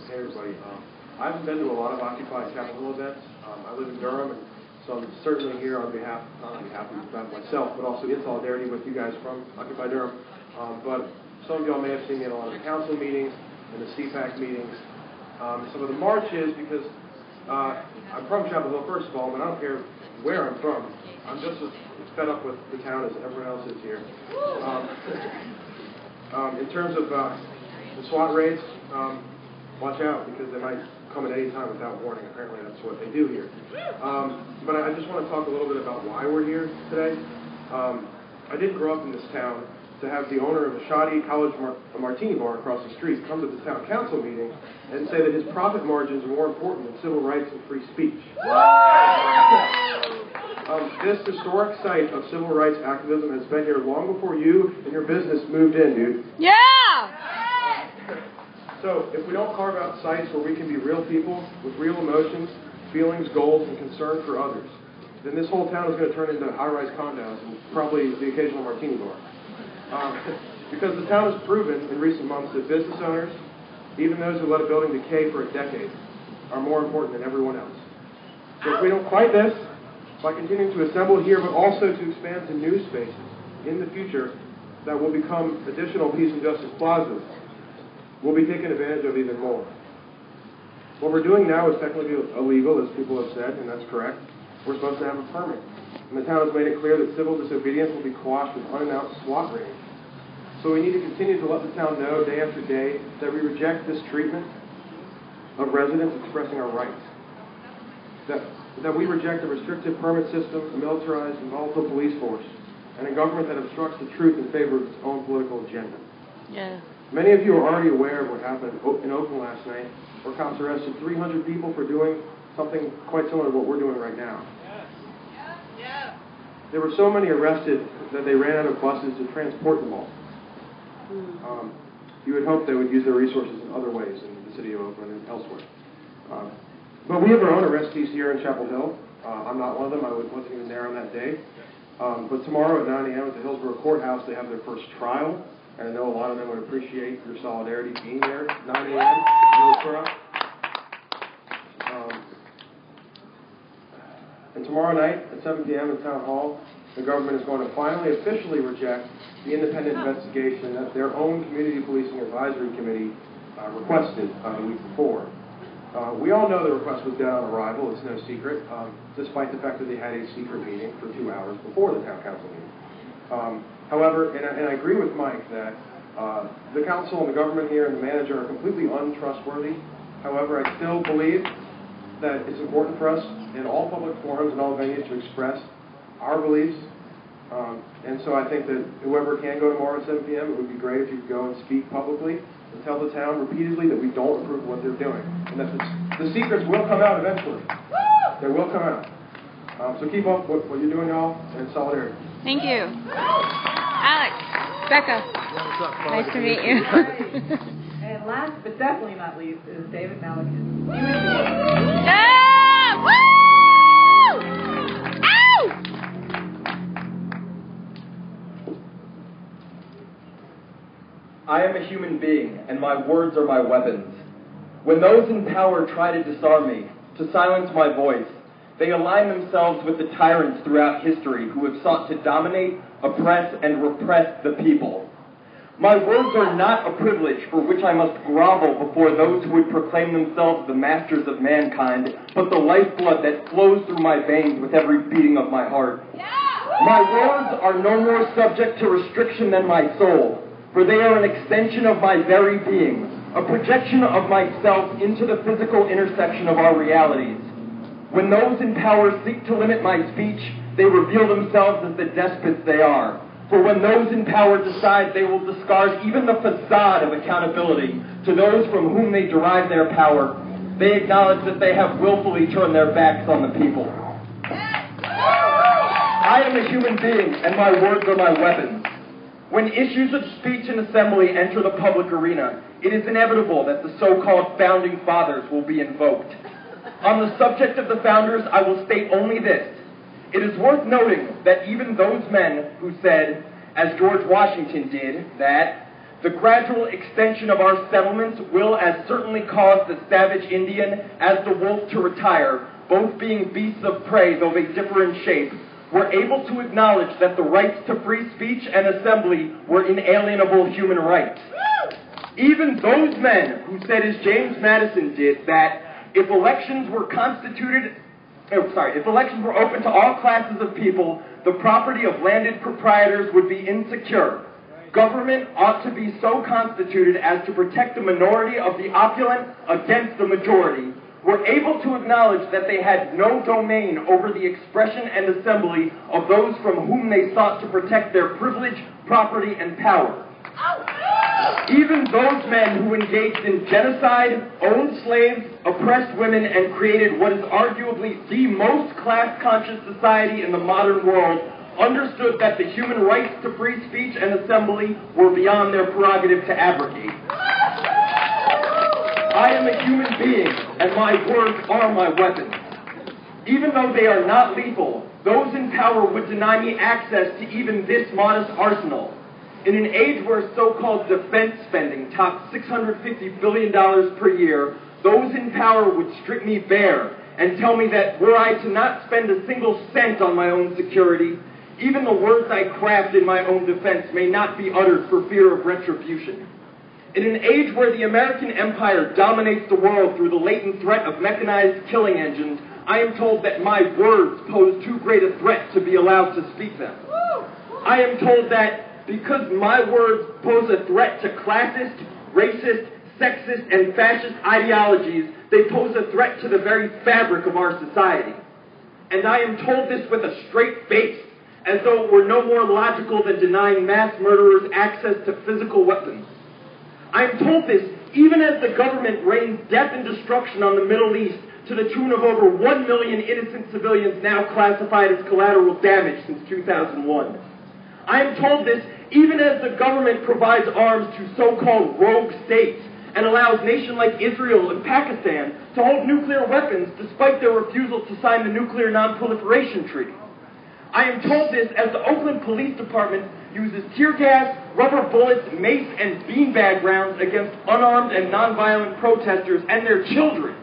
Hey everybody. I haven't been to a lot of Occupy Chapel Hill events. I live in Durham, and so I'm certainly here on behalf, not on behalf of myself, but also in solidarity with you guys from Occupy Durham. But some of y'all may have seen me at a lot of the council meetings and the CPAC meetings, some of the marches, because I'm from Chapel Hill, first of all, but I don't care where I'm from. I'm just as fed up with the town as everyone else is here. In terms of the SWAT raids, watch out, because they might come at any time without warning. Apparently that's what they do here. But I just want to talk a little bit about why we're here today. I didn't grow up in this town to have the owner of a shoddy college martini bar across the street come to the town council meeting and say that his profit margins are more important than civil rights and free speech. This historic site of civil rights activism has been here long before you and your business moved in, dude. Yeah! So, if we don't carve out sites where we can be real people with real emotions, feelings, goals, and concern for others, then this whole town is going to turn into high-rise condos and probably the occasional martini bar. Because the town has proven in recent months that business owners, even those who let a building decay for a decade, are more important than everyone else. So if we don't fight this, by continuing to assemble here, but also to expand to new spaces in the future that will become additional peace and justice plazas, we'll be taken advantage of even more. What we're doing now is technically illegal, as people have said, and that's correct. We're supposed to have a permit. And the town has made it clear that civil disobedience will be quashed with unannounced SWAT raids. So we need to continue to let the town know day after day that we reject this treatment of residents expressing our rights. That we reject a restrictive permit system, a militarized and volatile police force, and a government that obstructs the truth in favor of its own political agenda. Yeah. Many of you are already aware of what happened in Oakland last night, where cops arrested 300 people for doing something quite similar to what we're doing right now. There were so many arrested that they ran out of buses to transport them all. You would hope they would use their resources in other ways in the city of Oakland and elsewhere. But we have our own arrestees here in Chapel Hill. I'm not one of them. I wasn't even there on that day. But tomorrow at 9 a.m. at the Hillsborough Courthouse, they have their first trial. and I know a lot of them would appreciate your solidarity being there at 9 a.m. in Hillsborough. And tomorrow night at 7 p.m. in Town Hall, the government is going to finally officially reject the independent investigation that their own Community Policing Advisory Committee requested the week before. We all know the request was dead on arrival, it's no secret, despite the fact that they had a secret meeting for 2 hours before the Town Council meeting. However, and I agree with Mike that the council and the government here and the manager are completely untrustworthy. However, I still believe that it's important for us in all public forums and all venues to express our beliefs. And so I think that whoever can go tomorrow at 7 p.m., it would be great if you could go and speak publicly and tell the town repeatedly that we don't approve of what they're doing. And that the secrets will come out eventually. They will come out. So keep up what you're doing, y'all, and solidarity. Thank you. Alex, Becca, nice to meet you. And last but definitely not least is David Malikan. Yeah! Woo! Ow! I am a human being, and my words are my weapons. When those in power try to disarm me, to silence my voice, they align themselves with the tyrants throughout history who have sought to dominate, oppress, and repress the people. My words are not a privilege for which I must grovel before those who would proclaim themselves the masters of mankind, but the lifeblood that flows through my veins with every beating of my heart. My words are no more subject to restriction than my soul, for they are an extension of my very being, a projection of myself into the physical intersection of our realities. When those in power seek to limit my speech, they reveal themselves as the despots they are. For when those in power decide they will discard even the facade of accountability to those from whom they derive their power, they acknowledge that they have willfully turned their backs on the people. I am a human being, and my words are my weapons. When issues of speech and assembly enter the public arena, it is inevitable that the so-called founding fathers will be invoked. On the subject of the founders, I will state only this. It is worth noting that even those men who said, as George Washington did, that the gradual extension of our settlements will as certainly cause the savage Indian as the wolf to retire, both being beasts of prey though they differ in shape, were able to acknowledge that the rights to free speech and assembly were inalienable human rights. Even those men who said, as James Madison did, that if elections were open to all classes of people, the property of landed proprietors would be insecure. Government ought to be so constituted as to protect the minority of the opulent against the majority, were able to acknowledge that they had no domain over the expression and assembly of those from whom they sought to protect their privilege, property, and power. Even those men who engaged in genocide, owned slaves, oppressed women, and created what is arguably the most class-conscious society in the modern world understood that the human rights to free speech and assembly were beyond their prerogative to abrogate. I am a human being, and my words are my weapons. Even though they are not lethal, those in power would deny me access to even this modest arsenal. In an age where so-called defense spending tops $650 billion per year, those in power would strip me bare and tell me that were I to not spend a single cent on my own security, even the words I craft in my own defense may not be uttered for fear of retribution. In an age where the American empire dominates the world through the latent threat of mechanized killing engines, I am told that my words pose too great a threat to be allowed to speak them. I am told that because my words pose a threat to classist, racist, sexist, and fascist ideologies, they pose a threat to the very fabric of our society. And I am told this with a straight face, as though it were no more logical than denying mass murderers access to physical weapons. I am told this even as the government rains death and destruction on the Middle East to the tune of over 1 million innocent civilians now classified as collateral damage since 2001. I am told this even as the government provides arms to so-called rogue states and allows nations like Israel and Pakistan to hold nuclear weapons despite their refusal to sign the Nuclear Non-Proliferation Treaty. I am told this as the Oakland Police Department uses tear gas, rubber bullets, mace, and beanbag rounds against unarmed and nonviolent protesters and their children.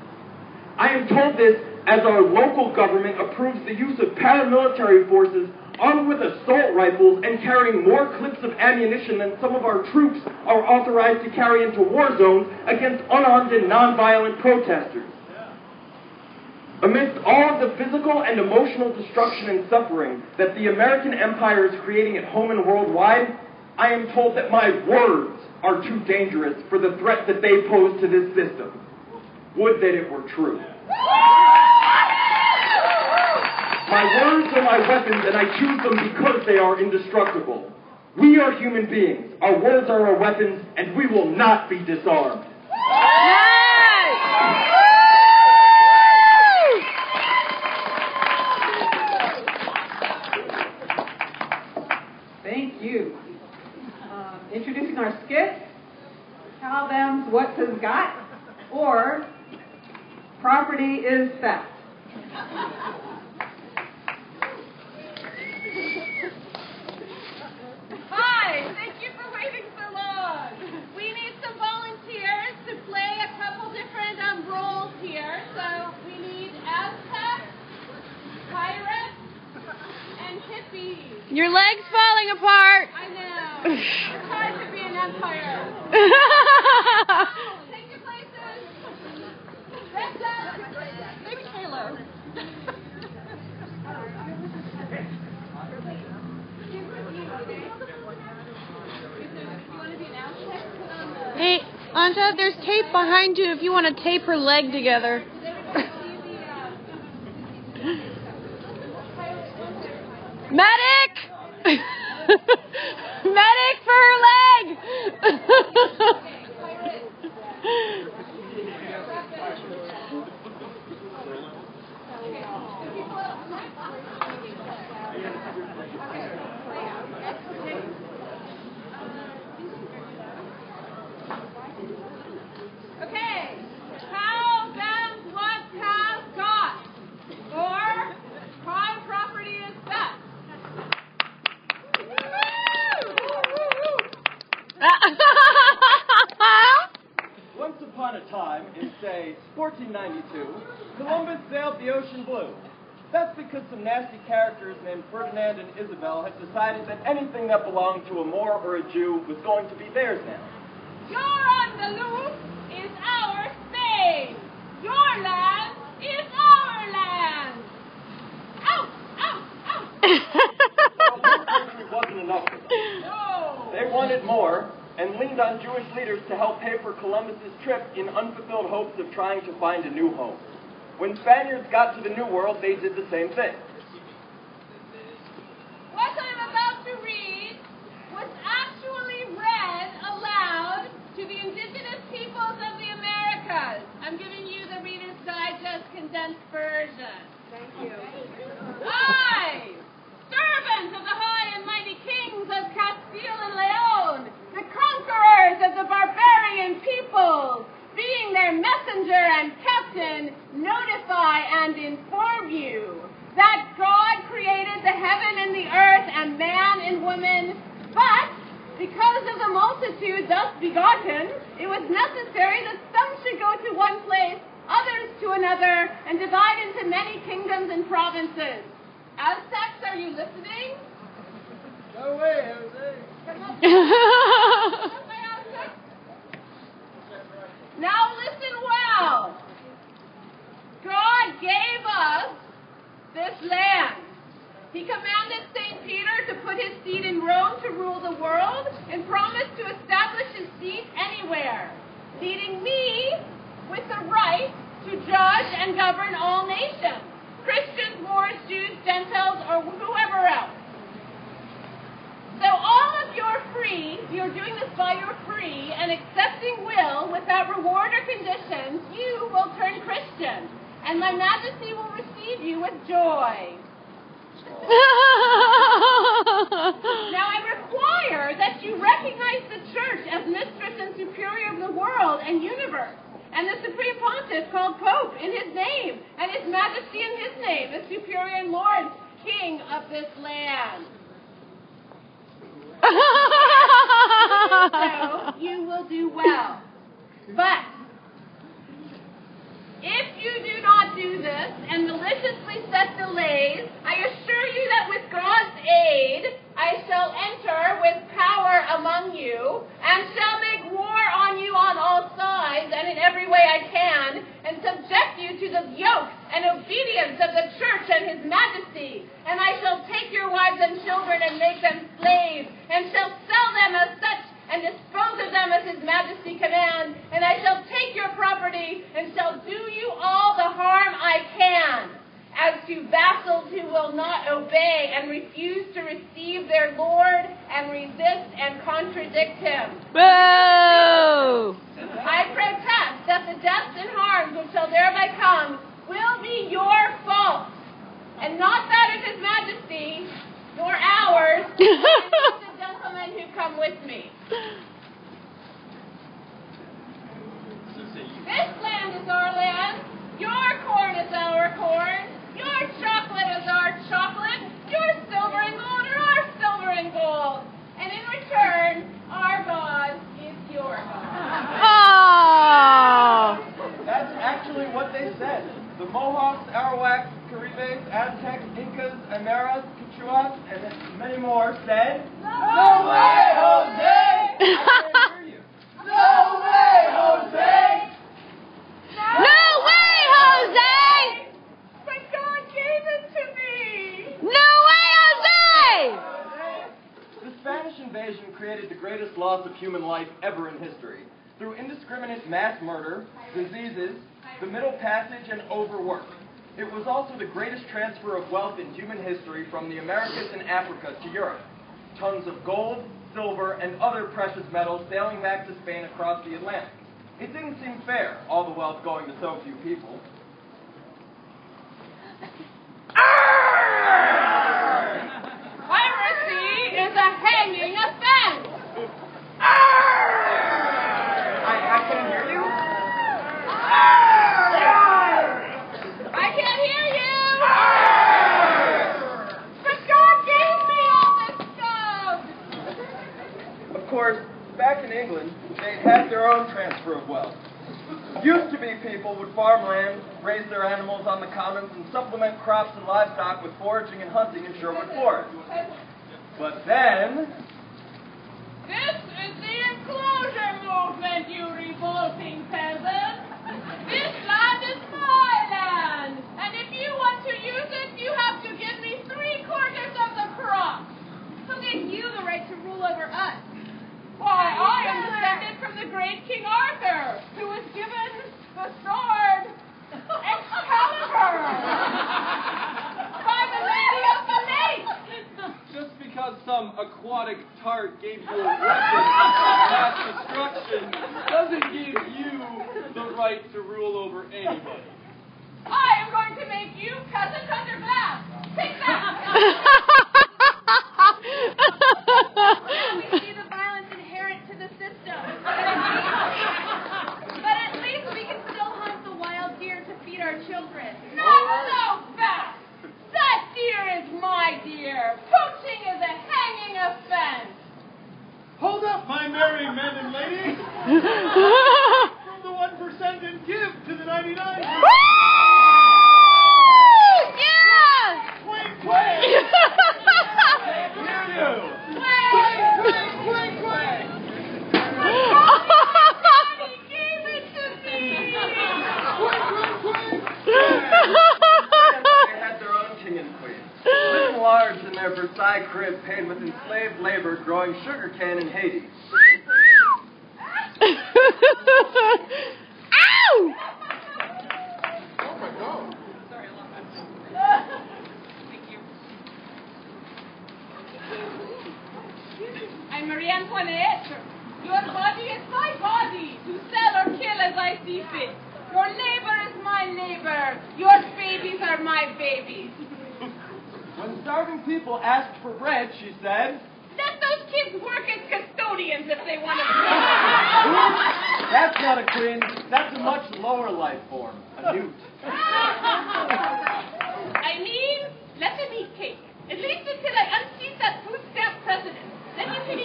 I am told this as our local government approves the use of paramilitary forces armed with assault rifles and carrying more clips of ammunition than some of our troops are authorized to carry into war zones against unarmed and nonviolent protesters. Amidst all of the physical and emotional destruction and suffering that the American empire is creating at home and worldwide, I am told that my words are too dangerous for the threat that they pose to this system. Would that it were true. My words are my weapons, and I choose them because they are indestructible. We are human beings. Our words are our weapons, and we will not be disarmed. Thank you. Introducing our skit, Tell Them's What's Has Got, or Property is Theft. Hi, thank you for waiting so long. We need some volunteers to play a couple different roles here. So we need Aztecs, pirates, and hippies. Your leg's falling apart. I know. It's hard to be an empire. Take your places. Maybe Taylor. Hey, Anja, there's tape behind you if you want to tape her leg together. Medic! Medic for her leg! Okay, Tell Them What Has Got, or Prime Property is Theft. Once upon a time, in, say, 1492, Columbus sailed the ocean blue. That's because some nasty characters named Ferdinand and Isabel had decided that anything that belonged to a Moor or a Jew was going to be theirs now. Your Andalus is our Spain. Your land is our land. Out, out, out. Well, country wasn't enough for them. No. They wanted more, and leaned on Jewish leaders to help pay for Columbus's trip in unfulfilled hopes of trying to find a new home. When Spaniards got to the New World, they did the same thing. What I'm about to read was actually read aloud to the indigenous peoples of the Americas. I'm giving you the Reader's Digest condensed version. Thank you. I, servant of the high and mighty kings of Castile and Leon, the conquerors of the barbarian peoples, being their messenger and captain, notify and inform you that God created the heaven and the earth and man and woman, but because of the multitude thus begotten, it was necessary that some should go to one place, others to another, and divide into many kingdoms and provinces. Aztecs, are you listening? No way, Jose. Come up. Now listen well. God gave us this land. He commanded St. Peter to put his seat in Rome to rule the world and promised to establish his seat anywhere, leaving me with the right to judge and govern all nations, Christians, Moors, Jews, Gentiles, or whoever else. So all of your free, you're doing this by your free and accepting will without reward or conditions, you will turn Christian, and my majesty will receive you with joy. Now I require that you recognize the church as mistress and superior of the world and universe, and the supreme pontiff called Pope in his name, and his majesty in his name, the superior and Lord, king of this land. So you will do well. But if you do not do this and maliciously set delays, I assure you that with God's aid, I shall enter with power among you and shall make war on you on all sides and in every way I can, and subject you to the yoke and obedience of the church and his majesty. And I shall take your wives and children and make them slaves, and shall sell them as such and dispose of them as his majesty commands. And I shall take your property and shall do you all the harm I can. As to vassals who will not obey and refuse to receive their lord and resist and contradict him. Boo! I protest that the deaths and harms which shall thereby come will be your fault, and not that of his majesty, nor ours, and the gentlemen who come with me. This land is our land, your corn is our corn, your chocolate is our chocolate, your silver and gold are our silver and gold, and in return, our God is your God. Oh! That's actually what they said. The Mohawks, Arawaks, Caribes, Aztecs, Incas, Aymaras, Quichuas, and many more said, "No way, Jose!" I can't hear you. No way, Jose! No way, Jose! But God gave it to me! No way, Jose! The Spanish invasion created the greatest loss of human life ever in history. Through indiscriminate mass murder, diseases, the Middle Passage, and overwork. It was also the greatest transfer of wealth in human history from the Americas and Africa to Europe. Tons of gold, silver, and other precious metals sailing back to Spain across the Atlantic. It didn't seem fair, all the wealth going to so few people. Piracy is a hanging offense! I can't hear you. I can't hear you! But God gave me all this stuff! Of course, back in England, they had their own transfer of wealth. Used to be people would farm land, raise their animals on the commons, and supplement crops and livestock with foraging and hunting in Sherwood Forest. But then... This is the enclosure movement, you revolting peasants! This land is my land! And if you want to use it, you have to give me 3/4 of the crop! Who gave you the right to rule over us? Why, I am descended from the great King Arthur, who was given the sword Excalibur by the Lady of the Lake. Just because some aquatic tart gave you a weapon of mass destruction doesn't give you the right to rule over anybody. I am going to make you peasants under glass. Take that. We see the violence inherent to the system. But at least we can still hunt the wild deer to feed our children. Not so fast. That deer is my deer. Poaching is a hanging offense. Hold up, my merry men and ladies. From the 1% and give to the 99. Yeah! Quake, quake. Hear you. Quake, quake, quake, quake. Daddy gave it to me. They had their own king and queen. Living large in their Versailles crib paid with enslaved labor growing sugarcane in Haiti. Ow! Oh my God. I'm Marie Antoinette. Your body is my body, to sell or kill as I see fit. Your neighbor is my neighbor. Your babies are my babies. When starving people asked for bread, she said, Let those kids work as custodians if they want to. "That's not a queen. That's a much lower life form, a newt." I mean, let them eat cake. At least until I unseat that food stamp president. Then you can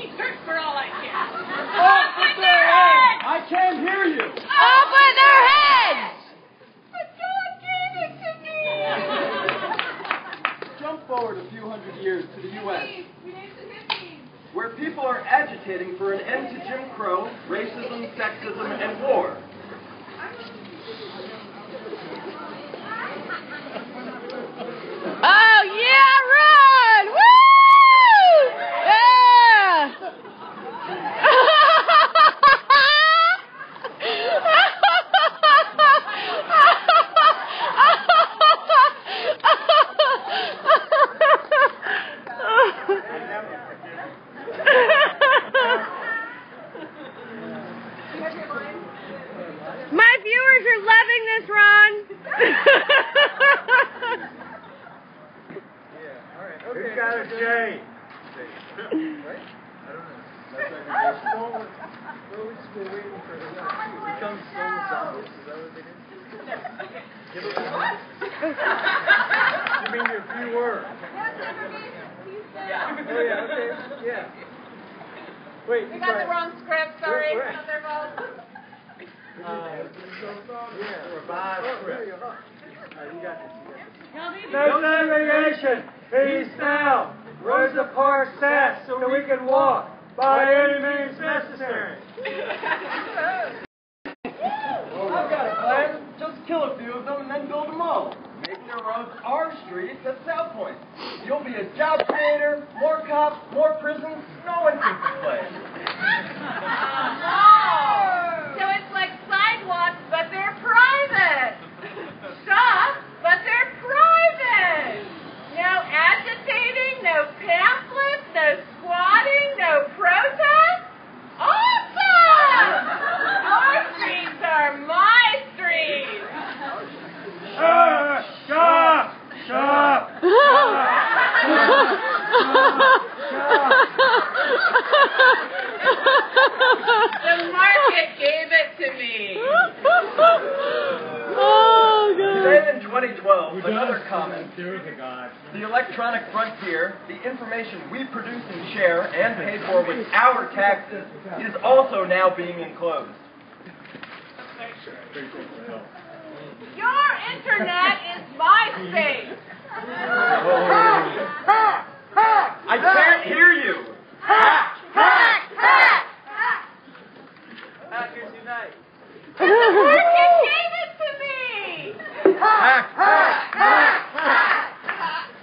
forward a few hundred years to the U.S., where people are agitating for an end to Jim Crow, racism, sexism, and war. Oh, yeah, run! Woo! Yeah! My viewers are loving this, Ron. Who's got a J? Right? I don't know. We're waiting for the become solo zombies. Is that what they do? Give it You mean your viewer? Oh yeah, okay. Yeah. Wait, We got the wrong script, sorry. It's not their fault. Revive script. You got this. No segregation. Peace now. Rosa Parks fast so we can walk by any means necessary. I've got a plan. Just kill a few of them and then build them all. Make their roads our streets at South Point. You'll be a job creator, more cops, more prisons. No one can complain. So it's like sidewalks, but they're private. Shops, but they're private. No agitating, no pamphlets, no squatting, no protest. Awesome! Our streets are my streets. Shop! The market gave it to me. Oh, God. Today in 2012, another comment. The electronic frontier, the information we produce and share and pay for with our taxes, is also now being enclosed. Your internet is my space. I can't hear you. Hackers unite. The market gave it to me.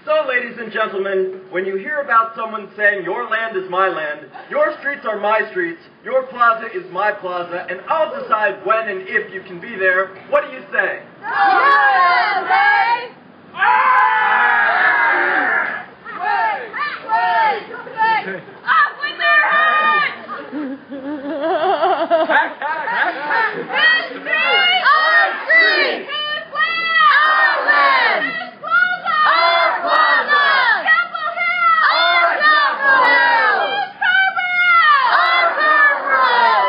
So, ladies and gentlemen, when you hear about someone saying your land is my land, your streets are my streets, your plaza is my plaza, and I'll decide when and if you can be there, what do you say? Up with their heads! His street! Our street! His land! Our land! His plaza! Our plaza! Chapel Hill! Our Chapel Hill! His Scarborough! Our Scarborough!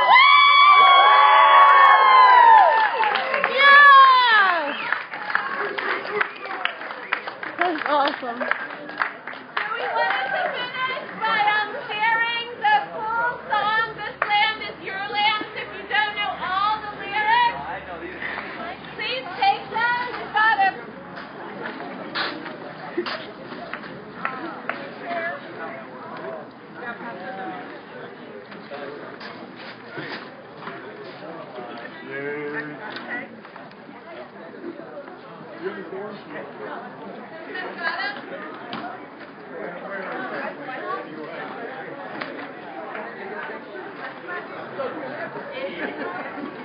Yeah! That's awesome. So we wanted to finish by sharing the cool song, This Land is Your Land. If you don't know all the lyrics, please take them. You've got a...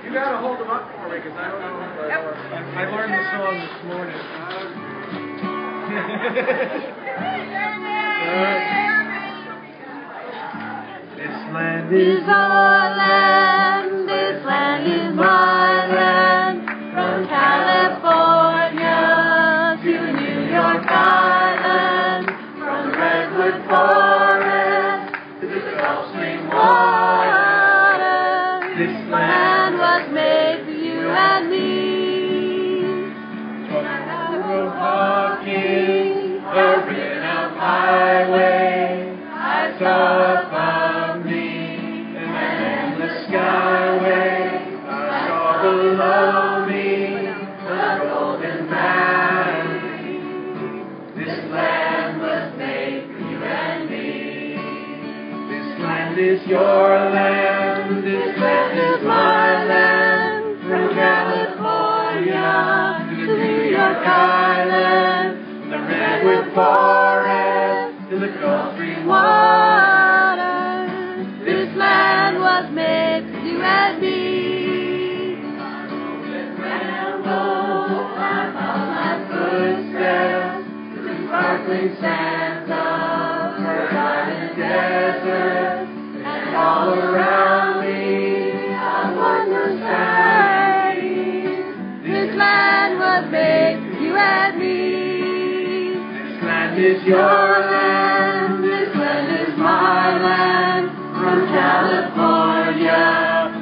You gotta hold them up for me because I don't know. I learned the song this morning. This land is our land, this land is my land, from California to New York Island, from Redwood Forest to the Gulf Stream water. This land was made for you and me. Walking a renowned highway, I saw above me an endless sky. is your land, this land is my land, from California to New York Island, the redwood forest to the Gulf Stream water. This land was made for you and me. Footsteps through sparkling sands of forgotten deserts, and all around me a wondrous sight. This land was made for you and me. This land is your land, this land is my land, from California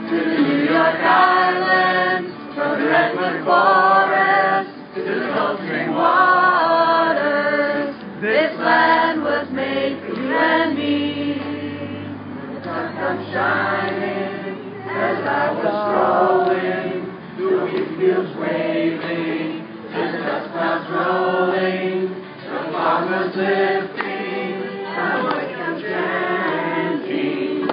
to the New York Island, from the redwood forest to the Gulf Stream waters. This land was made for you and me. The sun comes shining as I was strolling, the wheat fields waving, and the dust clouds rolling, the farmers lifting, the voices chanting.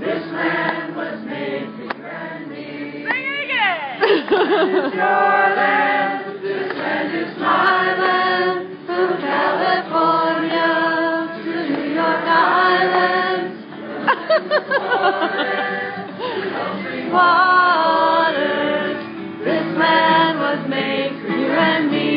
This land was made for you and me. Sing it again! This land is your land. This land is my land, from California to the New York Islands, Waters. This land was made for you and me.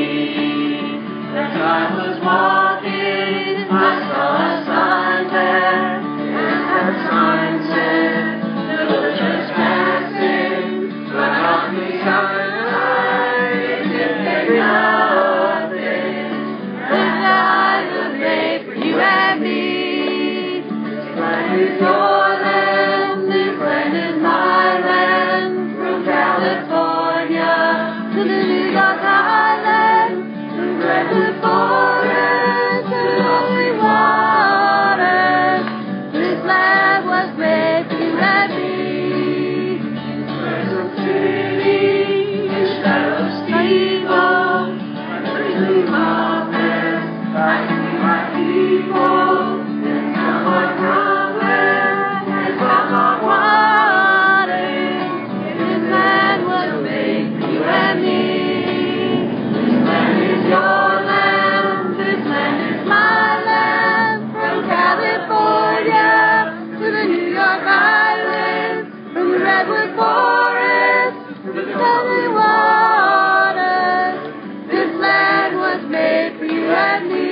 As I was walking, I saw a sign there, and that sign said, "The villagers passing, but on the side, it didn't take nothing." This land was made for you and me. This land is your land, this land is my land, from California To the New York Island, to the redwood forest to the Gulf Stream waters. this land was made for you and me. Pleasant city, in shadow steeple, my dream of rest. I see my people, and come on grumbling, and come on wanting. This land was made for you and me. This land is your land, this land is my land, From California to the New York Island, from the redwood forest to the sunny waters. This land was made for you and me.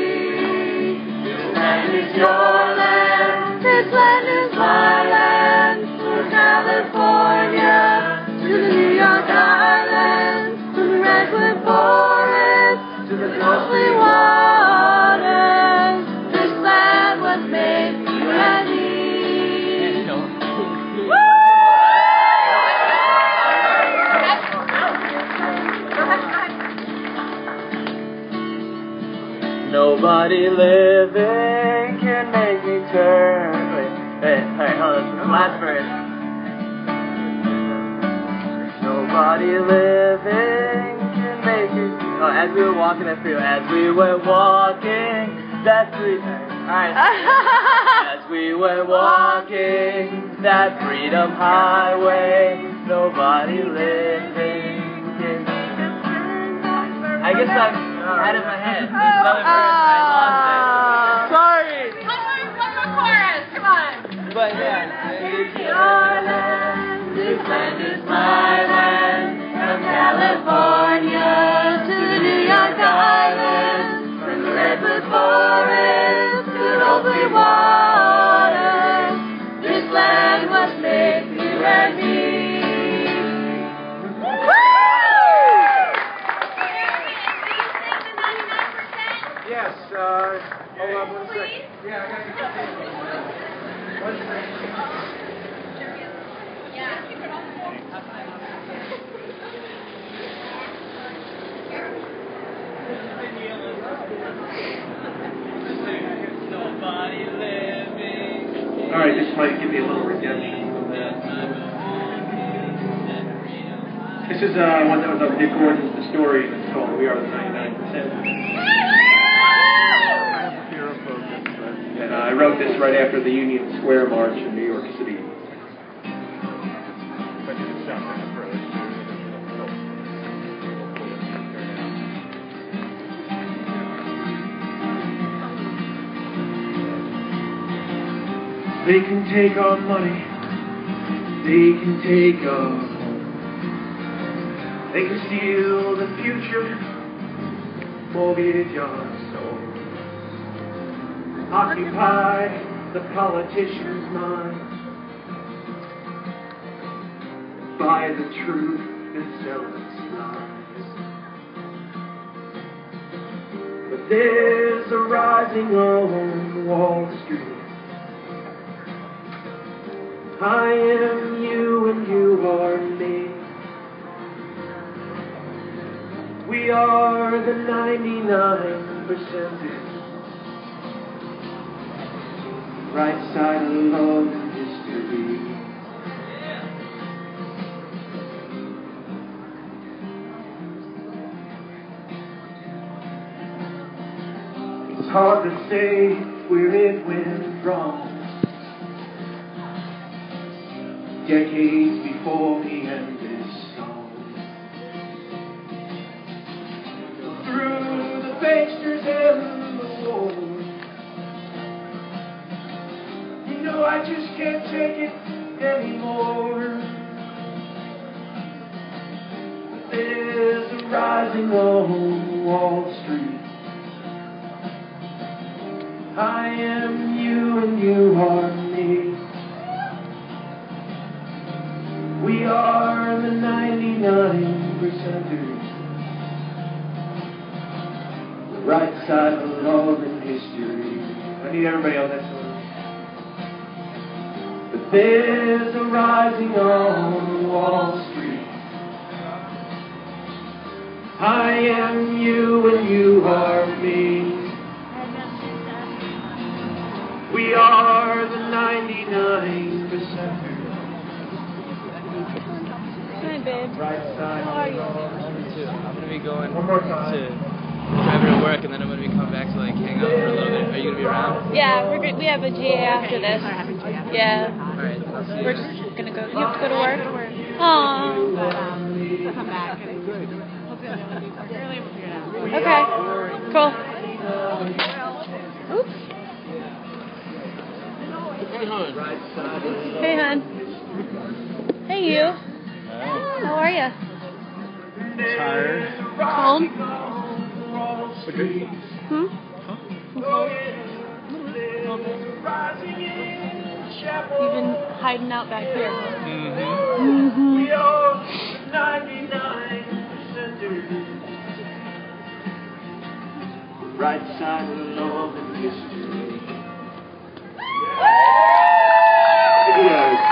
this land is your land. This land is my land, from California to the New York Island, from the redwood forest To the Gulf Stream waters. This land was made for you and me. Nobody living can make me turn. Wait, hold on. Last verse. Nobody living can make it. Oh, as we were walking that freeway, as we were walking that freeway. Alright. As we were walking that freedom highway, nobody living can. I guess I'm out of my head. There's another verse and I lost it. Sorry. One more chorus. Come on. But yeah. This land is my land, from California to the New York Island, from the redwood forest to the open waters. This land was made for you and me. Yes, hold on 1 second. Yeah, I got to 1 second. All right, this might give me a little redemption from that. This is one that was on Dick Gordon's The Story, and it's called We Are the 99%. And I wrote this right after the Union Square March in New York They can take our money, they can take our home. They can steal the future, mortgage our soul. Occupy the politicians' minds, buy the truth and sell its lies. But there's a rising on Wall Street. I am you and you are me. We are the 99%. Right side of love and history. It's hard to say where it went wrong. Decades before we end this song. Through the banksters and the war. You know I just can't take it anymore. There's a rising on Wall Street. I am you and you are me. We are the 99%ers. The right side of love and history. I need everybody on that side. But there's a rising on Wall Street. I am you and you are me. We are the 99%ers. Hi, babe. Right side. How are you? I'm going to be going One more time. to driving to work, and then I'm going to be coming back to like hang out for a little bit. Are you going to be around? Yeah, we have a GA after this. Yeah. All right, I'll see you. We're just going to go. You have to go to work? Aww. I'll come back. Okay. Cool. Oops. Hey, hon. Hey, hon. Hey, you. How are you? Tired. Calm? Okay. Hmm? You've been hiding out back here. Mm-hmm. We are the 99%ers. Right side of love and history. Yeah.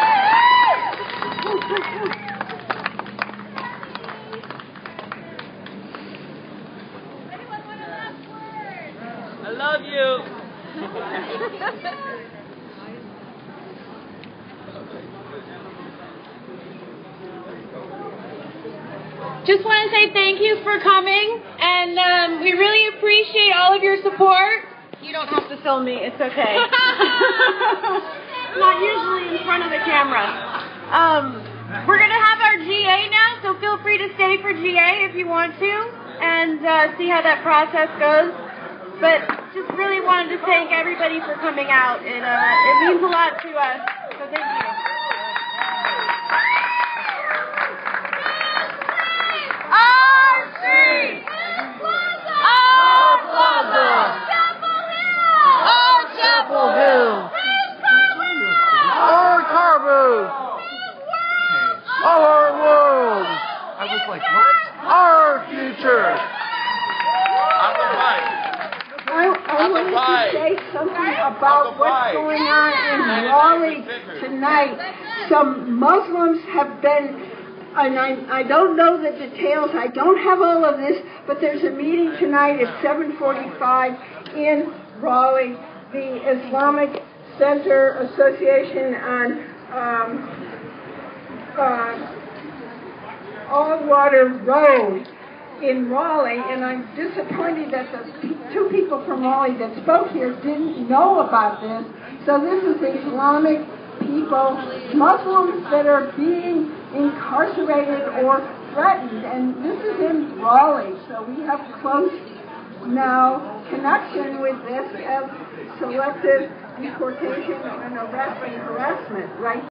I love you. Just want to say thank you for coming, and we really appreciate all of your support. You don't have to film me, it's okay. Not usually in front of the camera. We're going to have our GA now, so feel free to stay for GA if you want to, and see how that process goes. But just really wanted to thank everybody for coming out. It means a lot to us, so thank you. Our street! Our plaza! Our Chapel Hill! Our car booth! Our world! I was like, what? Our future! I wanted to say something about what's going on in Raleigh tonight. Some Muslims have been, and I don't know the details, I don't have all of this, but there's a meeting tonight at 7:45 in Raleigh, the Islamic Center Association on Allwater Road in Raleigh, and I'm disappointed that the two people from Raleigh that spoke here didn't know about this. So this is Islamic people, Muslims that are being incarcerated or threatened, and this is in Raleigh, so we have close now connection with this as selective deportation and arrest and harassment right